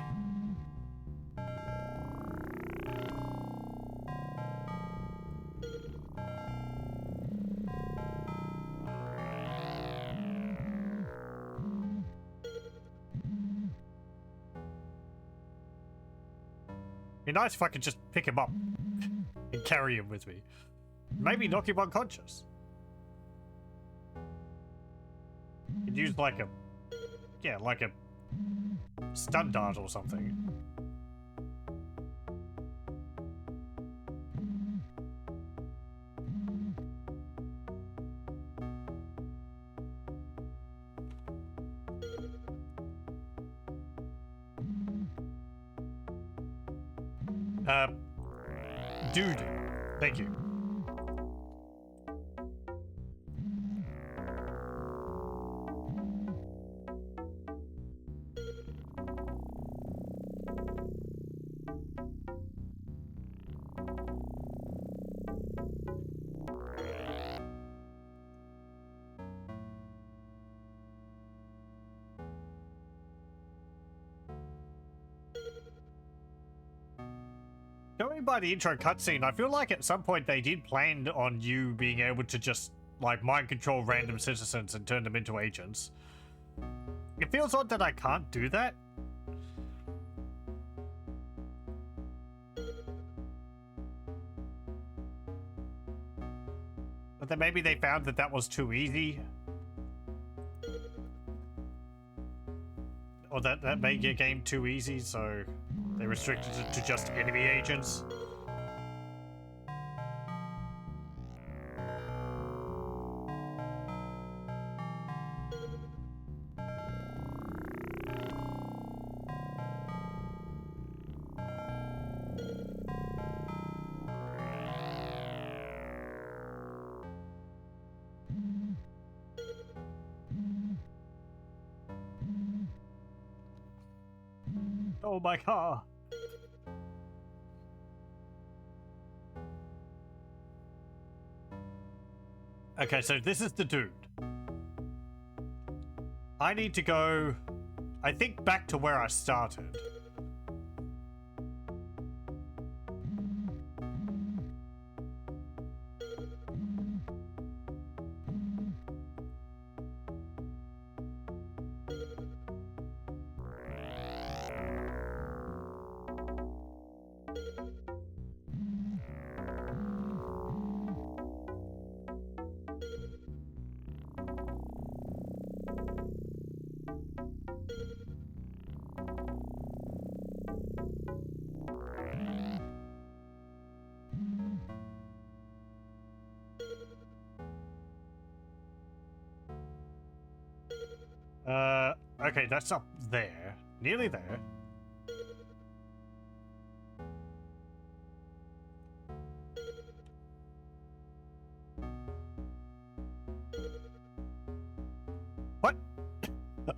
Be nice if I could just pick him up and carry him with me. Maybe knock him unconscious. Could use like a, yeah, like a stun dart or something. Dude, thank you. Going by the intro cutscene, I feel like at some point they did plan on you being able to just, like, mind control random citizens and turn them into agents. It feels odd that I can't do that. But then maybe they found that that was too easy. Or that made your game too easy, so they restricted it to just enemy agents. Oh, my car. Okay, so this is the dude. I need to go, I think, back to where I started. Okay, that's up there. Nearly there.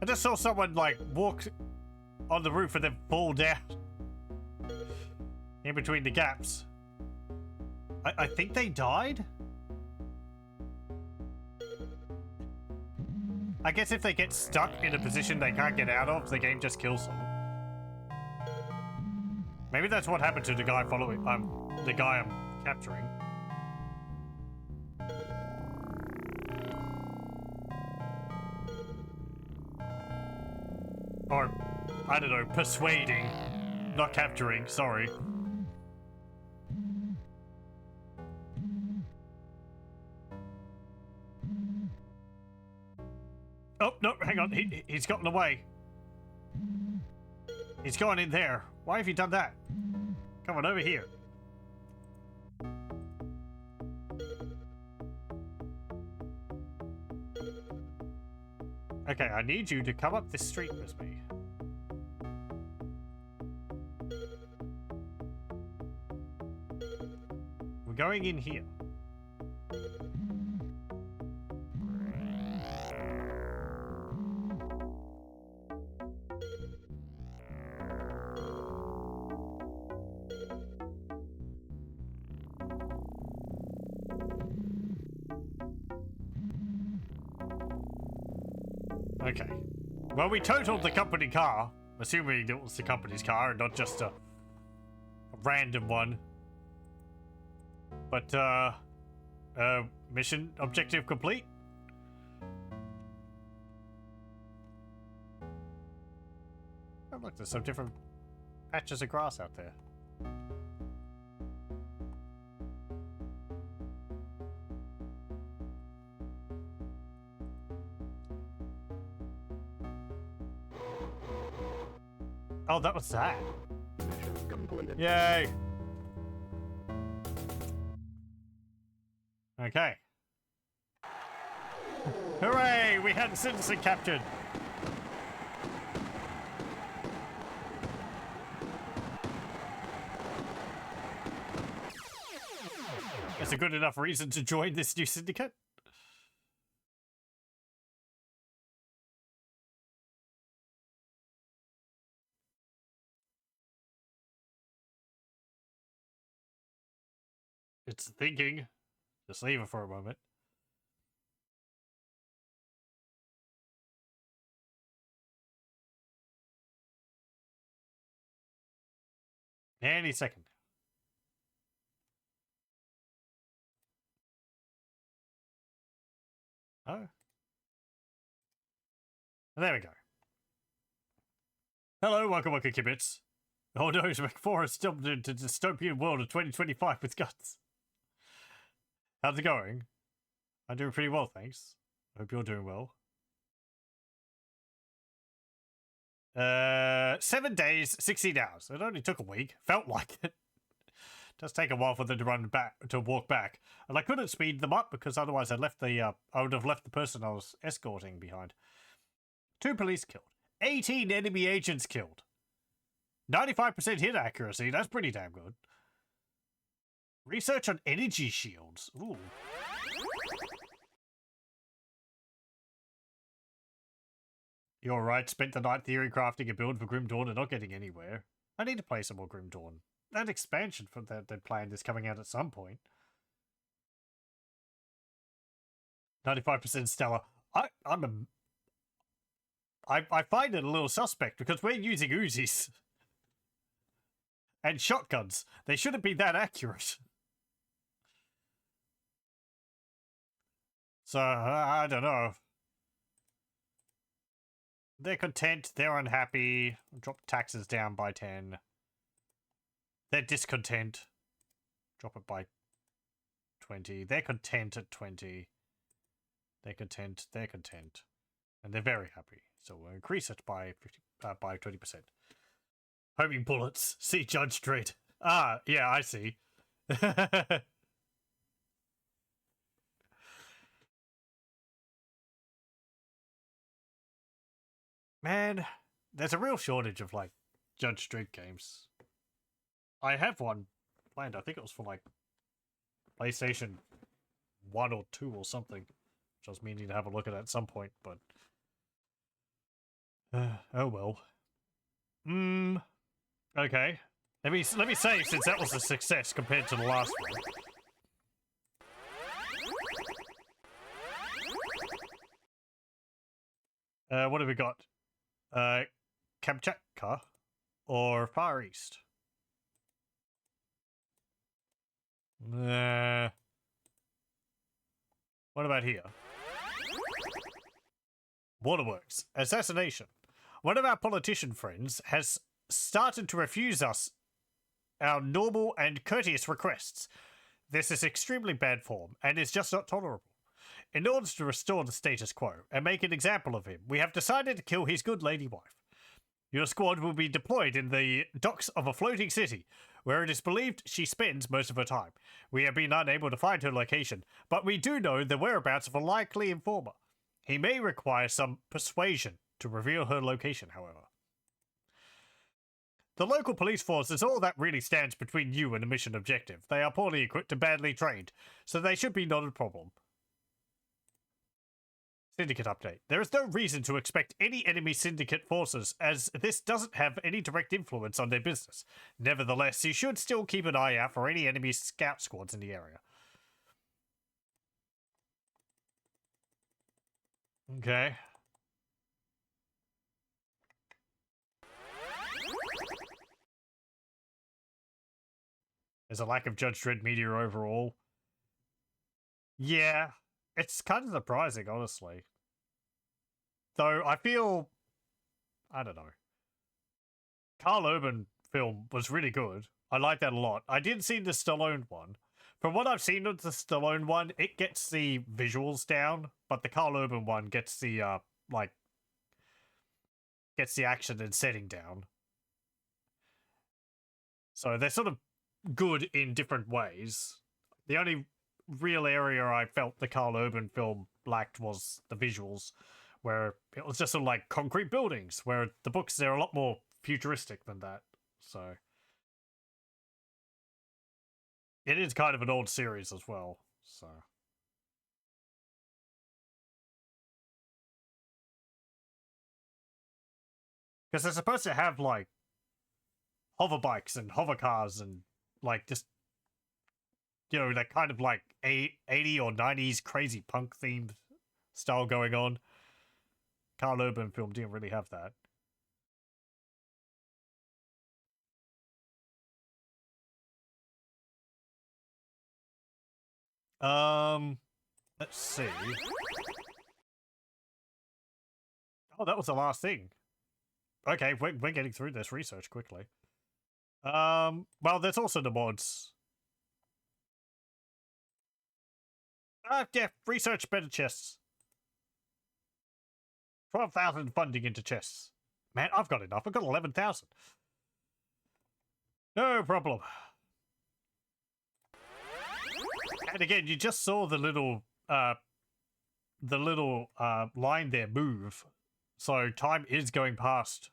just saw someone, like, walk on the roof and then fall down. In between the gaps. I think they died? I guess if they get stuck in a position they can't get out of, the game just kills them. Maybe that's what happened to the guy following, the guy I'm capturing. Or, I don't know, persuading. Not capturing, sorry. Oh, no, hang on. He's gotten away. He's gone in there. Why have you done that? Come on, over here. Okay, I need you to come up this street with me. We're going in here. Okay. Well, we totaled the company car, assuming it was the company's car and not just a random one. But, mission objective complete? Oh, look, there's some different patches of grass out there. Oh, that was that. Mission completed. Yay! Okay. Hooray! We had a citizen captured! That's a good enough reason to join this new syndicate? It's thinking. Just leave it for a moment. Any second. Oh. There we go. Hello, welcome, Kibitz. Oh no, McForest has jumped into the dystopian world of 2025 with guns. How's it going? I'm doing pretty well, thanks. I hope you're doing well. 7 days, 16 hours. It only took a week. Felt like it. Does take a while for them to run back, to walk back. And I couldn't speed them up because otherwise I would have left the person I was escorting behind. 2 police killed. 18 enemy agents killed. 95% hit accuracy. That's pretty damn good. Research on energy shields. Ooh. You're right. Spent the night theory crafting a build for Grim Dawn and not getting anywhere. I need to play some more Grim Dawn. That expansion for that they planned is coming out at some point. 95% stellar. I find it a little suspect because we're using Uzis and shotguns. They shouldn't be that accurate. So, I don't know. They're content, they're unhappy. Drop taxes down by 10. They're discontent. Drop it by 20. They're content at 20. They're content, they're content. And they're very happy. So we'll increase it by 20%. Homing bullets. See Judge Dredd. Ah, yeah, I see. Man, there's a real shortage of, like, Judge Dredd games. I have one planned. I think it was for, like, PlayStation 1 or 2 or something. Which I was meaning to have a look at some point, but Oh well. Okay. Let me say, since that was a success compared to the last one. What have we got? Kamchatka or Far East? What about here? Waterworks. Assassination. One of our politician friends has started to refuse us our normal and courteous requests. This is extremely bad form and is just not tolerable. In order to restore the status quo and make an example of him, we have decided to kill his good lady wife. Your squad will be deployed in the docks of a floating city, where it is believed she spends most of her time. We have been unable to find her location, but we do know the whereabouts of a likely informer. He may require some persuasion to reveal her location, however. The local police force is all that really stands between you and the mission objective. They are poorly equipped and badly trained, so they should be not a problem. Syndicate update. There is no reason to expect any enemy Syndicate forces, as this doesn't have any direct influence on their business. Nevertheless, you should still keep an eye out for any enemy scout squads in the area. Okay. There's a lack of Judge Dredd media overall. Yeah, it's kind of surprising, honestly. Though I feel, I don't know. Carl Urban film was really good. I like that a lot. I didn't see the Stallone one. From what I've seen of the Stallone one, it gets the visuals down, but the Carl Urban one gets the gets the action and setting down. So they're sort of good in different ways. The only real area I felt the Carl Urban film lacked was the visuals, where it was just sort of like concrete buildings, where the books, they're a lot more futuristic than that. So it is kind of an old series as well, so. Because they're supposed to have, like, hover bikes and hover cars and, like, just, you know, that kind of, like, 80 or 90s crazy punk themed style going on. Carl Urban film didn't really have that. Let's see. Oh, that was the last thing. Okay, we're getting through this research quickly. Well, there's also the mods. Yeah, research better chests. 12,000 funding into chests. Man, I've got enough. I've got 11,000. No problem. And again, you just saw the little line there move. So time is going past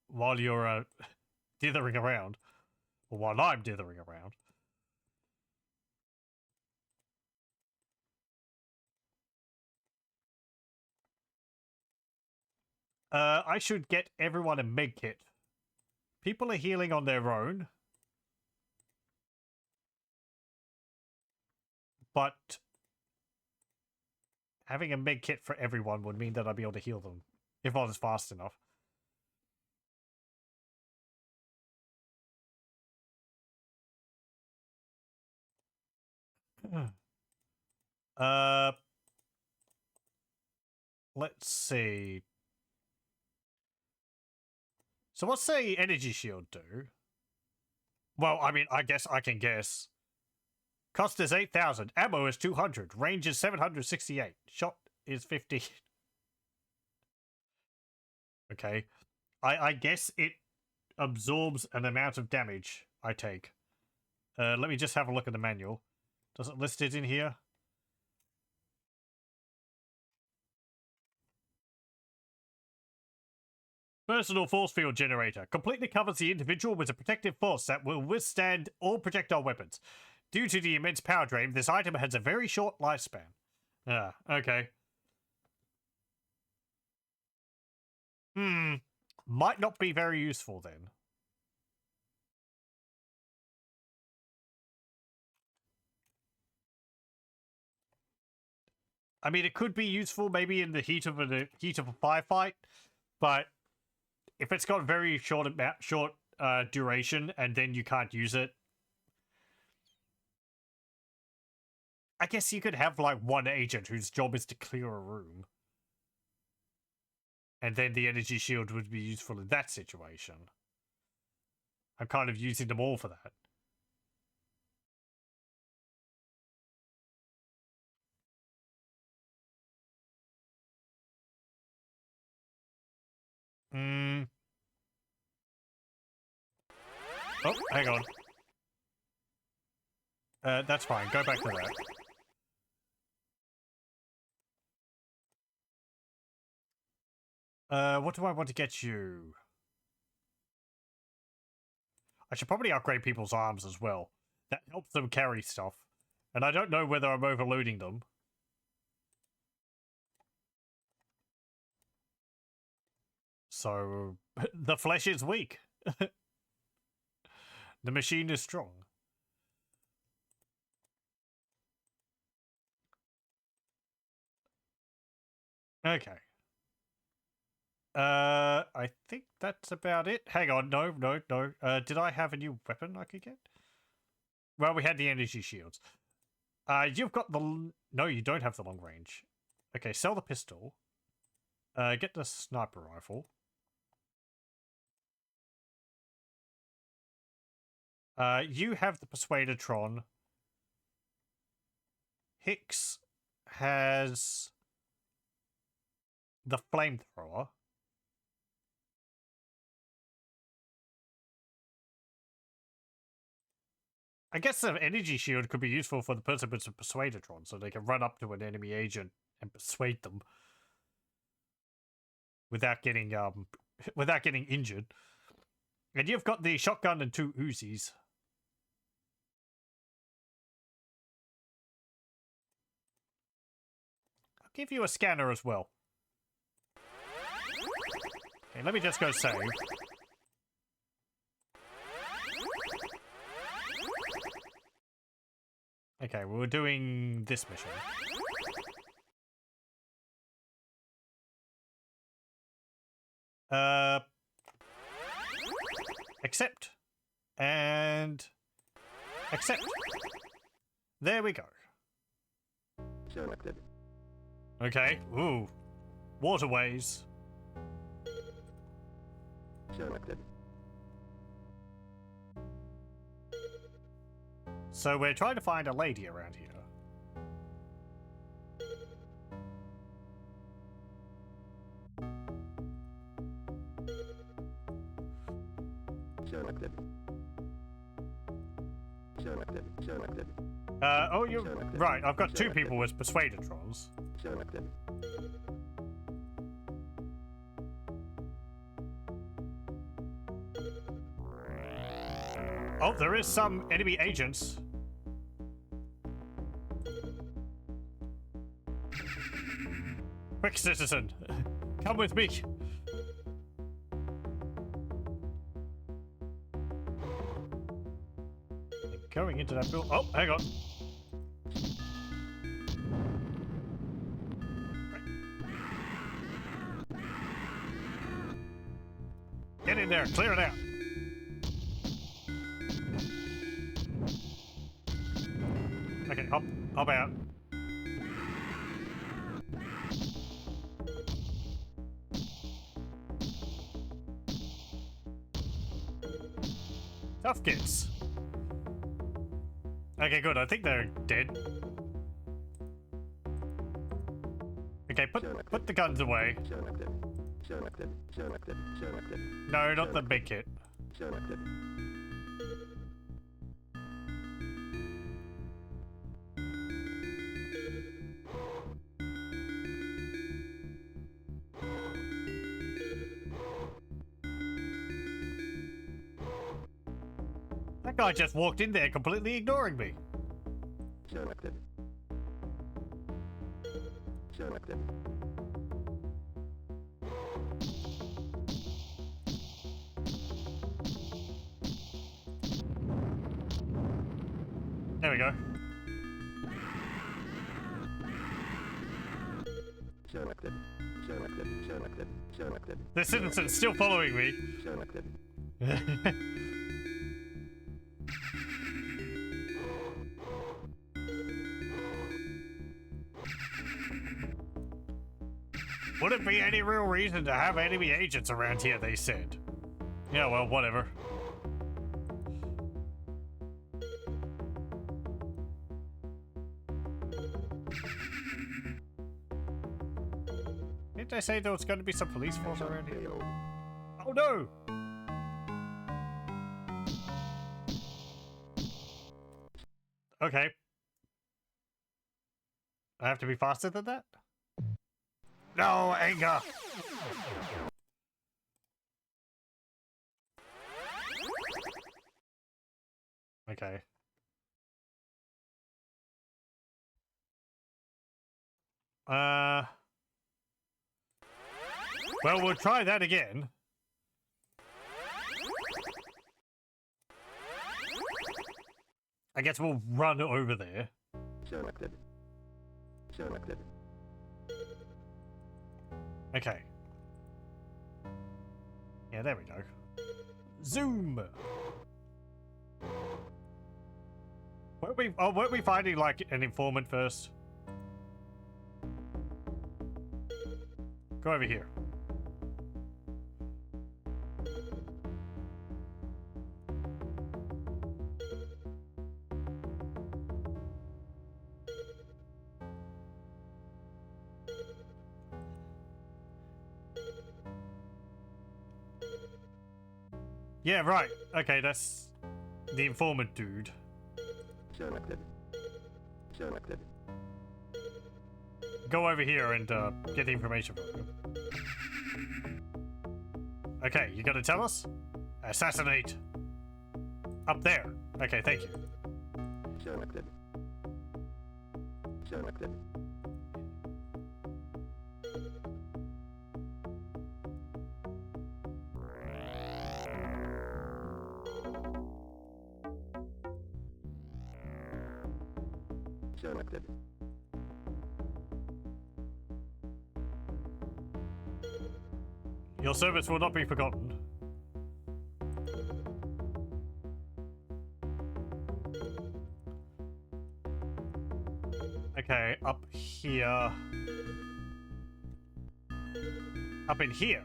while you're dithering around. Or while I'm dithering around. I should get everyone a med kit. People are healing on their own. But having a med kit for everyone would mean that I'd be able to heal them. If I was fast enough. Let's see. So what's the energy shield do? Well, I mean, I guess I can guess. Cost is 8,000. Ammo is 200. Range is 768. Shot is 50. Okay. I guess it absorbs an amount of damage I take. Let me just have a look at the manual. Does it list it in here? Personal force field generator. Completely covers the individual with a protective force that will withstand all projectile weapons. Due to the immense power drain, this item has a very short lifespan. Ah, okay. Might not be very useful then. I mean, it could be useful maybe in the heat of a firefight, but if it's got very short duration and then you can't use it, I guess you could have like one agent whose job is to clear a room, and then the energy shield would be useful in that situation. I'm kind of using them all for that. Oh, hang on. That's fine. Go back to that. What do I want to get you? I should probably upgrade people's arms as well. That helps them carry stuff. And I don't know whether I'm overloading them. So, the flesh is weak. The machine is strong. Okay. I think that's about it. Hang on, no. Did I have a new weapon I could get? Well, we had the energy shields. You've got the... No, you don't have the long range. Okay, sell the pistol. Get the sniper rifle. You have the Persuadertron. Hicks has the flamethrower. I guess the energy shield could be useful for the person with the Persuadertron, so they can run up to an enemy agent and persuade them without getting injured. And you've got the shotgun and 2 Uzis. I'll give you a scanner as well. Okay, let me just go save. Okay, we're doing this mission. Accept. And accept. There we go. Selected. Okay. Ooh. Waterways. Selected. So we're trying to find a lady around here. Selected. Selected. Oh, you're right. I've got 2 people with Persuadertrons. Selected. Oh, there is some enemy agents. Quick, citizen. Come with me. Going into that building. Oh, hang on. Get in there. Clear it out. Okay, hop out. Tough kids. Okay, good. I think they're dead. Okay, put the guns away. Selected. No, not the big kit. Selected. That guy just walked in there completely ignoring me. Selected. There we go. Selected. Selected. Selected. Selected. The citizen's still following me. Selected. Wouldn't be any real reason to have enemy agents around here, they said. Yeah, well, whatever. Didn't I say there was going to be some police force around here? Failed. Oh no! Okay. I have to be faster than that? No, anger! Okay. Well, we'll try that again. I guess we'll run over there. Selected. Selected. Okay. Yeah, there we go. Zoom! Weren't we finding, like, an informant first? Go over here. Yeah, right. Okay, that's the informant dude. Selected. Selected. Go over here and get the information from him. Okay, you gonna tell us? Assassinate. Up there. Okay, thank you. Selected. Selected. Selected. Your service will not be forgotten. Okay, up here. Up in here.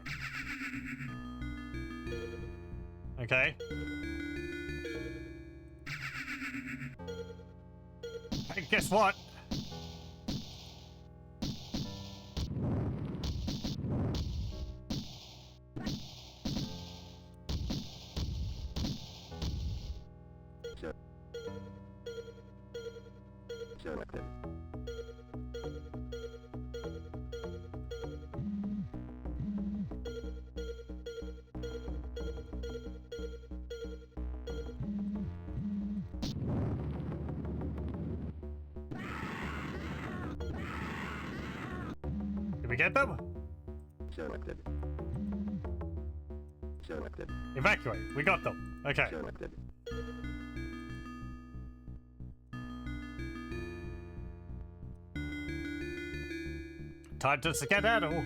Okay. Hey, guess what? Selected. Did we get them? Selected. Selected. Evacuate. We got them. Okay. Selected. Time to skedaddle.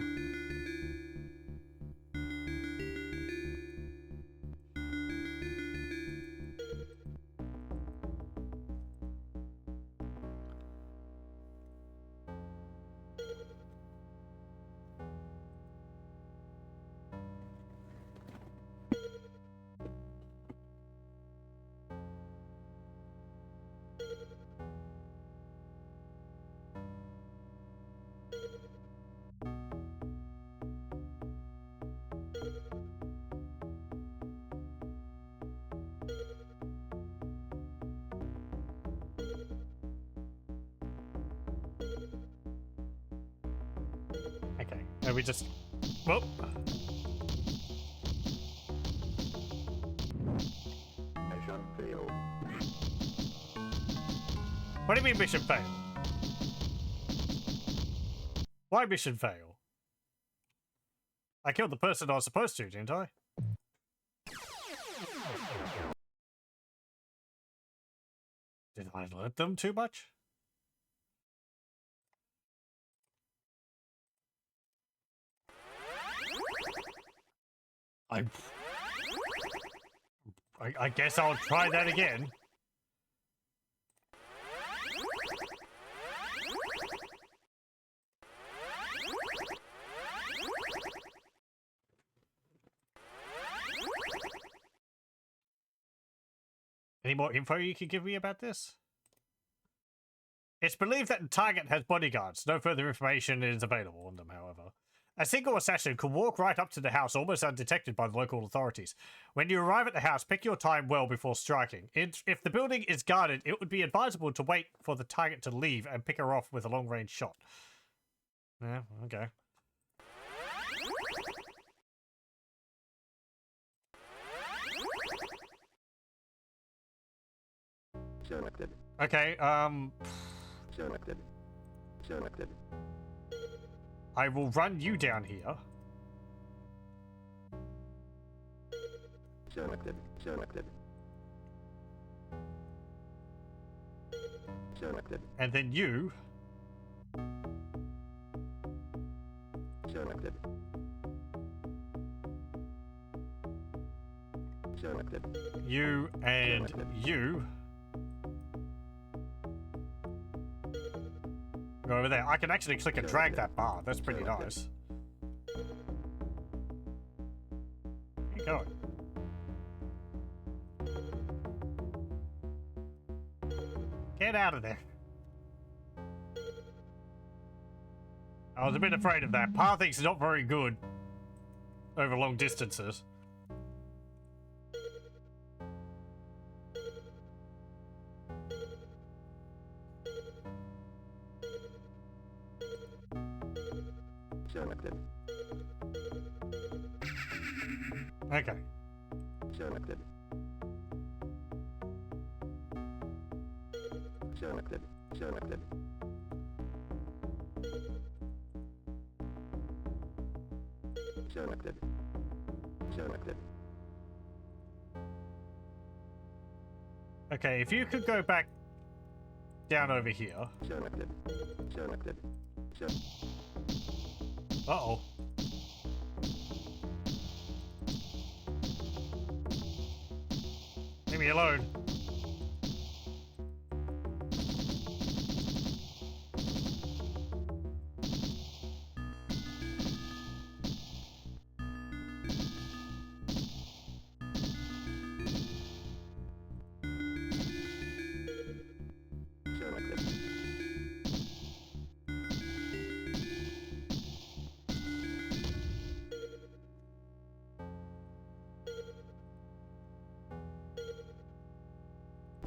Okay. And we just... Well... Mission failed. What do you mean mission fail? Why mission fail? I killed the person I was supposed to, didn't I? Did I learned them too much? I guess I'll try that again. Any more info you can give me about this? It's believed that the target has bodyguards. No further information is available on them, however. A single assassin could walk right up to the house almost undetected by the local authorities. When you arrive at the house, pick your time well before striking. If the building is guarded, it would be advisable to wait for the target to leave and pick her off with a long-range shot. Yeah, okay. Selected. Okay, Selected. Selected. I will run you down here. Selected. Selected. Selected. And then you. Selected. Selected. You and you. Go over there. I can actually click and drag that bar. That's pretty nice. Where you going? Get out of there. I was a bit afraid of that. Pathing's not very good over long distances. Selected. Okay. Selected. Selected. Selected. Selected. Selected. Okay, if you could go back down over here. Selected. Selected. Uh-oh. Leave me alone.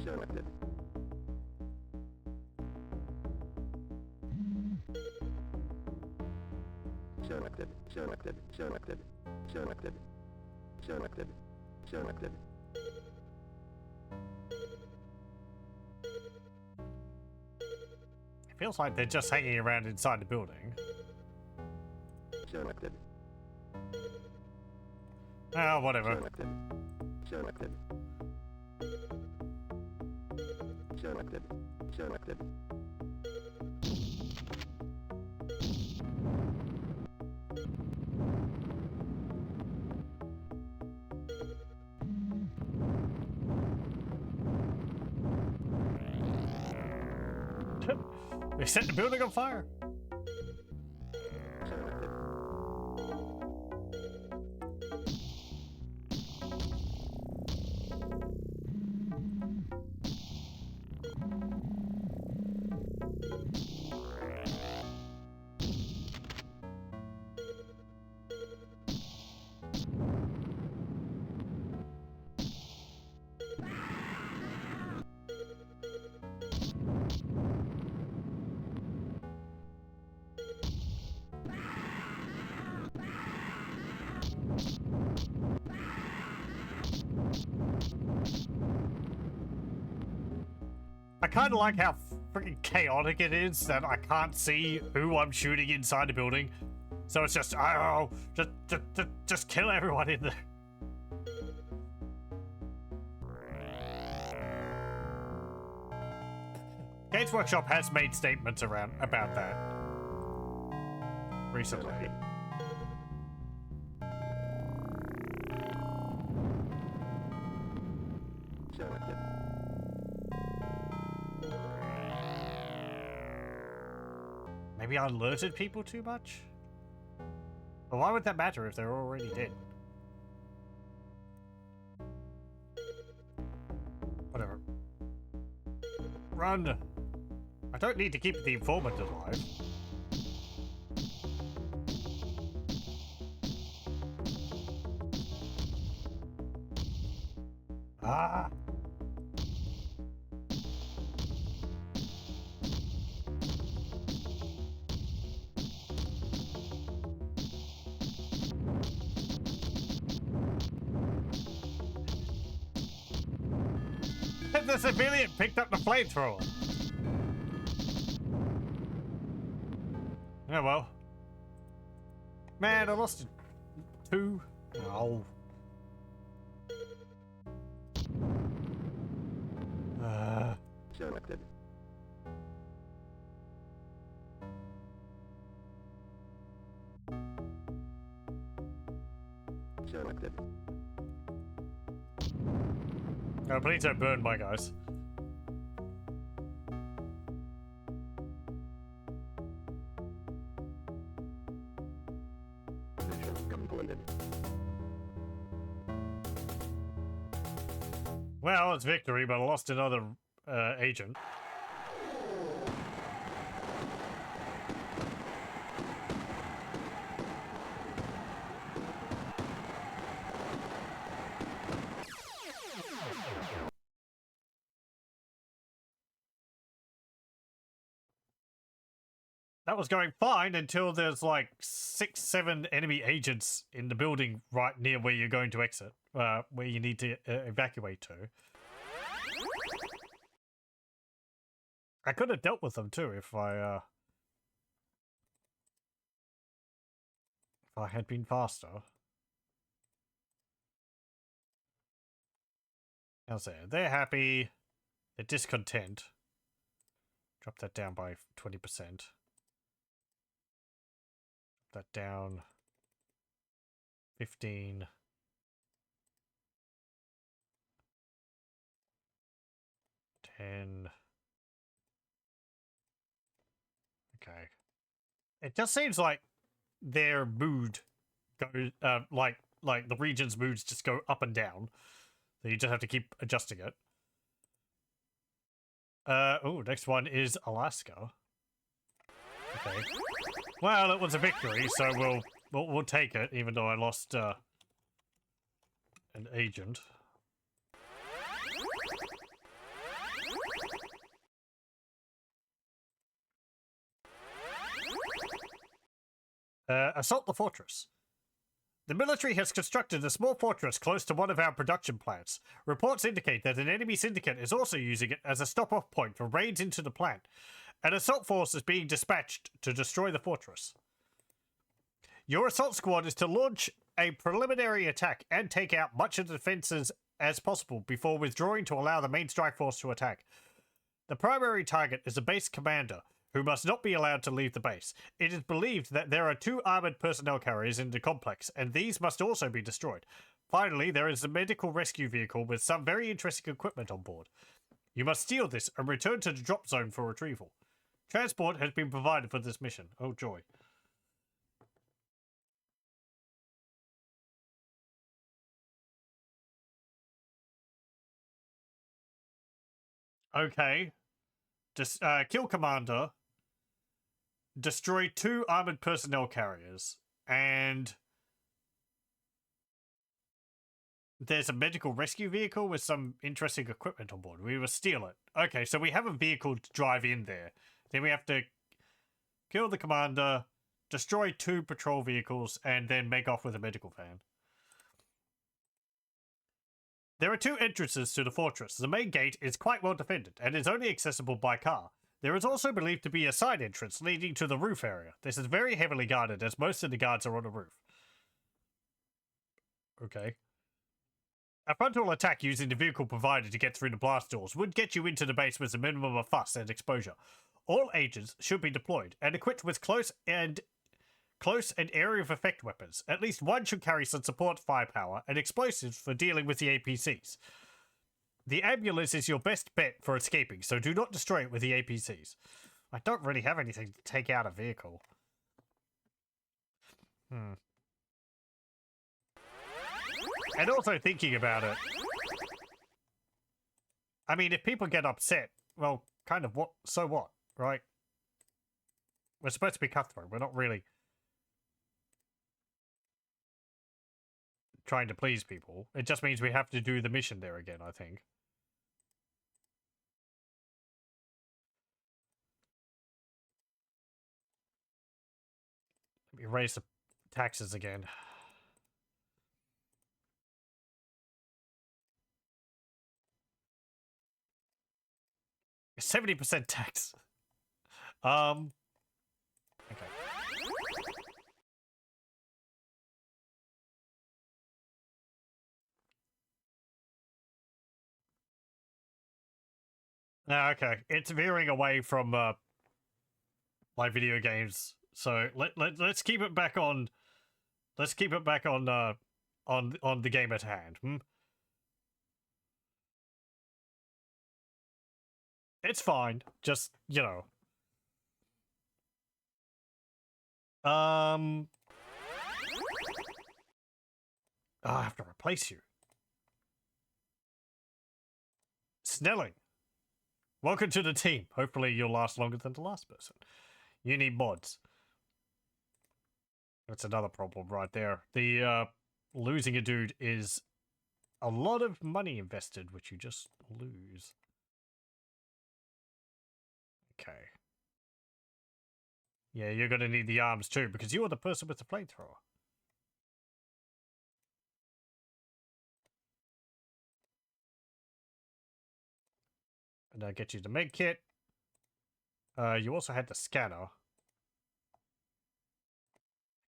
Selected. Selected. Selected. Selected. Selected. Selected. Selected. Selected. It feels like they're just hanging around inside the building. Selected. Oh, whatever. Selected. Selected. Selected. Selected. They set the building on fire. Selected. I kind of like how freaking chaotic it is that I can't see who I'm shooting inside the building. So it's just, oh, just kill everyone in there. Games Workshop has made statements about that recently. Selected. Maybe I alerted people too much? But why would that matter if they're already dead? Whatever. Run! I don't need to keep the informant alive. Ah! The civilian picked up the flamethrower. Oh well. Man, I lost it. 2. Oh. Selected. Selected. Oh, please don't burn my guys. Mission completed. Well, it's victory, but I lost another agent. That was going fine until there's like 6, 7 enemy agents in the building right near where you're going to exit, where you need to evacuate to. I could have dealt with them too if I had been faster. How's that? They're happy. They're discontent. Drop that down by 20%. That down 15. 10. Okay. It just seems like their mood goes like the region's moods just go up and down. So you just have to keep adjusting it. Oh, next one is Alaska. Okay. Well, it was a victory, so we'll take it, even though I lost an agent. Assault the fortress. The military has constructed a small fortress close to one of our production plants. Reports indicate that an enemy syndicate is also using it as a stop-off point for raids into the plant. An assault force is being dispatched to destroy the fortress. Your assault squad is to launch a preliminary attack and take out much of the defenses as possible before withdrawing to allow the main strike force to attack. The primary target is a base commander, who must not be allowed to leave the base. It is believed that there are 2 armored personnel carriers in the complex, and these must also be destroyed. Finally, there is a medical rescue vehicle with some very interesting equipment on board. You must steal this and return to the drop zone for retrieval. Transport has been provided for this mission. Oh, joy. Okay. Just kill commander. Destroy 2 armored personnel carriers. And there's a medical rescue vehicle with some interesting equipment on board. We will steal it. Okay, so we have a vehicle to drive in there. Then we have to kill the commander, destroy 2 patrol vehicles, and then make off with a medical van. There are 2 entrances to the fortress. The main gate is quite well defended and is only accessible by car. There is also believed to be a side entrance leading to the roof area. This is very heavily guarded as most of the guards are on the roof. Okay. A frontal attack using the vehicle provided to get through the blast doors would get you into the base with a minimum of fuss and exposure. All agents should be deployed and equipped with close and area of effect weapons. At least one should carry some support firepower and explosives for dealing with the APCs. The ambulance is your best bet for escaping, so do not destroy it with the APCs. I don't really have anything to take out a vehicle. And also thinking about it, I mean, if people get upset, well, kind of what? So what, right? We're supposed to be cutthroat. We're not really trying to please people. It just means we have to do the mission there again, I think. Let me raise the taxes again. 70% tax. Okay. Okay. It's veering away from like video games. So let's keep it back on. Let's keep it back on the game at hand. It's fine. Just, you know. I have to replace you. Snelling. Welcome to the team. Hopefully you'll last longer than the last person. You need mods. That's another problem right there. The losing a dude is a lot of money invested, which you just lose. Okay. Yeah, you're gonna need the arms too, because you are the person with the flamethrower. And I'll get you the med kit. You also had the scanner.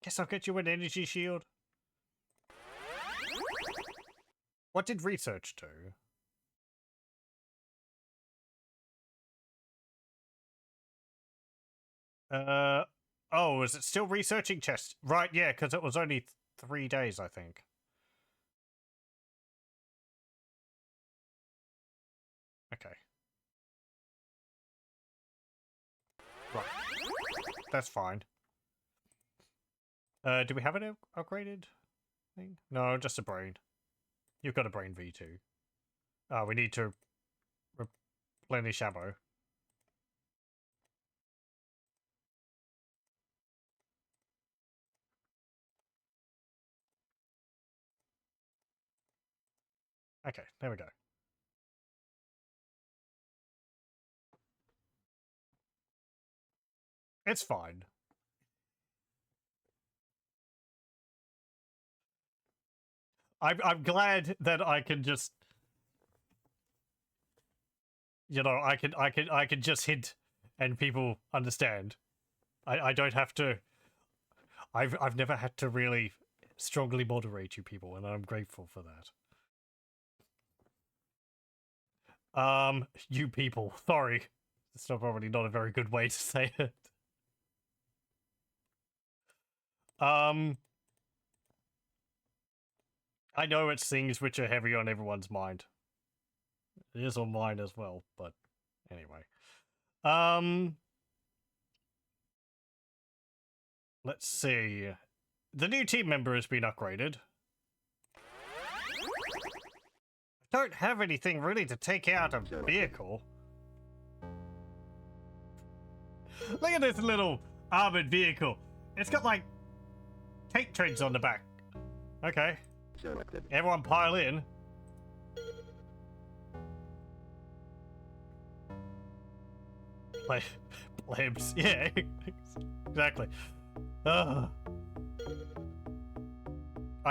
Guess I'll get you an energy shield. What did research do? Oh, is it still researching chests? Right, yeah, because it was only 3 days, I think. Okay. Right. That's fine. Do we have an upgraded thing? No, just a brain. You've got a brain V2. We need to replenish ammo. Okay, there we go. It's fine. I'm glad that I can just, you know, I can just hint and people understand. I don't have to. I've never had to really strongly moderate you people, and I'm grateful for that. You people, sorry. It's probably not a very good way to say it. I know it's things which are heavy on everyone's mind. It is on mine as well, but anyway. Let's see. The new team member has been upgraded. I don't have anything really to take out a vehicle. Look at this little armored vehicle. It's got like tape treads on the back. Okay. Everyone pile in. Plebs. Yeah, exactly. I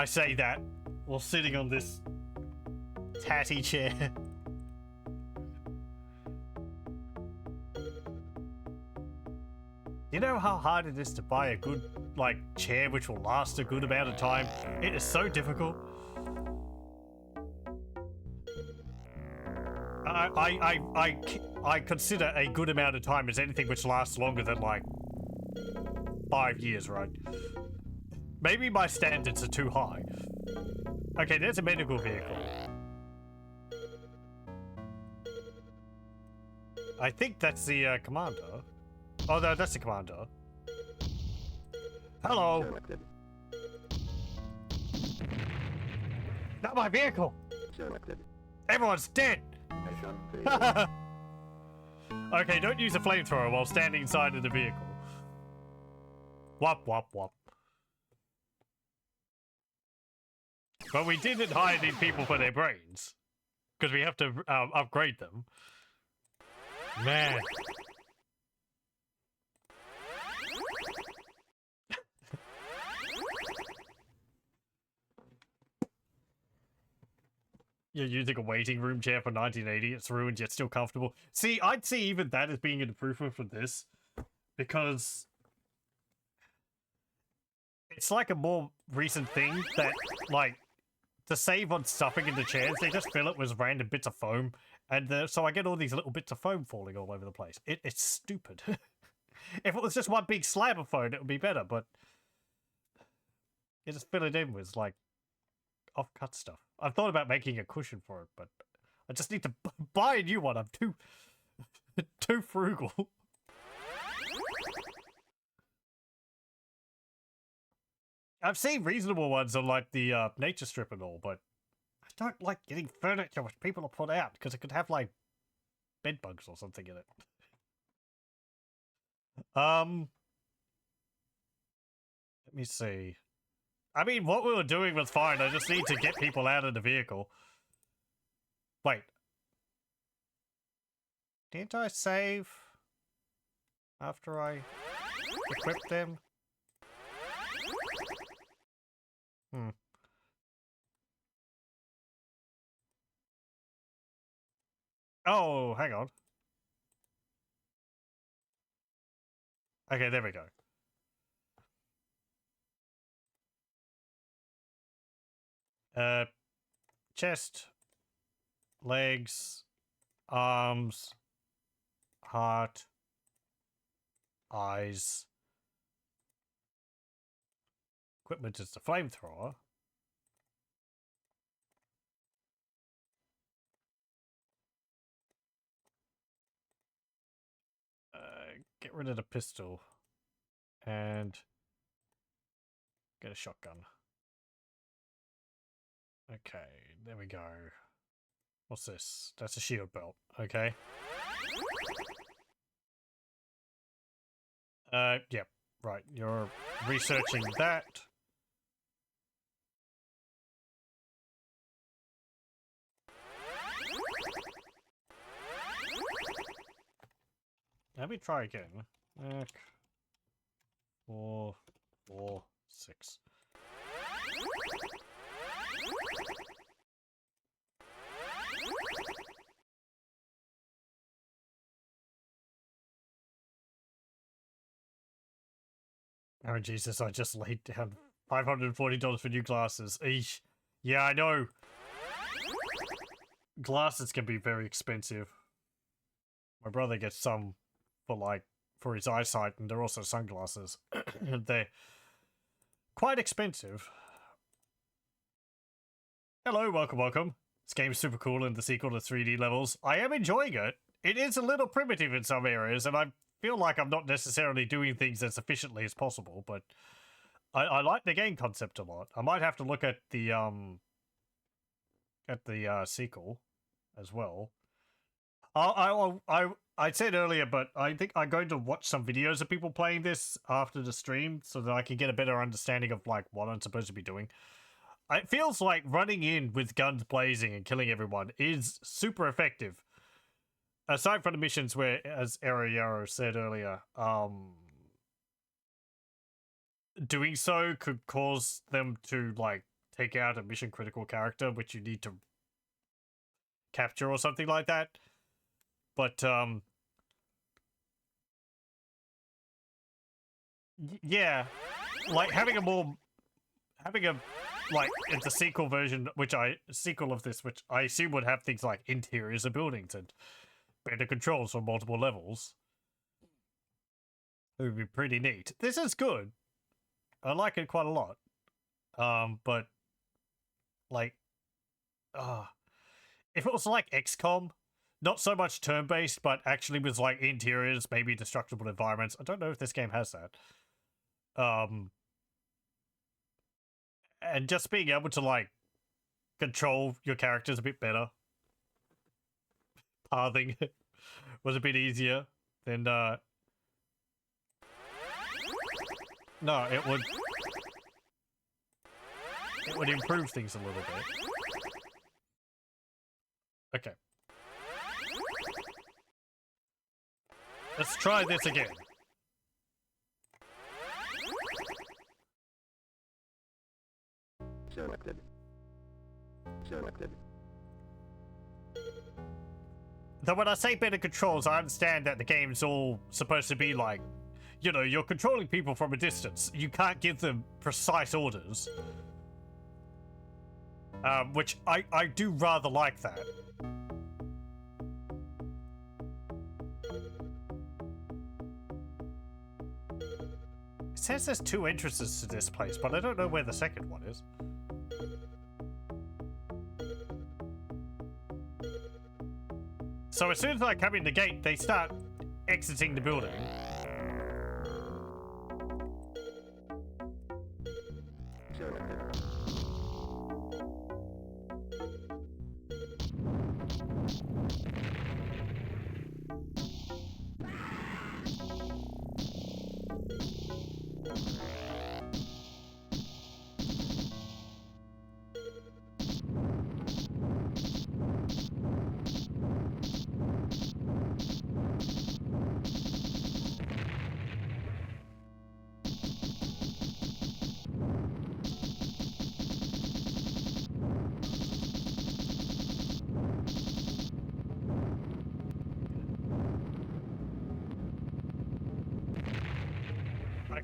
say that while sitting on this tatty chair. You know how hard it is to buy a good, like, chair which will last a good amount of time? It is so difficult. I consider a good amount of time as anything which lasts longer than like 5 years, right? Maybe my standards are too high. Okay, there's a medical vehicle. I think that's the commander. Oh no, that's the commander. Hello. Selected. Not my vehicle. Selected. Everyone's dead. I shall be. Okay, don't use a flamethrower while standing inside of the vehicle. Wop wop wop. But we didn't hire these people for their brains, because we have to upgrade them. Man. You're using a waiting room chair for 1980. It's ruined yet still comfortable. See, I'd see even that as being an improvement from this, because it's like a more recent thing that, like, to save on stuffing in the chairs, they just fill it with random bits of foam, and so I get all these little bits of foam falling all over the place. It's stupid. If it was just one big slab of foam, it would be better, but you just fill it in with, like, off-cut stuff. I've thought about making a cushion for it, but I just need to buy a new one. I'm too frugal. I've seen reasonable ones on like the nature strip and all, but I don't like getting furniture which people are put out because it could have like bed bugs or something in it. Let me see. I mean, what we were doing was fine. I just need to get people out of the vehicle. Wait. Didn't I save after I equipped them? Oh, hang on. Okay, there we go. Chest, legs, arms, heart, eyes. Equipment is the flamethrower. Get rid of the pistol and get a shotgun. Okay, there we go. What's this? That's a shield belt. Okay. Yep. Right, you're researching that. Let me try again. 4, 4, 6. Oh Jesus, I just laid down $540 for new glasses. Eesh. Yeah, I know. Glasses can be very expensive. My brother gets some for his eyesight, and they're also sunglasses. They're quite expensive. Hello, welcome. This game's super cool and the sequel to 3D levels. I am enjoying it. It is a little primitive in some areas, and I feel like I'm not necessarily doing things as efficiently as possible, but I like the game concept a lot. I might have to look at the sequel as well. I said earlier, but I think I'm going to watch some videos of people playing this after the stream so that I can get a better understanding of like what I'm supposed to be doing. It feels like running in with guns blazing and killing everyone is super effective. Aside from the missions where, as Ariero said earlier, doing so could cause them to like take out a mission critical character which you need to capture or something like that. But yeah, like having a like it's a sequel version, sequel of this, which I assume would have things like interiors of buildings and better controls for multiple levels. It would be pretty neat. This is good. I like it quite a lot. But like, if it was like XCOM, not so much turn-based, but actually with like interiors, maybe destructible environments. I don't know if this game has that. And just being able to like control your characters a bit better. Pathing was a bit easier than no, it would improve things a little bit. Okay. Let's try this again. Selected. Selected. Though when I say better controls, I understand that the game's all supposed to be like, you know, you're controlling people from a distance. You can't give them precise orders. Which I do rather like that. It says there's 2 entrances to this place, but I don't know where the second one is. So as soon as I come in the gate, they start exiting the building.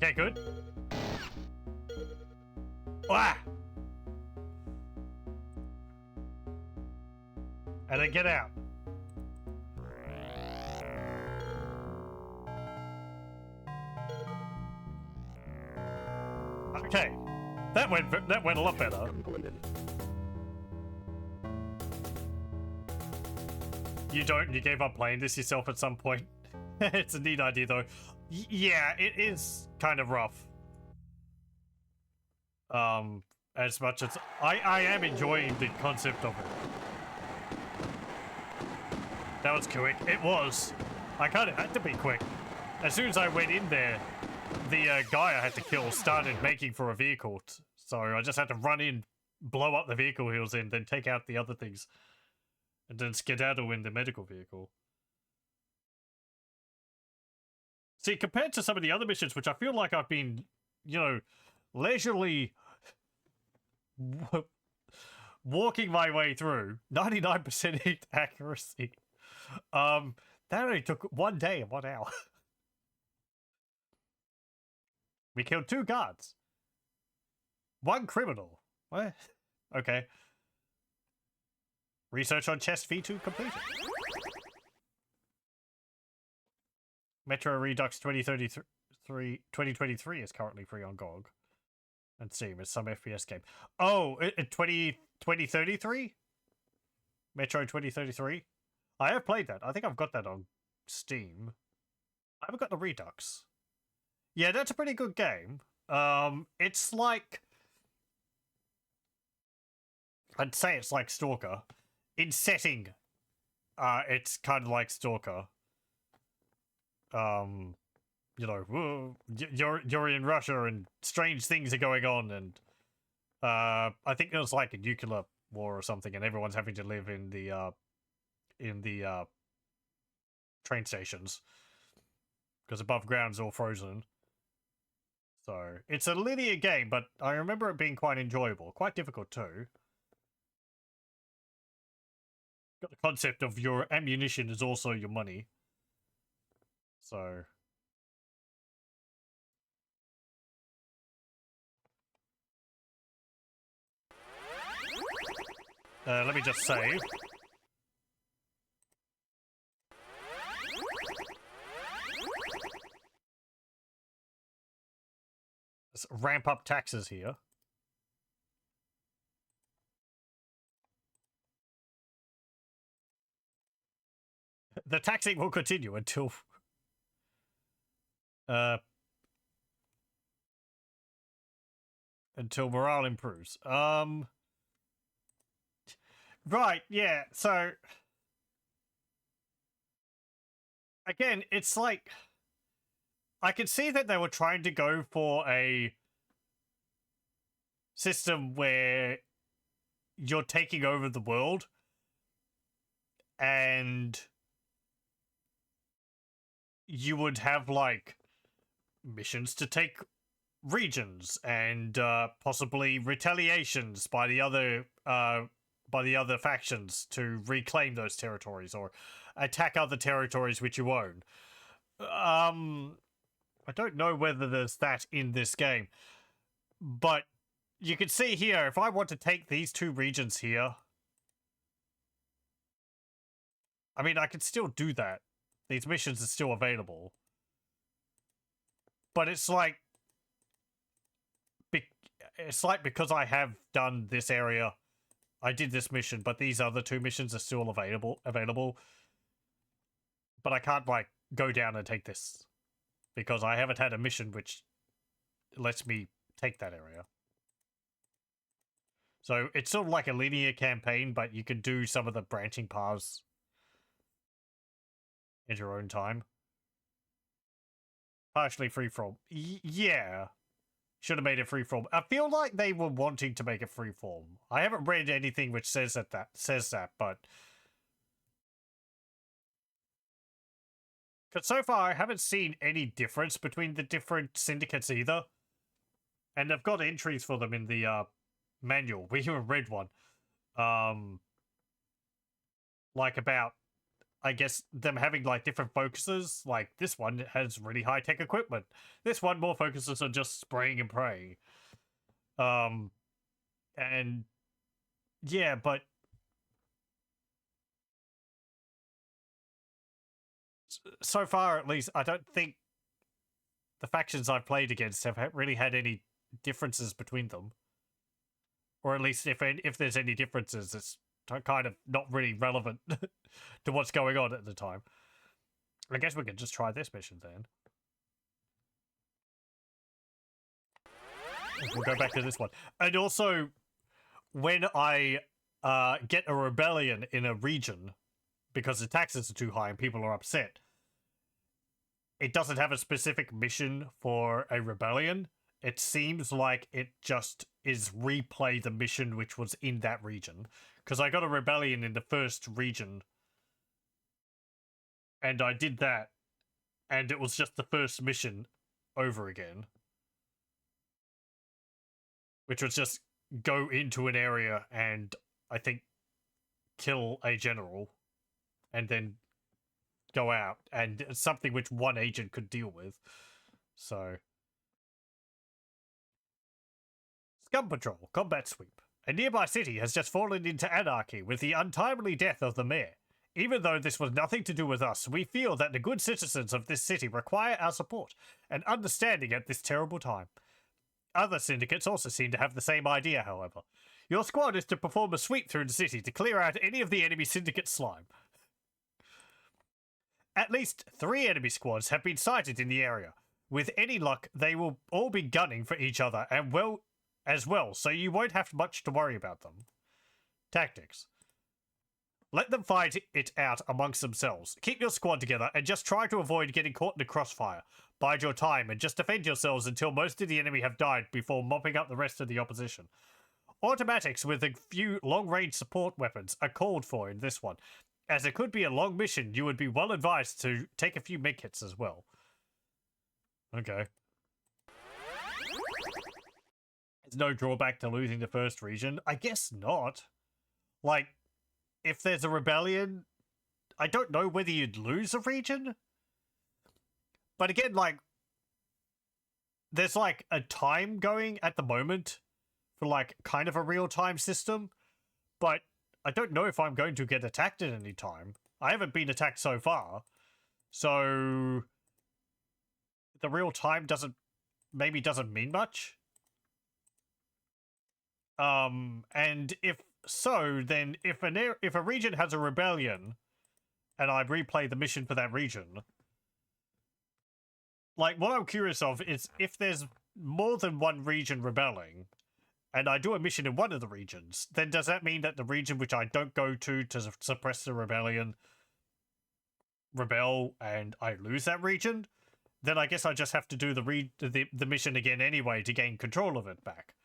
Okay, good. Ah! And then get out. Okay. That went a lot better. Completed. You gave up playing this yourself at some point. It's a neat idea though. Yeah, it is kind of rough. As much as I am enjoying the concept of it. That was quick. It was. I kind of had to be quick. As soon as I went in there, the guy I had to kill started making for a vehicle. So I just had to run in, blow up the vehicle he was in, then take out the other things. And then skedaddle in the medical vehicle. See, compared to some of the other missions, which I feel like I've been, you know, leisurely walking my way through, 99% accuracy. That only took 1 day and 1 hour. We killed 2 guards. 1 criminal. What? Okay. Research on chest V2 completed. Metro Redux 2023 is currently free on GOG. And Steam. It's some FPS game. Oh, 2033? Metro 2033? I have played that. I think I've got that on Steam. I haven't got the Redux. Yeah, that's a pretty good game. It's like... I'd say it's like Stalker. In setting, it's kind of like Stalker. You know, you're in Russia and strange things are going on, and I think it was like a nuclear war or something, and everyone's having to live in the train stations because above ground's all frozen. So it's a linear game, but I remember it being quite enjoyable, quite difficult too. Got the concept of your ammunition is also your money. So Let me just save. Let's ramp up taxes here. The taxing will continue until morale improves. Right, yeah. So again, it's like I can see that they were trying to go for a system where you're taking over the world and you would have like missions to take regions and possibly retaliations by the other factions to reclaim those territories or attack other territories which you own. I don't know whether there's that in this game, but you can see here, if I want to take these two regions here, I mean, I can still do that. These missions are still available. But it's like because I have done this area, I did this mission, but these other two missions are still available. But I can't, like, go down and take this. Because I haven't had a mission which lets me take that area. So it's sort of like a linear campaign, but you can do some of the branching paths at your own time. Partially freeform. Yeah. Should have made it freeform. I feel like they were wanting to make it freeform. I haven't read anything which says that, but because so far I haven't seen any difference between the different syndicates either. And I've got entries for them in the manual. We haven't read one. Like about, I guess, them having like different focuses. Like this one has really high tech equipment. This one more focuses on just spraying and praying. And yeah, but so far at least, I don't think the factions I've played against have really had any differences between them. Or at least if there's any differences, it's kind of not really relevant to what's going on at the time. I guess we could just try this mission then. We'll go back to this one. And also, when I get a rebellion in a region, because the taxes are too high and people are upset, it doesn't have a specific mission for a rebellion. It seems like it just is replay the mission which was in that region. Because I got a rebellion in the first region. And I did that. And it was just the first mission over again. Which was just go into an area and, I think, kill a general. And then go out. And it's something which one agent could deal with. So... Scum Patrol, Combat Sweep. A nearby city has just fallen into anarchy with the untimely death of the mayor. Even though this was nothing to do with us, we feel that the good citizens of this city require our support and understanding at this terrible time. Other syndicates also seem to have the same idea, however. Your squad is to perform a sweep through the city to clear out any of the enemy syndicate slime. At least 3 enemy squads have been sighted in the area. With any luck, they will all be gunning for each other and as well, so you won't have much to worry about them. Tactics. Let them fight it out amongst themselves. Keep your squad together and just try to avoid getting caught in the crossfire. Bide your time and just defend yourselves until most of the enemy have died before mopping up the rest of the opposition. Automatics with a few long-range support weapons are called for in this one. As it could be a long mission, you would be well advised to take a few medkits as well. Okay. There's no drawback to losing the first region. I guess not. Like, if there's a rebellion, I don't know whether you'd lose a region. But again, like, there's like a time going at the moment for like kind of a real-time system. But I don't know if I'm going to get attacked at any time. I haven't been attacked so far. So the real time doesn't mean much. And if so, then if a region has a rebellion and I replay the mission for that region, like, what I'm curious of is if there's more than one region rebelling and I do a mission in one of the regions, then does that mean that the region which I don't go to suppress the rebellion rebel and I lose that region? Then I guess I just have to do the mission again anyway to gain control of it back.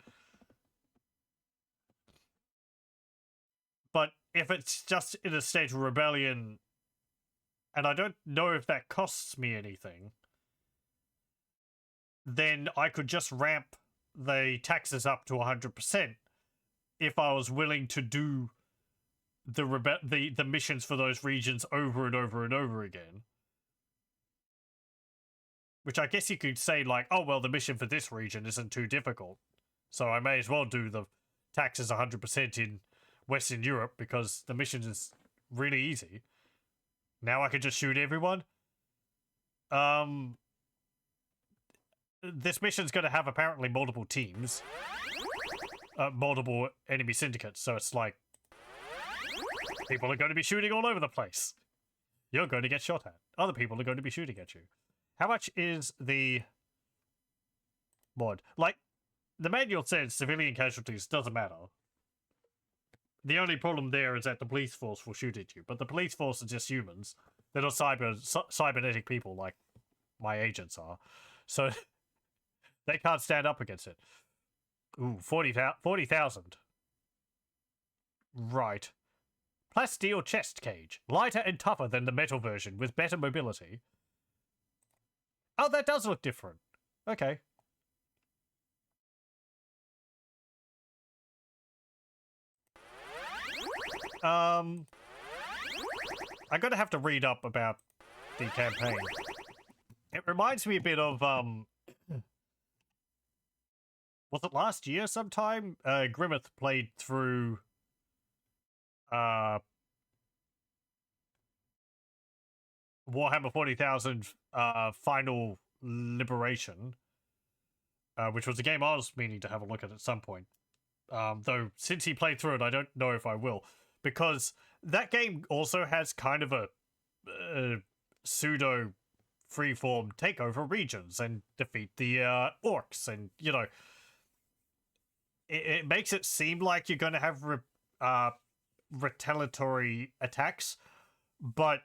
But if it's just in a state of rebellion, and I don't know if that costs me anything, then I could just ramp the taxes up to 100% if I was willing to do the missions for those regions over and over and over again. Which I guess you could say, like, oh, well, the mission for this region isn't too difficult, so I may as well do the taxes 100% in Western Europe because the mission is really easy. Now I can just shoot everyone. This mission's going to have apparently multiple teams. Multiple enemy syndicates, so it's like people are going to be shooting all over the place. You're going to get shot at. Other people are going to be shooting at you. How much is the mod? Like, the manual says civilian casualties doesn't matter. The only problem there is that the police force will shoot at you, but the police force are just humans. They're not cybernetic people like my agents are. So they can't stand up against it. Ooh, 40,000. Right. Plasteel chest cage. Lighter and tougher than the metal version with better mobility. Oh, that does look different. Okay. I'm gonna have to read up about the campaign. It reminds me a bit of, was it last year sometime? Grimmeth played through, Warhammer 40,000, Final Liberation, which was a game I was meaning to have a look at some point. Though, since he played through it, I don't know if I will. Because that game also has kind of a pseudo freeform takeover regions and defeat the orcs. And, you know, it makes it seem like you're going to have retaliatory attacks, but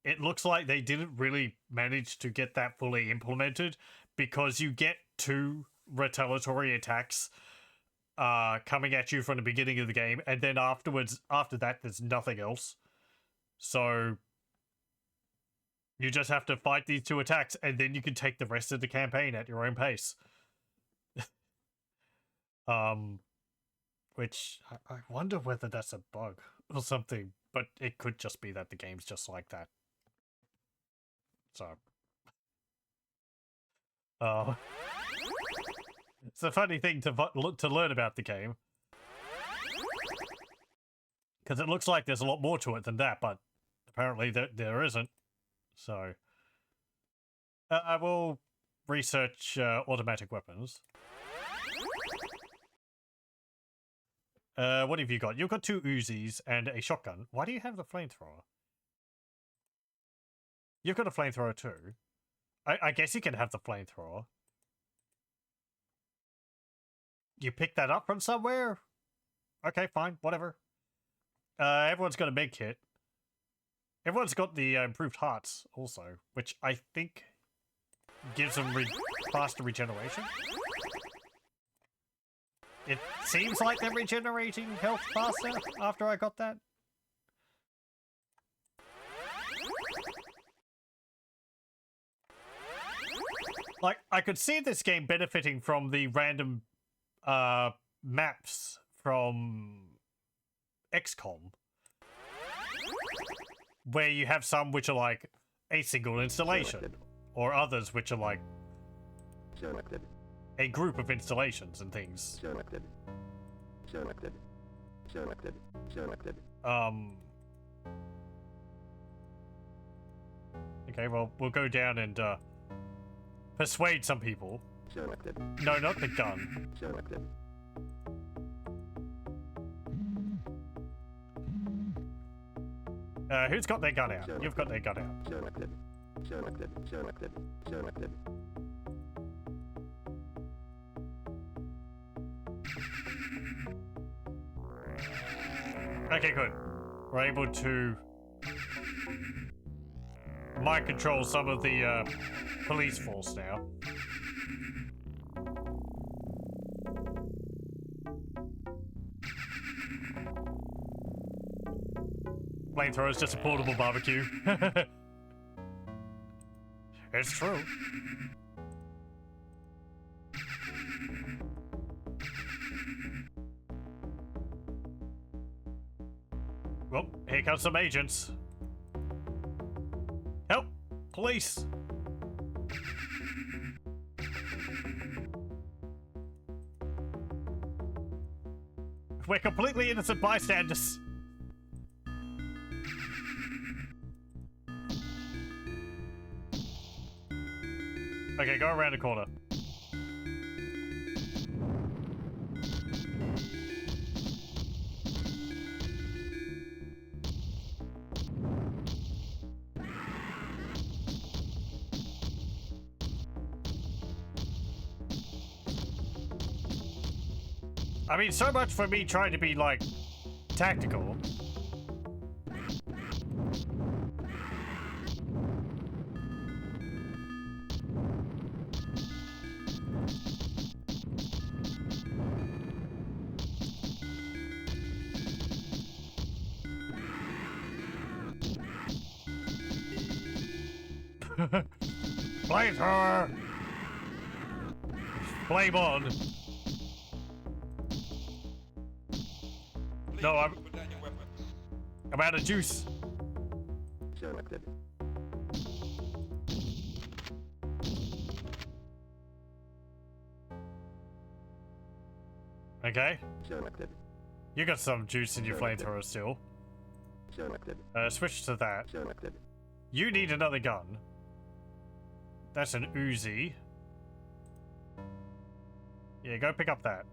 it looks like they didn't really manage to get that fully implemented, because you get 2 retaliatory attacks coming at you from the beginning of the game, and then after that, there's nothing else. So you just have to fight these 2 attacks, and then you can take the rest of the campaign at your own pace. Which I wonder whether that's a bug or something, but it could just be that the game's just like that. So, it's a funny thing to learn about the game, because it looks like there's a lot more to it than that, but apparently there isn't. So, I will research automatic weapons. What have you got? You've got 2 Uzis and a shotgun. Why do you have the flamethrower? You've got a flamethrower too. I guess you can have the flamethrower. You picked that up from somewhere? Okay, fine, whatever. Everyone's got a med kit. Everyone's got the improved hearts also, which I think gives them faster regeneration. It seems like they're regenerating health faster after I got that. Like, I could see this game benefiting from the random maps from XCOM, where you have some which are like a single installation, or others which are like Selected. a group of installations and things. Selected. Selected. Selected. Selected. Okay, well, we'll go down and, persuade some people. Selected. No, not the gun. Selected. Who's got their gun out? You've got their gun out. Selected. Selected. Selected. Selected. Okay, good. We're able to mind control some of the police force now. Flamethrower is just a portable barbecue. It's true. Well, here comes some agents. Help! Police! We're completely innocent bystanders. Okay, go around the corner. I mean, so much for me trying to be, like, tactical. Flamethrower! Flame on. No, Put down your weapons. I'm out of juice. Selected. Okay. Selected. You got some juice in your flamethrower still. Selected. Switch to that. Selected. You need another gun. That's an Uzi. Yeah, go pick up that.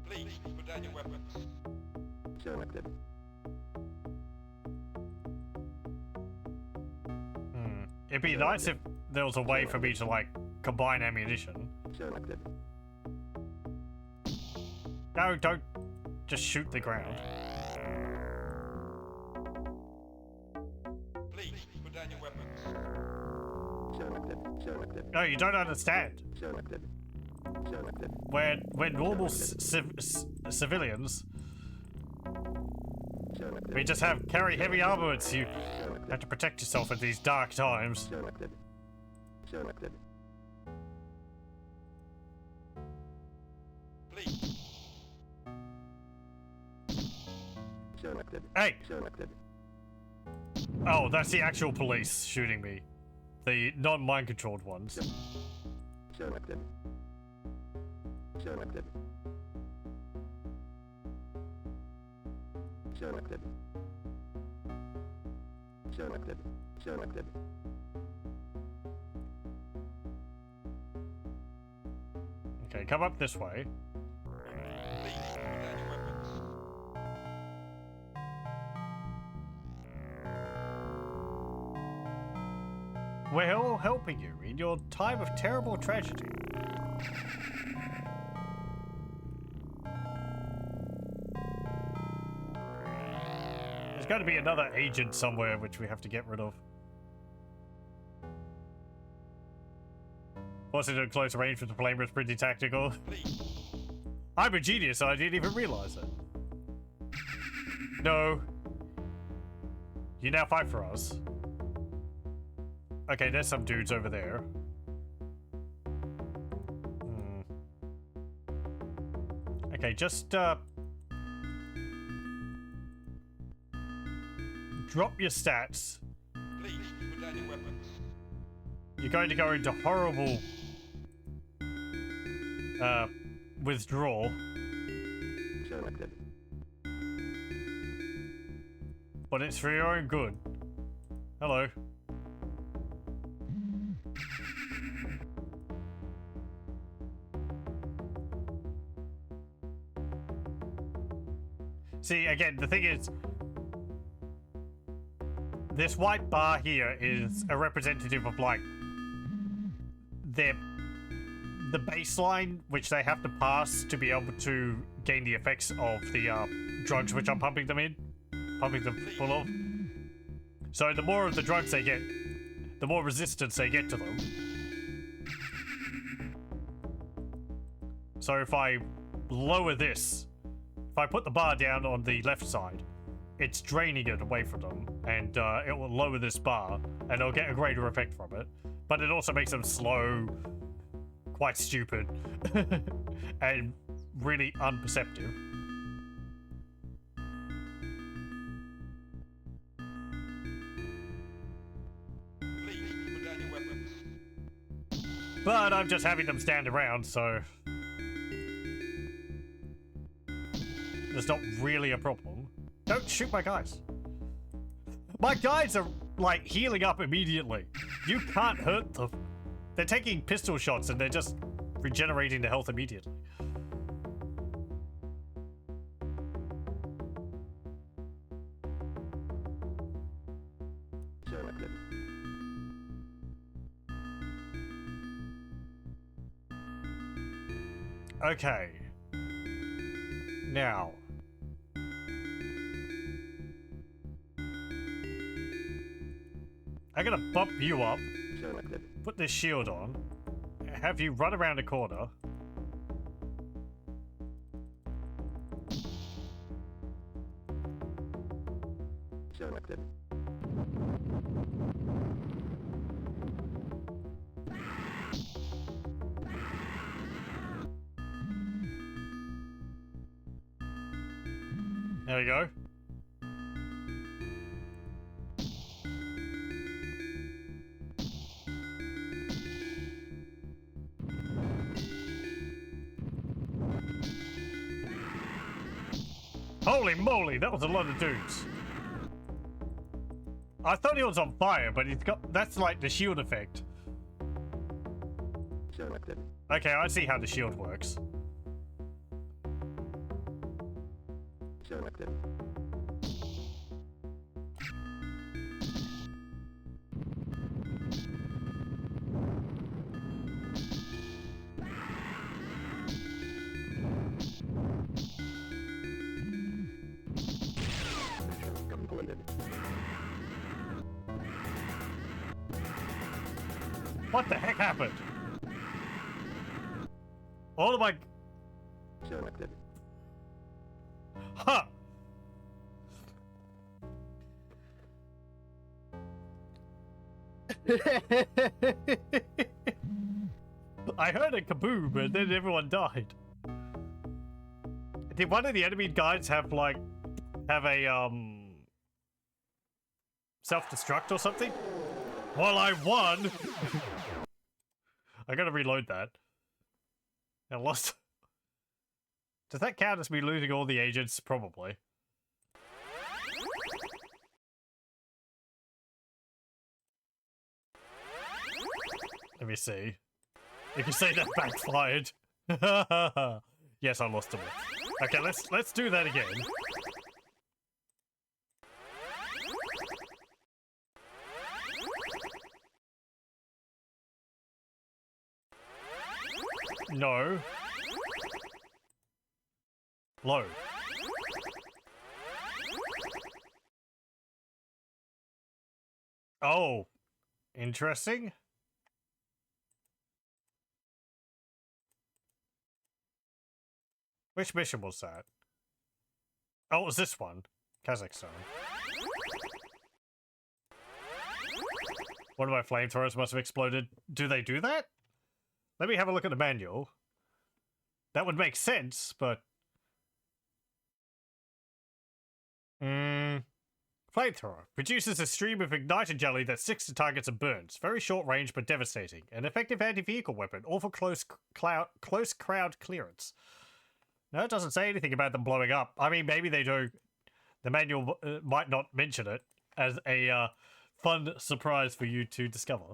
Please put down your weapons. Selected. It'd be nice if there was a way for me to, like, combine ammunition. Selected. No, don't just shoot the ground. Please put down your weapons. Selected. Selected. No, you don't understand. Selected. Selected. We're normal civilians. Selected. We just carry heavy armaments. You have to protect yourself in these dark times. Selected. Selected. Please. Selected. Hey! Selected. Oh, that's the actual police shooting me. The non-mind controlled ones. Selected. Selected. Selected. Selected. Selected. Okay, come up this way. Please put down your weapons. We're all helping you in your time of terrible tragedy. There's got to be another agent somewhere which we have to get rid of. Forcing it at close range with the flamer is pretty tactical. Please. I'm a genius, I didn't even realize it. No. You now fight for us. Okay, there's some dudes over there. Okay, just, drop your stats. Please put down your weapons. You're going to go into horrible, withdrawal. But it's for your own good. Hello. See, again, the thing is, this white bar here is a representative of, like, the baseline which they have to pass to be able to gain the effects of the drugs which I'm pumping them full of. So the more of the drugs they get, the more resistance they get to them. So if I lower this, if I put the bar down on the left side, it's draining it away from them, and it will lower this bar, and it'll get a greater effect from it. But it also makes them slow, quite stupid, and really unperceptive. Please put down your weapons. But I'm just having them stand around, so there's not really a problem. Don't shoot my guys. My guys are, like, healing up immediately. You can't hurt them. They're taking pistol shots and they're just regenerating the health immediately. Selected. Okay. Now. I'm gonna bump you up, Selected. put this shield on, have you run around a corner. Selected. There we go. Holy moly, that was a lot of dudes. I thought he was on fire, but he's got, that's like the shield effect. Selected. Okay, I see how the shield works. Selected. Mission completed. What the heck happened? All of my... Selected. Huh! I heard a kaboom and then everyone died. Did one of the enemy guys have like a self-destruct or something? Well, I won. I gotta reload that. I lost. Does that count as me losing all the agents? Probably. Let me see. You can say that backfired. Yes, I lost them all. Okay, let's do that again. No. Low. Oh. Interesting. Which mission was that? Oh, it was this one. Kazakhstan. One of my flamethrowers must have exploded. Do they do that? Let me have a look at the manual. That would make sense, but... Flamethrower. Produces a stream of ignited jelly that sticks to targets and burns. Very short range, but devastating. An effective anti-vehicle weapon, all for close crowd clearance. No, it doesn't say anything about them blowing up. I mean, maybe they do. The manual might not mention it as a fun surprise for you to discover.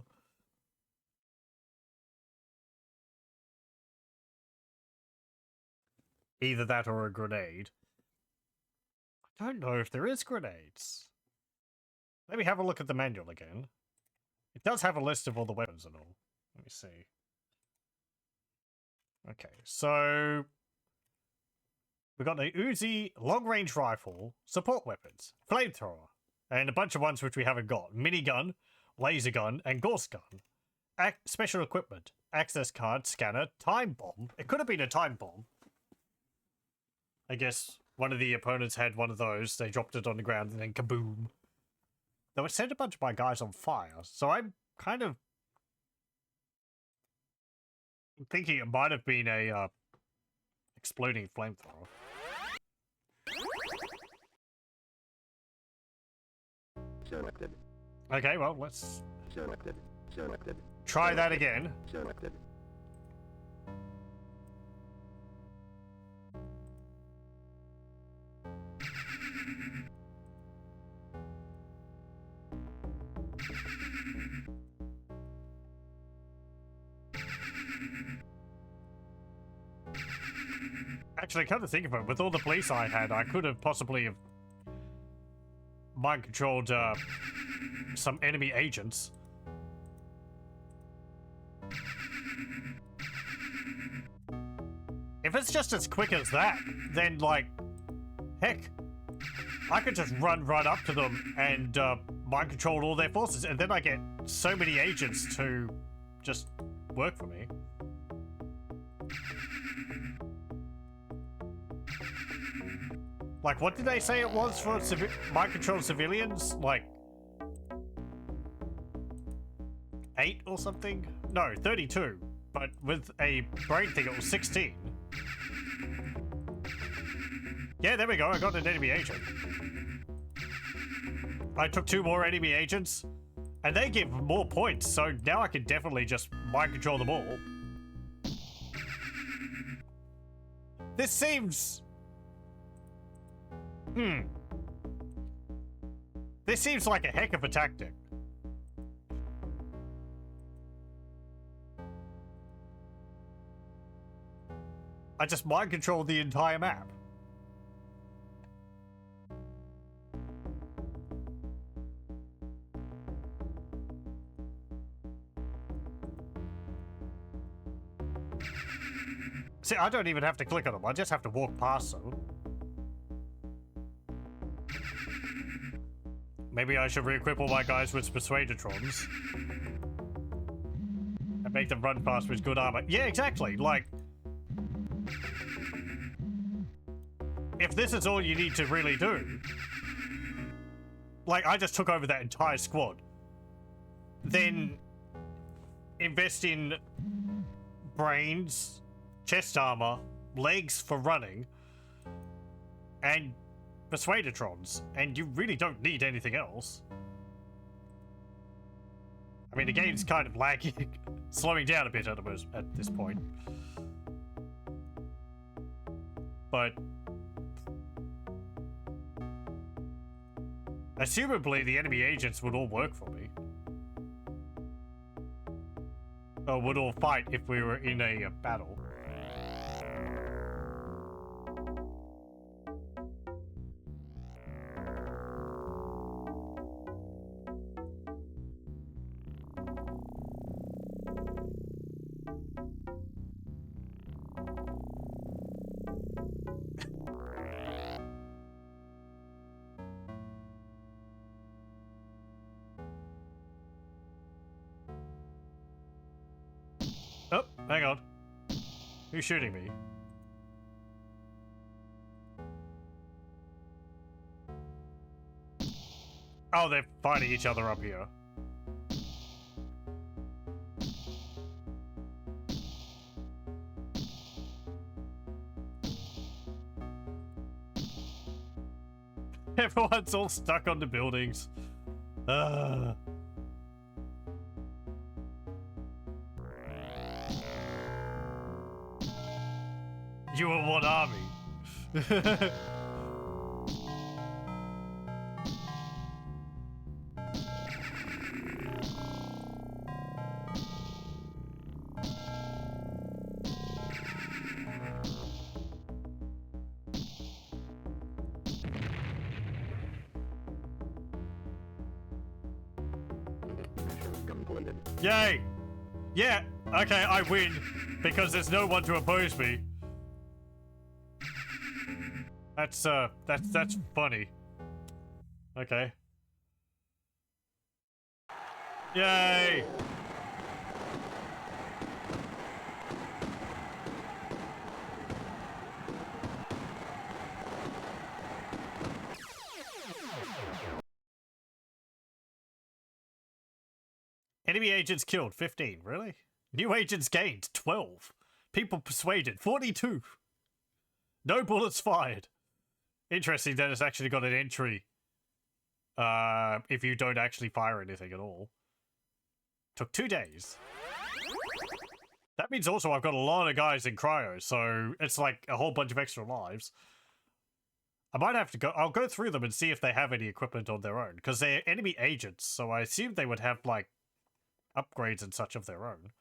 Either that or a grenade. I don't know if there is grenades. Let me have a look at the manual again. It does have a list of all the weapons and all. Let me see. Okay, so we've got a Uzi long-range rifle, support weapons, flamethrower, and a bunch of ones which we haven't got. Minigun, laser gun, and Gauss gun. Special equipment, access card, scanner, time bomb. It could have been a time bomb. I guess one of the opponents had one of those. They dropped it on the ground and then kaboom. Though it set a bunch of my guys on fire, so I'm kind of thinking it might have been a exploding flamethrower. Selected. Okay, well, let's Selected. Selected. try that again. Selected. Actually, come to think of it, with all the police I had, I could have possibly have mind-controlled some enemy agents. If it's just as quick as that, then, like, heck, I could just run right up to them and mind-control all their forces, and then I get so many agents to just work for me. Like, what did they say it was for mind-controlled civilians? Like, 8 or something? No, 32. But with a brain thing, it was 16. Yeah, there we go. I got an enemy agent. I took 2 more enemy agents, and they give more points, so now I can definitely just mind-control them all. This seems... This seems like a heck of a tactic. I just mind control the entire map. See, I don't even have to click on them. I just have to walk past them. Maybe I should re-equip all my guys with Persuadetrons. And make them run fast with good armor. Yeah, exactly. Like, if this is all you need to really do, like, I just took over that entire squad. Then invest in brains, chest armor, legs for running, and Persuadetrons, and you really don't need anything else. I mean, the game's kind of lagging, slowing down a bit at this point. But assumably the enemy agents would all work for me. Or would all fight if we were in a battle. Oh, hang on. Who's shooting me? Oh, they're fighting each other up here. Everyone's all stuck on the buildings. You are one army. Selected. Yay! Yeah, okay, I win because there's no one to oppose me. That's funny. Okay. Yay! Enemy agents killed, 15. Really? New agents gained, 12. People persuaded, 42. No bullets fired. Interesting that it's actually got an entry. If you don't actually fire anything at all. Took 2 days. That means also I've got a lot of guys in cryo, so it's like a whole bunch of extra lives. I might have to go. I'll go through them and see if they have any equipment on their own, because they're enemy agents, so I assume they would have, like, upgrades and such of their own.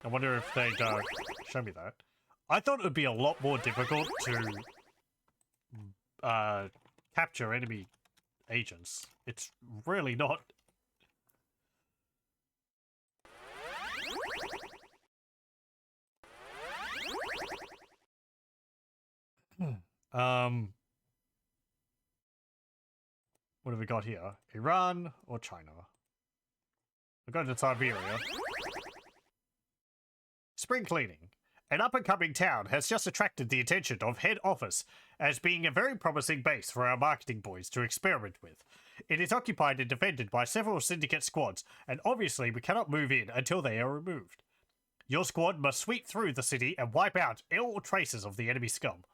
I wonder if they'd show me that. I thought it would be a lot more difficult to capture enemy agents. It's really not. What have we got here? Iran or China? We're going to Siberia. Spring cleaning. An up-and-coming town has just attracted the attention of head office as being a very promising base for our marketing boys to experiment with. It is occupied and defended by several syndicate squads, and obviously we cannot move in until they are removed. Your squad must sweep through the city and wipe out all traces of the enemy scum.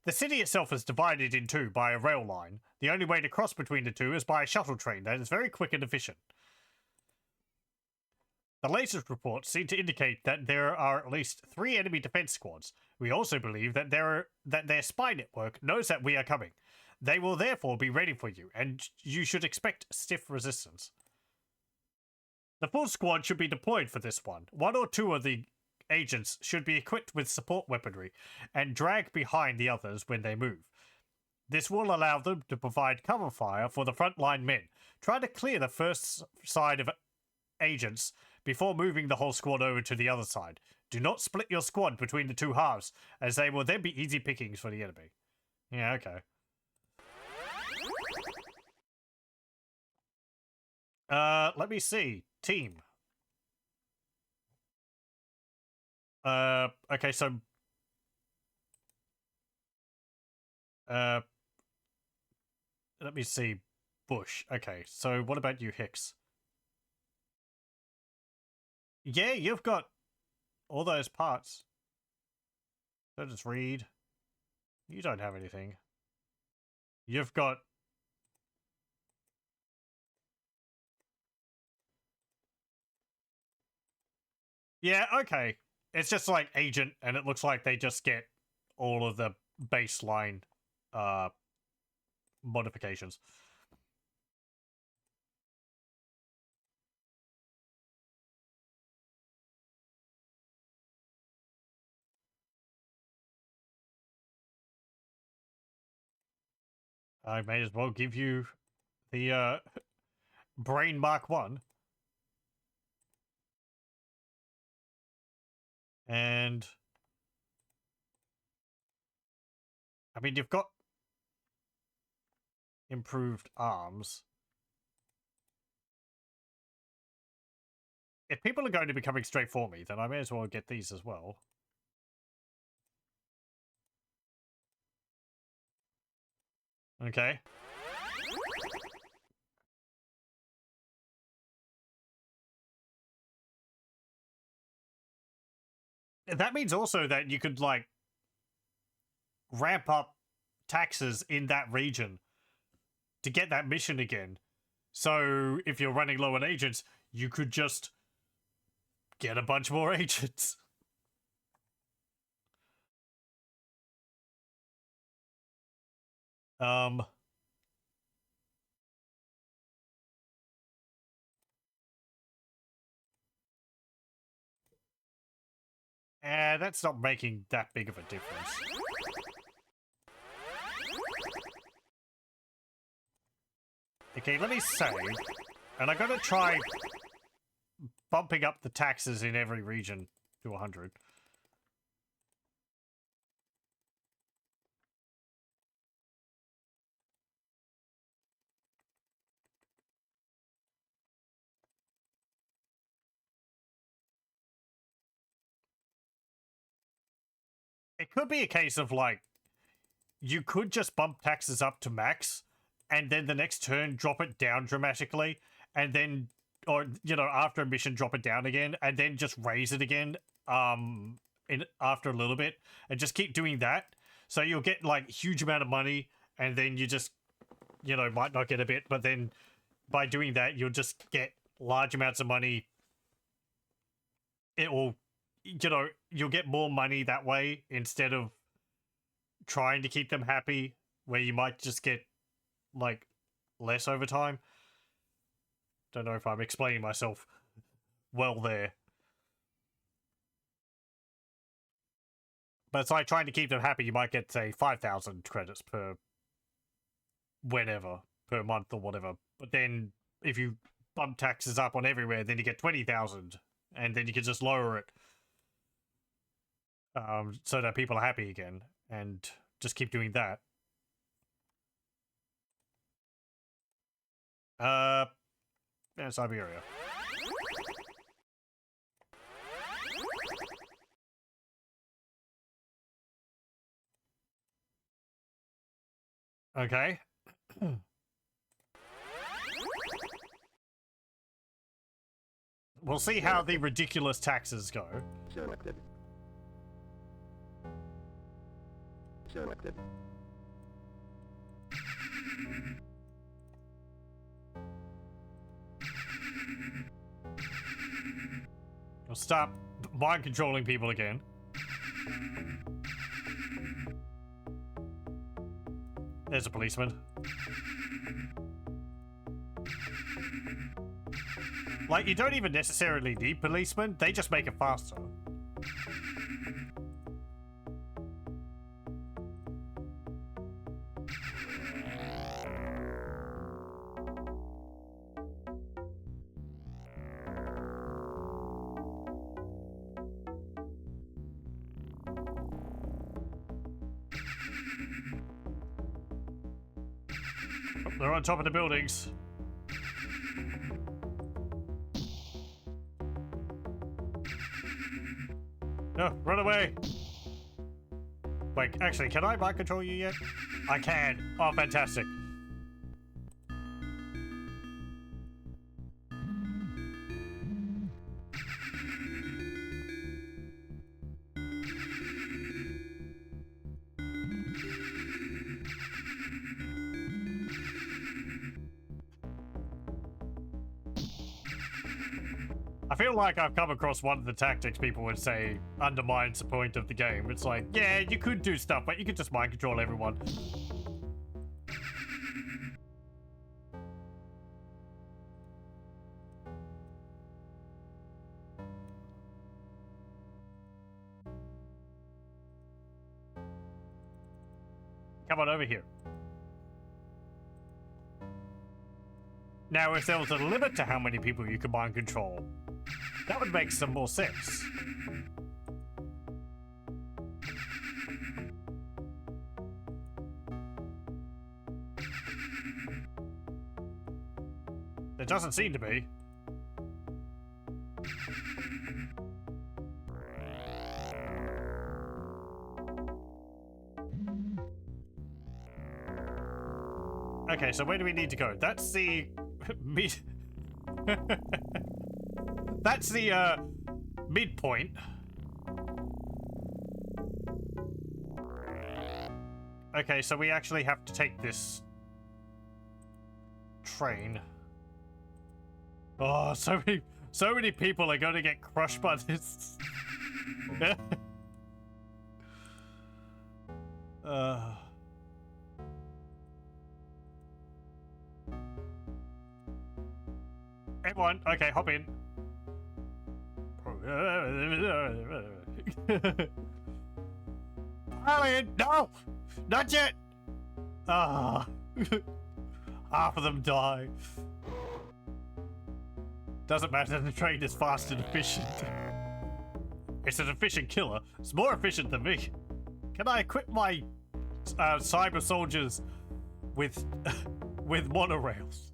The city itself is divided in two by a rail line. The only way to cross between the two is by a shuttle train that is very quick and efficient. The latest reports seem to indicate that there are at least 3 enemy defense squads. We also believe that their spy network knows that we are coming. They will therefore be ready for you, and you should expect stiff resistance. The full squad should be deployed for this one. 1 or 2 of the agents should be equipped with support weaponry and drag behind the others when they move. This will allow them to provide cover fire for the frontline men. Try to clear the first side of agents before moving the whole squad over to the other side. Do not split your squad between the 2 halves, as they will then be easy pickings for the enemy. Yeah, okay. Let me see. Team. Okay, so... let me see. Bush. Okay, so what about you, Hicks? Yeah, you've got all those parts. So just read. You don't have anything. You've got... Yeah, okay. It's just like agent, and it looks like they just get all of the baseline modifications. I may as well give you the Brain Mark 1. And I mean, you've got improved arms. If people are going to be coming straight for me, then I may as well get these as well. Okay. That means also that you could, like, ramp up taxes in that region to get that mission again. So if you're running low on agents, you could just get a bunch more agents. That's not making that big of a difference. Okay, let me save. And I gotta try bumping up the taxes in every region to 100. It could be a case of, like, you could just bump taxes up to max, and then the next turn drop it down dramatically, and then, or, you know, after a mission drop it down again, and then just raise it again, after a little bit, and just keep doing that. So you'll get, like, huge amount of money, and then you just, you know, might not get a bit, but then by doing that, you'll just get large amounts of money. It will, you know, you'll get more money that way instead of trying to keep them happy, where you might just get, like, less over time. Don't know if I'm explaining myself well there. But it's like trying to keep them happy. You might get, say, 5,000 credits per whenever, per month or whatever. But then if you bump taxes up on everywhere, then you get 20,000, and then you can just lower it. So that people are happy again, and just keep doing that. Yeah, Siberia. Okay. We'll see how the ridiculous taxes go. Selected. Selected. We'll stop mind controlling people again. There's a policeman. Like, you don't even necessarily need policemen, they just make it faster. Oh, they're on top of the buildings. No, run away! Wait, actually, can I mind control you yet? I can. Oh, fantastic. I feel like I've come across one of the tactics people would say undermines the point of the game. It's like, yeah, you could do stuff, but you could just mind control everyone. Come on over here. Now, if there was a limit to how many people you could mind control, that would make some more sense. There doesn't seem to be. Okay, so where do we need to go? That's the that's the midpoint. Okay, so we actually have to take this train. Oh, so many people are going to get crushed by this. Everyone, okay, hop in. Alien, no! Not yet! Ah. Half of them die. Doesn't matter, the train is fast and efficient. It's an efficient killer. It's more efficient than me. Can I equip my cyber soldiers with with monorails?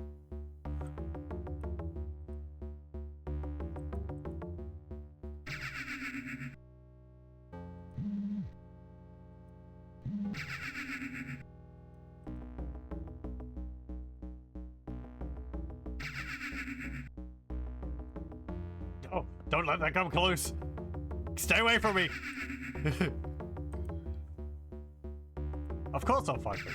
Oh, don't let that come close. Stay away from me. Of course I'll fight them.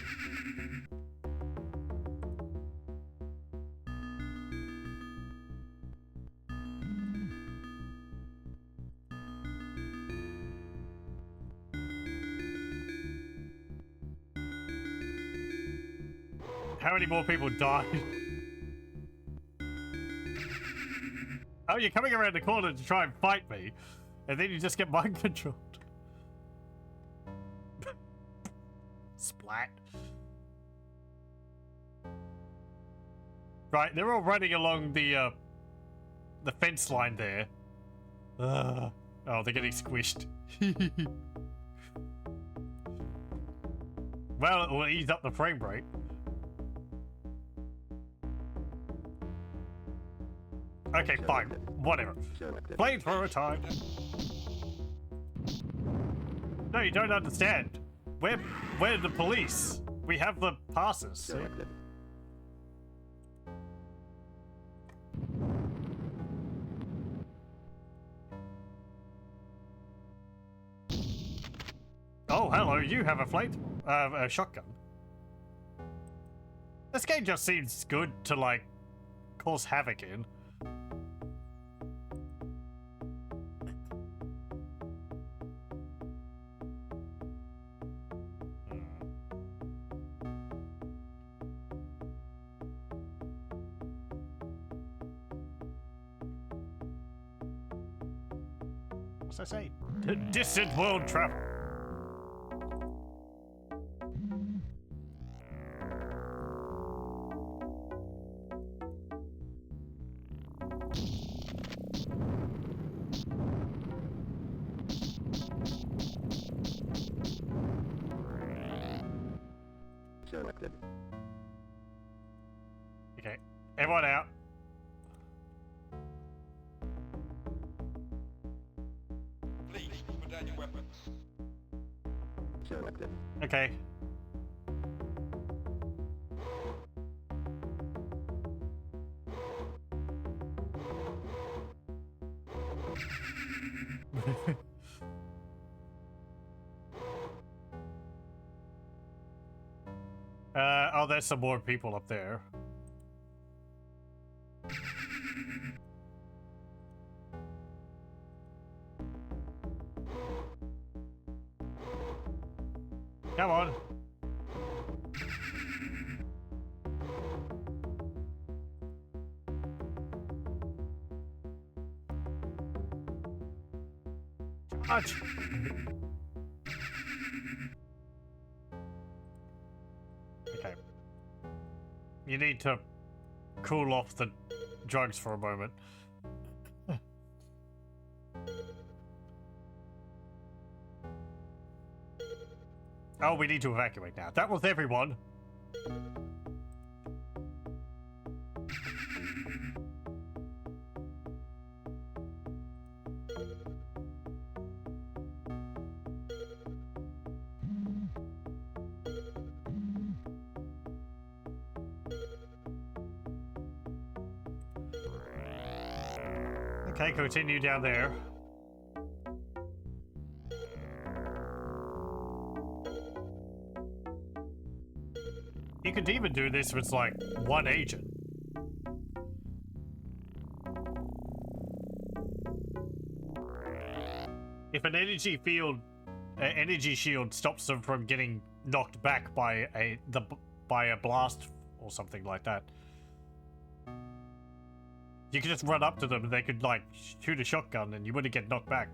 How many more people died? Oh, you're coming around the corner to try and fight me, and then you just get mind controlled. Splat. Right, they're all running along the fence line there. Oh, they're getting squished. Well, it will ease up the frame rate. Okay, fine. Whatever. Flamethrower time. No, you don't understand. We're the police. We have the passes. See? Selected. Oh, hello. You have a shotgun. This game just seems good to like cause havoc in. What's I say? Distant world travel. Selected. Okay, everyone out. Please put down your weapons. Selected. Okay. Oh, there's some more people up there. Come on. Charge. Okay. You need to cool off the drugs for a moment. Oh, we need to evacuate now. That was everyone. Okay, continue down there. You could even do this with like one agent. If an energy shield stops them from getting knocked back by a blast or something like that, you could just run up to them and they could like shoot a shotgun and you wouldn't get knocked back.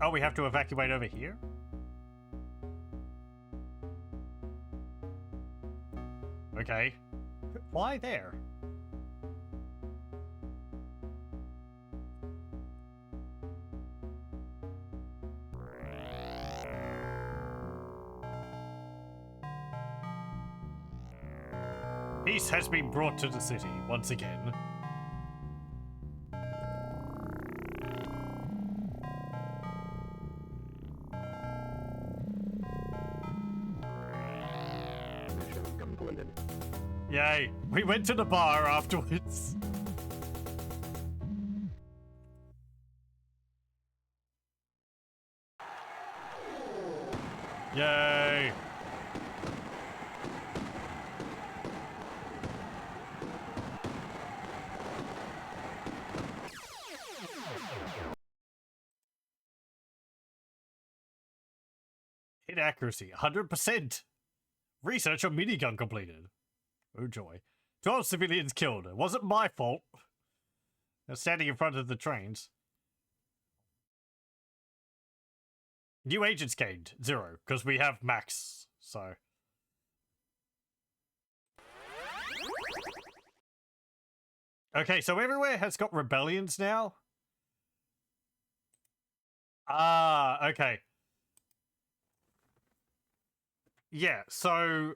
Oh, we have to evacuate over here? Okay. Why there? Peace has been brought to the city once again. Mission completed. Yay, we went to the bar afterwards. Yay. Hit accuracy, 100%. Research on minigun completed. Oh joy. 12 civilians killed. It wasn't my fault. They're standing in front of the trains. New agents gained. 0, because we have max, so. Okay, so everywhere has got rebellions now. Ah, okay. Yeah, so...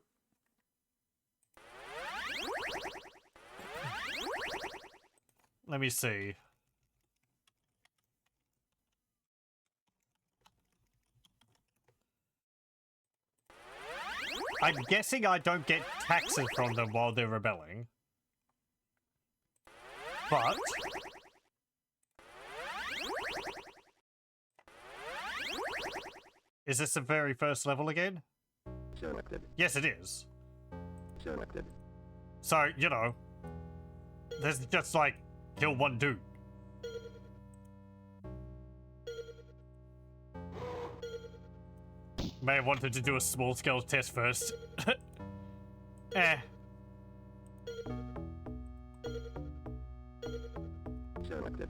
Let me see. I'm guessing I don't get taxes from them while they're rebelling. But... Is this the very first level again? Selected. Yes, it is. Selected. So, you know, there's just like, kill one dude. May have wanted to do a small scale test first. Eh. Selected.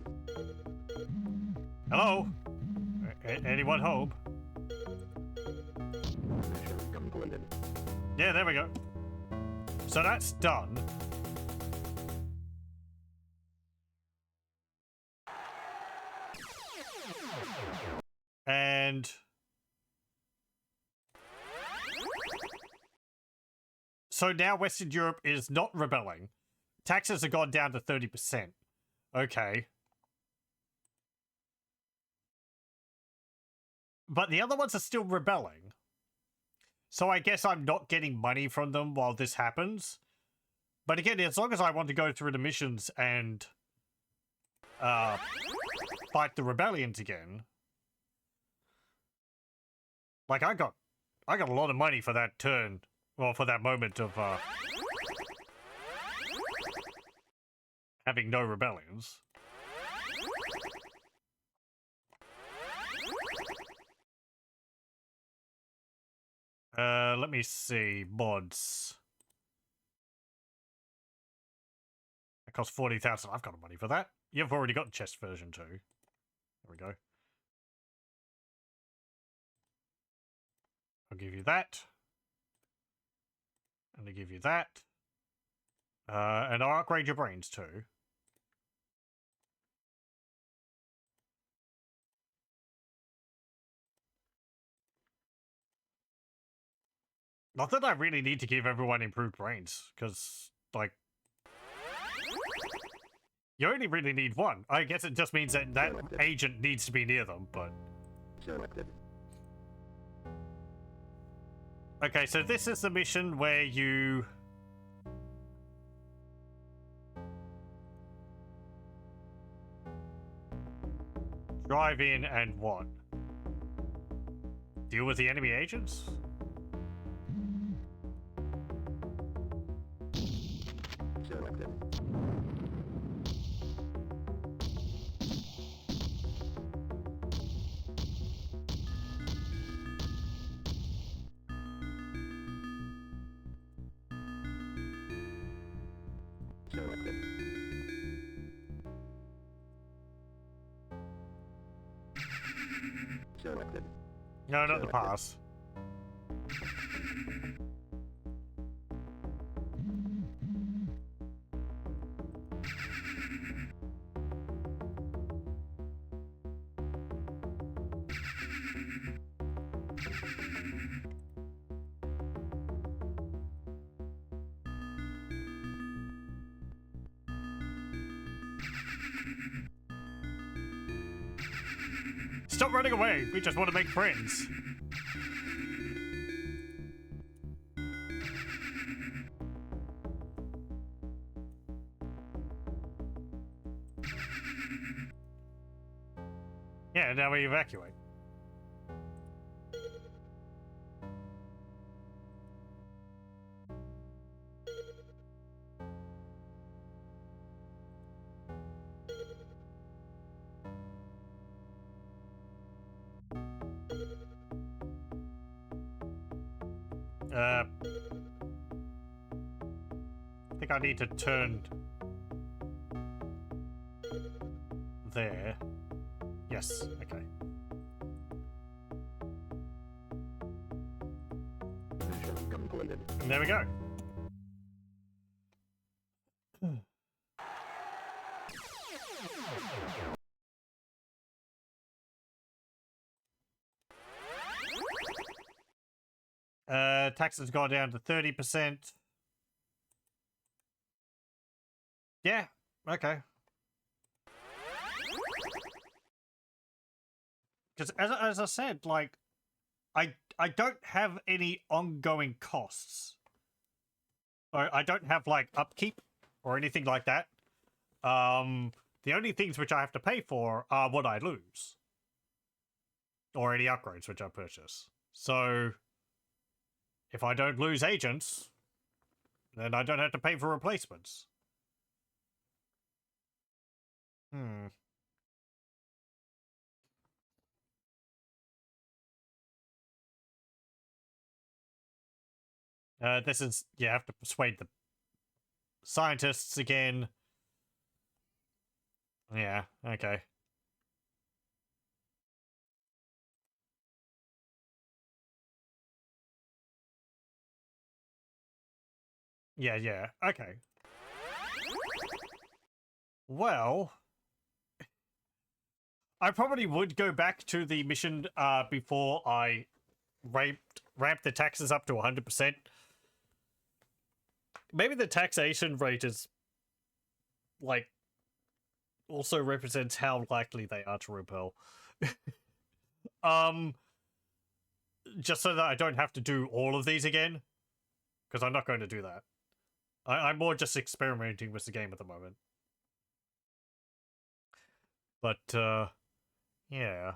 Hello? Anyone home? Mission completed. Yeah, there we go. So that's done. And... So now Western Europe is not rebelling. Taxes have gone down to 30%. Okay. But the other ones are still rebelling. So I guess I'm not getting money from them while this happens. But again, as long as I want to go through the missions and fight the rebellions again. Like I got a lot of money for that turn. Well, for that moment of having no rebellions. Let me see. Mods. It costs 40,000. I've got money for that. You've already got chest version 2. There we go. I'll give you that. And I'll give you that. And I'll upgrade your brains too. Not that I really need to give everyone improved brains, because, like, you only really need one. I guess it just means that that agent needs to be near them, but... Selected. Okay, so this is the mission where you... drive in and what? Deal with the enemy agents? Selected. Selected. Selected. No, not the pass. Stop running away. We just want to make friends. Yeah, now we evacuate. I think I need to turn there. Yes, okay. Mission completed. And there we go. Taxes gone down to 30%. Yeah, okay. Because as I said, like, I don't have any ongoing costs. Or I don't have, like, upkeep or anything like that. The only things which I have to pay for are what I lose. Or any upgrades which I purchase. So, if I don't lose agents, then I don't have to pay for replacements. This is, you have to persuade the scientists again. Yeah, okay. Yeah, okay. Well, I probably would go back to the mission before I ramped the taxes up to 100%. Maybe the taxation rate is, like, also represents how likely they are to repel. Just so that I don't have to do all of these again. Because I'm not going to do that. I'm more just experimenting with the game at the moment. But, yeah.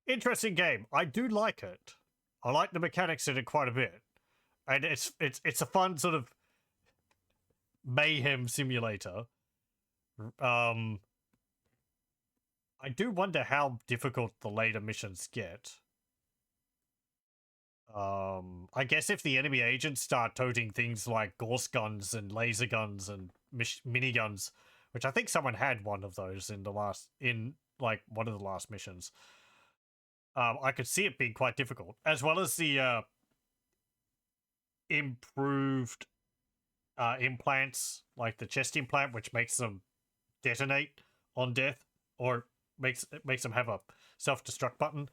Interesting game. I do like it. I like the mechanics in it quite a bit. And it's a fun sort of mayhem simulator. I do wonder how difficult the later missions get. I guess if the enemy agents start toting things like Gauss guns and laser guns and miniguns, which I think someone had one of those in like one of the last missions. I could see it being quite difficult, as well as the improved implants, like the chest implant, which makes them detonate on death, or makes them have a self-destruct button.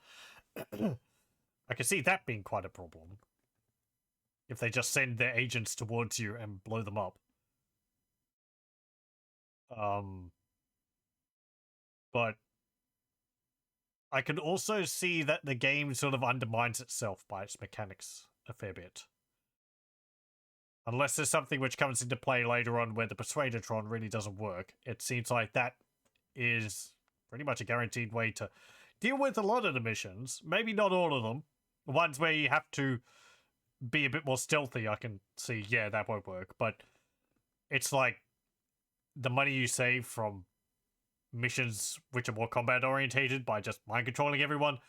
I can see that being quite a problem if they just send their agents towards you and blow them up. But I can also see that the game sort of undermines itself by its mechanics a fair bit. Unless there's something which comes into play later on where the Persuadertron really doesn't work. It seems like that is pretty much a guaranteed way to deal with a lot of the missions. Maybe not all of them. The ones where you have to be a bit more stealthy, I can see, yeah, that won't work. But it's like the money you save from missions which are more combat orientated by just mind controlling everyone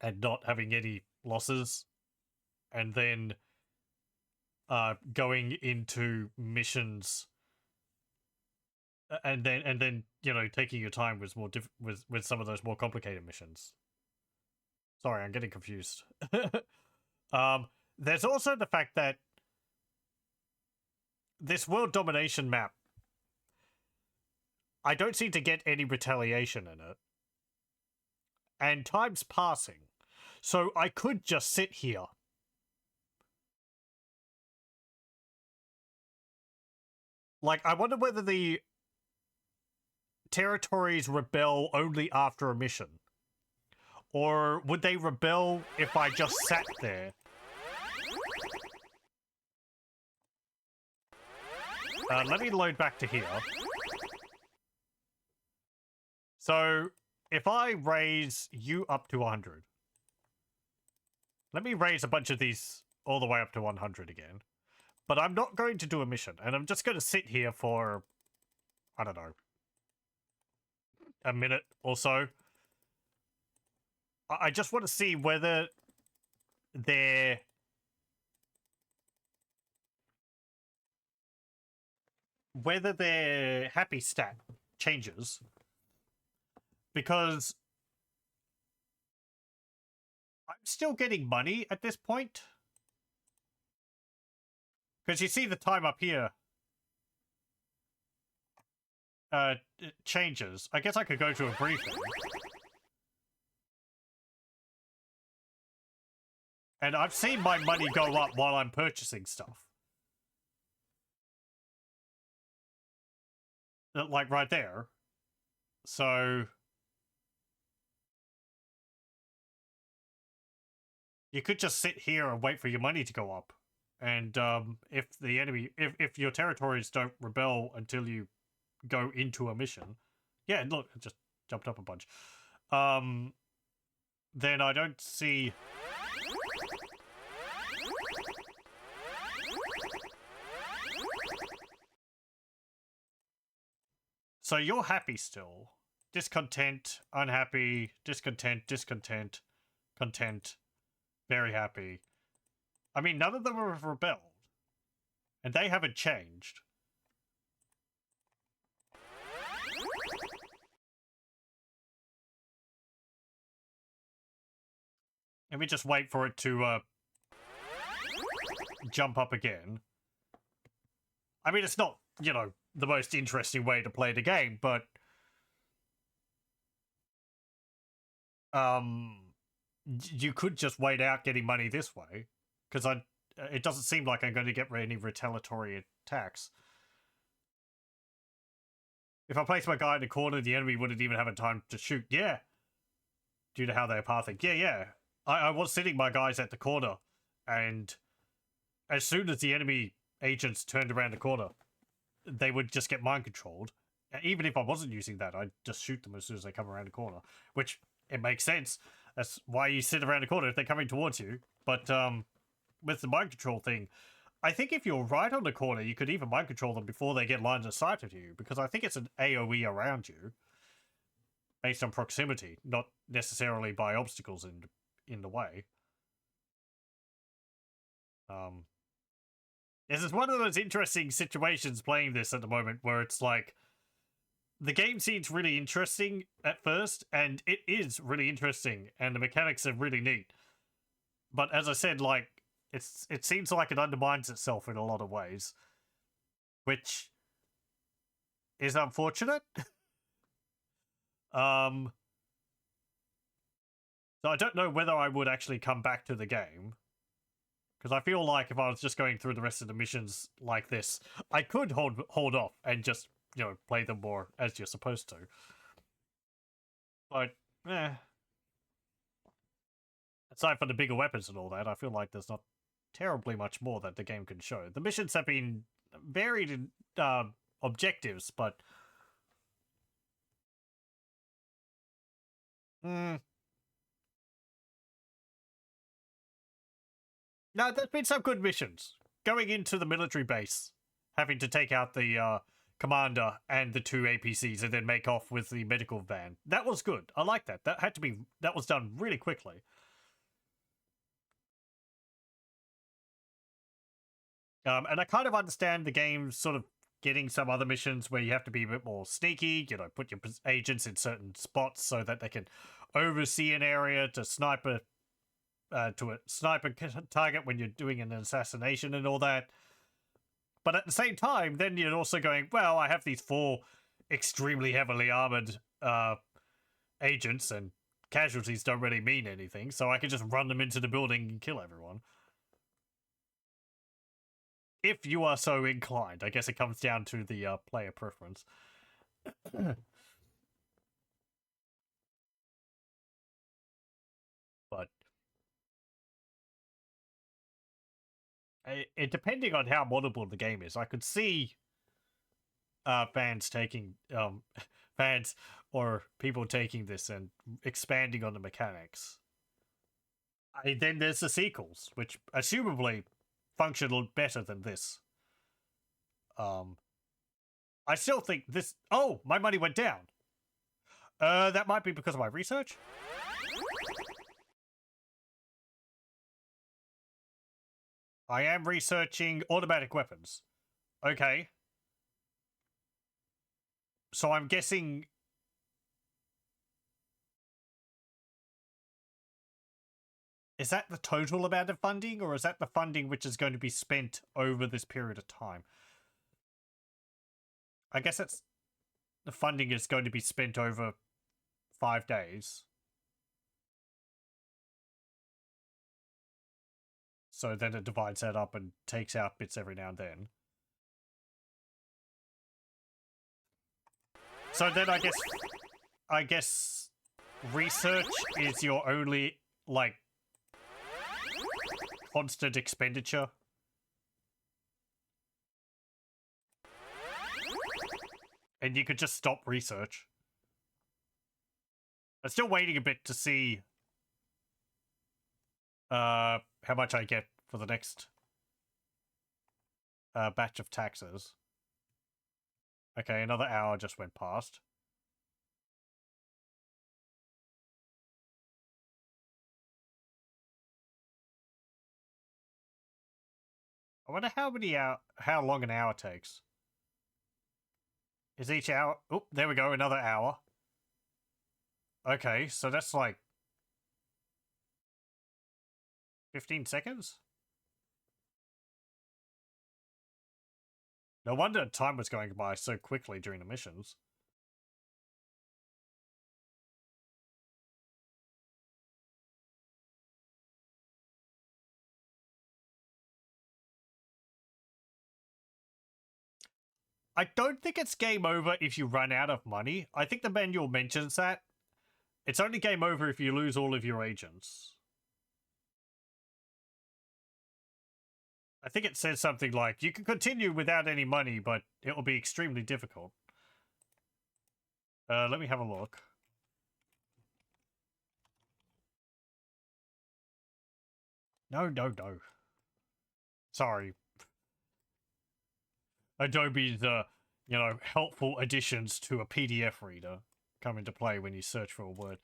and not having any losses, and then going into missions and then you know, taking your time was more with some of those more complicated missions. Sorry, I'm getting confused. There's also the fact that this world domination map, I don't seem to get any retaliation in it. And time's passing. So I could just sit here. Like, I wonder whether the territories rebel only after a mission. Or would they rebel if I just sat there? Let me load back to here. So, if I raise you up to 100. Let me raise a bunch of these all the way up to 100 again. But I'm not going to do a mission, and I'm just going to sit here for, I don't know, a minute or so. I just want to see whether their happy stat changes, because I'm still getting money at this point. Because you see the time up here it changes. I guess I could go to a briefing. And I've seen my money go up while I'm purchasing stuff. Like right there. So you could just sit here and wait for your money to go up. And if the enemy, if your territories don't rebel until you go into a mission, yeah, look, it just jumped up a bunch. Then I don't see. So you're happy still. Discontent, unhappy, discontent, discontent, content, very happy. I mean, none of them have rebelled. And they haven't changed. Let me just wait for it to jump up again. I mean, it's not, you know, the most interesting way to play the game, but you could just wait out getting money this way, because it doesn't seem like I'm going to get any retaliatory attacks. If I place my guy in the corner, the enemy wouldn't even have a time to shoot. Yeah. Due to how they're pathing. Yeah. I was sitting my guys at the corner, and as soon as the enemy agents turned around the corner, they would just get mind controlled. Even if I wasn't using that, I'd just shoot them as soon as they come around the corner, which it makes sense. That's why you sit around the corner if they're coming towards you. But with the mind control thing, I think if you're right on the corner, you could even mind control them before they get lines of sight of you, because I think it's an AoE around you based on proximity, not necessarily by obstacles in the way. This is one of those interesting situations playing this at the moment where it's like, the game seems really interesting at first, and it is really interesting, and the mechanics are really neat. But as I said, like, it seems like it undermines itself in a lot of ways, which is unfortunate. So I don't know whether I would actually come back to the game, because I feel like if I was just going through the rest of the missions like this, I could hold off and just, you know, play them more as you're supposed to. But, aside from the bigger weapons and all that, I feel like there's not terribly much more that the game can show. The missions have been varied in objectives, but no, there's been some good missions. Going into the military base, having to take out the commander and the 2 APCs and then make off with the medical van. That was good. I like that. That was done really quickly. And I kind of understand the game sort of getting some other missions where you have to be a bit more sneaky, you know, put your agents in certain spots so that they can oversee an area to snipe a target when you're doing an assassination and all that. But at the same time, then you're also going, well, I have these 4 extremely heavily armored agents, and casualties don't really mean anything, so I can just run them into the building and kill everyone. If you are so inclined. I guess it comes down to the player preference. But depending on how moddable the game is, I could see fans taking fans or people taking this and expanding on the mechanics. Then there's the sequels, which assumably function better than this. I still think this. Oh, my money went down. That might be because of my research. I am researching automatic weapons. Okay. So I'm guessing... Is that the total amount of funding, or is that the funding which is going to be spent over this period of time? I guess that's... The funding is going to be spent over 5 days. So then it divides that up and takes out bits every now and then. So then I guess research is your only, like, constant expenditure. And you could just stop research. I'm still waiting a bit to see how much I get for the next batch of taxes. Okay, another hour just went past. I wonder how long an hour takes. Is each hour... Oh, there we go, another hour. Okay, so that's like 15 seconds? No wonder time was going by so quickly during the missions. I don't think it's game over if you run out of money. I think the manual mentions that. It's only game over if you lose all of your agents. I think it says something like, you can continue without any money, but it will be extremely difficult. Let me have a look. No. Sorry. Adobe's, helpful additions to a PDF reader come into play when you search for a word.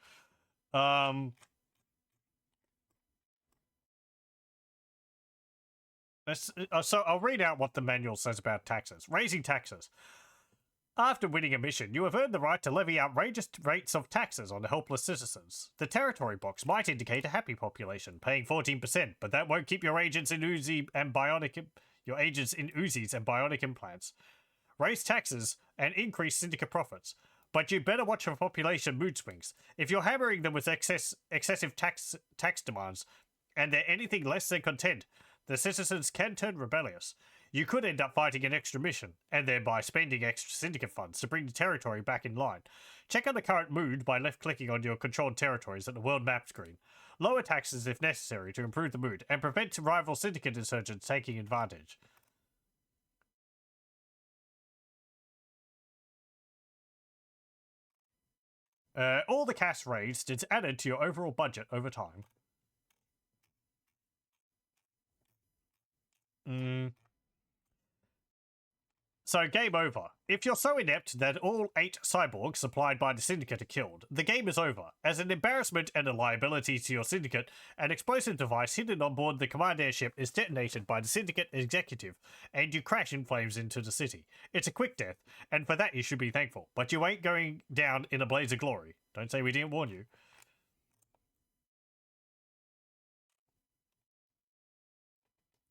So I'll read out what the manual says about taxes. Raising taxes. After winning a mission, you have earned the right to levy outrageous rates of taxes on helpless citizens. The territory box might indicate a happy population, paying 14%, but that won't keep your agents in Uzis and bionic implants. Raise taxes and increase syndicate profits. But you better watch for population mood swings. If you're hammering them with excessive tax demands, and they're anything less than content, the citizens can turn rebellious. You could end up fighting an extra mission, and thereby spending extra syndicate funds to bring the territory back in line. Check on the current mood by left-clicking on your controlled territories at the world map screen. Lower taxes if necessary to improve the mood, and prevent rival syndicate insurgents taking advantage. All the cash raised is added to your overall budget over time. So, game over. If you're so inept that all 8 cyborgs supplied by the Syndicate are killed, the game is over. As an embarrassment and a liability to your Syndicate, an explosive device hidden on board the command airship is detonated by the Syndicate executive, and you crash in flames into the city. It's a quick death, and for that you should be thankful, but you ain't going down in a blaze of glory. Don't say we didn't warn you.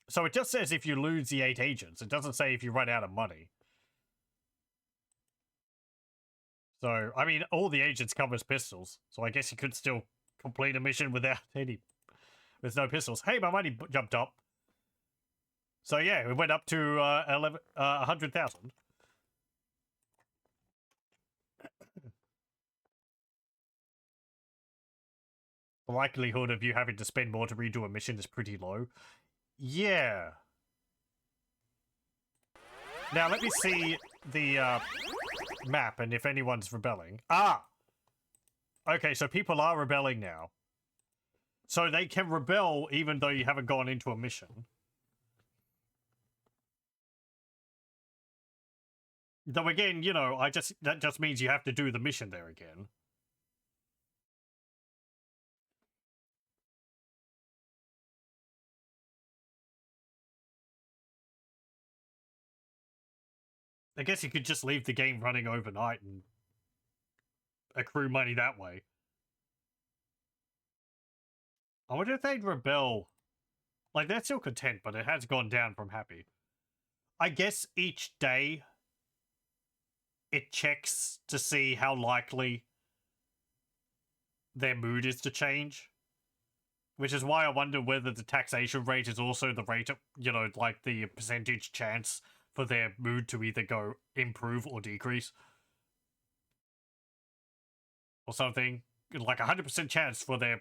So it just says if you lose the 8 agents. It doesn't say if you run out of money. So, I mean, all the agents come as pistols, so I guess you could still complete a mission without with no pistols. Hey, my money jumped up. So yeah, it went up to 100,000. The likelihood of you having to spend more to redo a mission is pretty low. Yeah. Now let me see the map and if anyone's rebelling. Ah! Okay, so people are rebelling now. So they can rebel even though you haven't gone into a mission. Though again, you know, that just means you have to do the mission there again. I guess you could just leave the game running overnight and accrue money that way. I wonder if they'd rebel. Like, they're still content, but it has gone down from happy. I guess each day it checks to see how likely their mood is to change. Which is why I wonder whether the taxation rate is also the rate of, you know, like the percentage chance for their mood to either go improve or decrease. Or something. Like 100% chance for their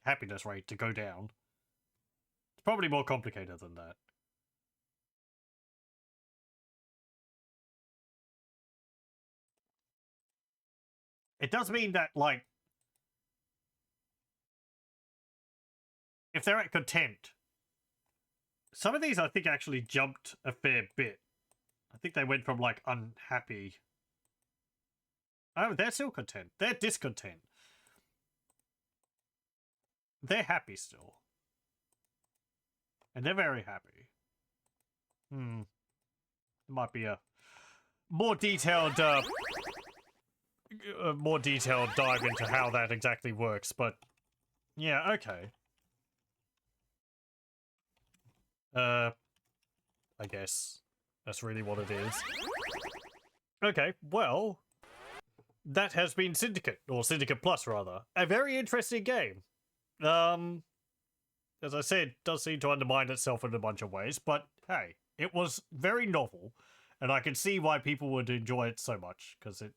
happiness rate to go down. It's probably more complicated than that. It does mean that, like, if they're at content, some of these I think actually jumped a fair bit. I think they went from, like, unhappy. Oh, they're still content. They're discontent. They're happy still. And they're very happy. It might be a more detailed dive into how that exactly works, but yeah, okay. I guess that's really what it is. Okay, well, that has been Syndicate, or Syndicate Plus rather. A very interesting game. As I said, does seem to undermine itself in a bunch of ways, but hey, it was very novel, and I can see why people would enjoy it so much, because it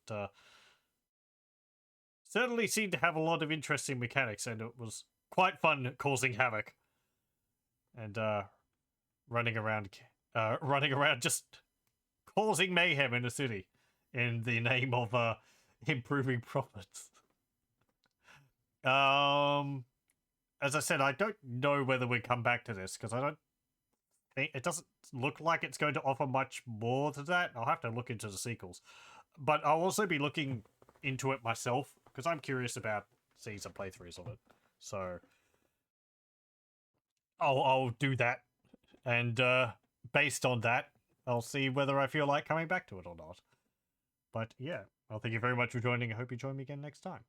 certainly seemed to have a lot of interesting mechanics, and it was quite fun causing havoc. And running around just causing mayhem in the city in the name of improving profits. As I said, I don't know whether we come back to this because I don't think it doesn't look like it's going to offer much more to that. I'll have to look into the sequels, but I'll also be looking into it myself because I'm curious about seeing some playthroughs of it. So I'll do that, and based on that, I'll see whether I feel like coming back to it or not. But yeah, well, thank you very much for joining. I hope you join me again next time.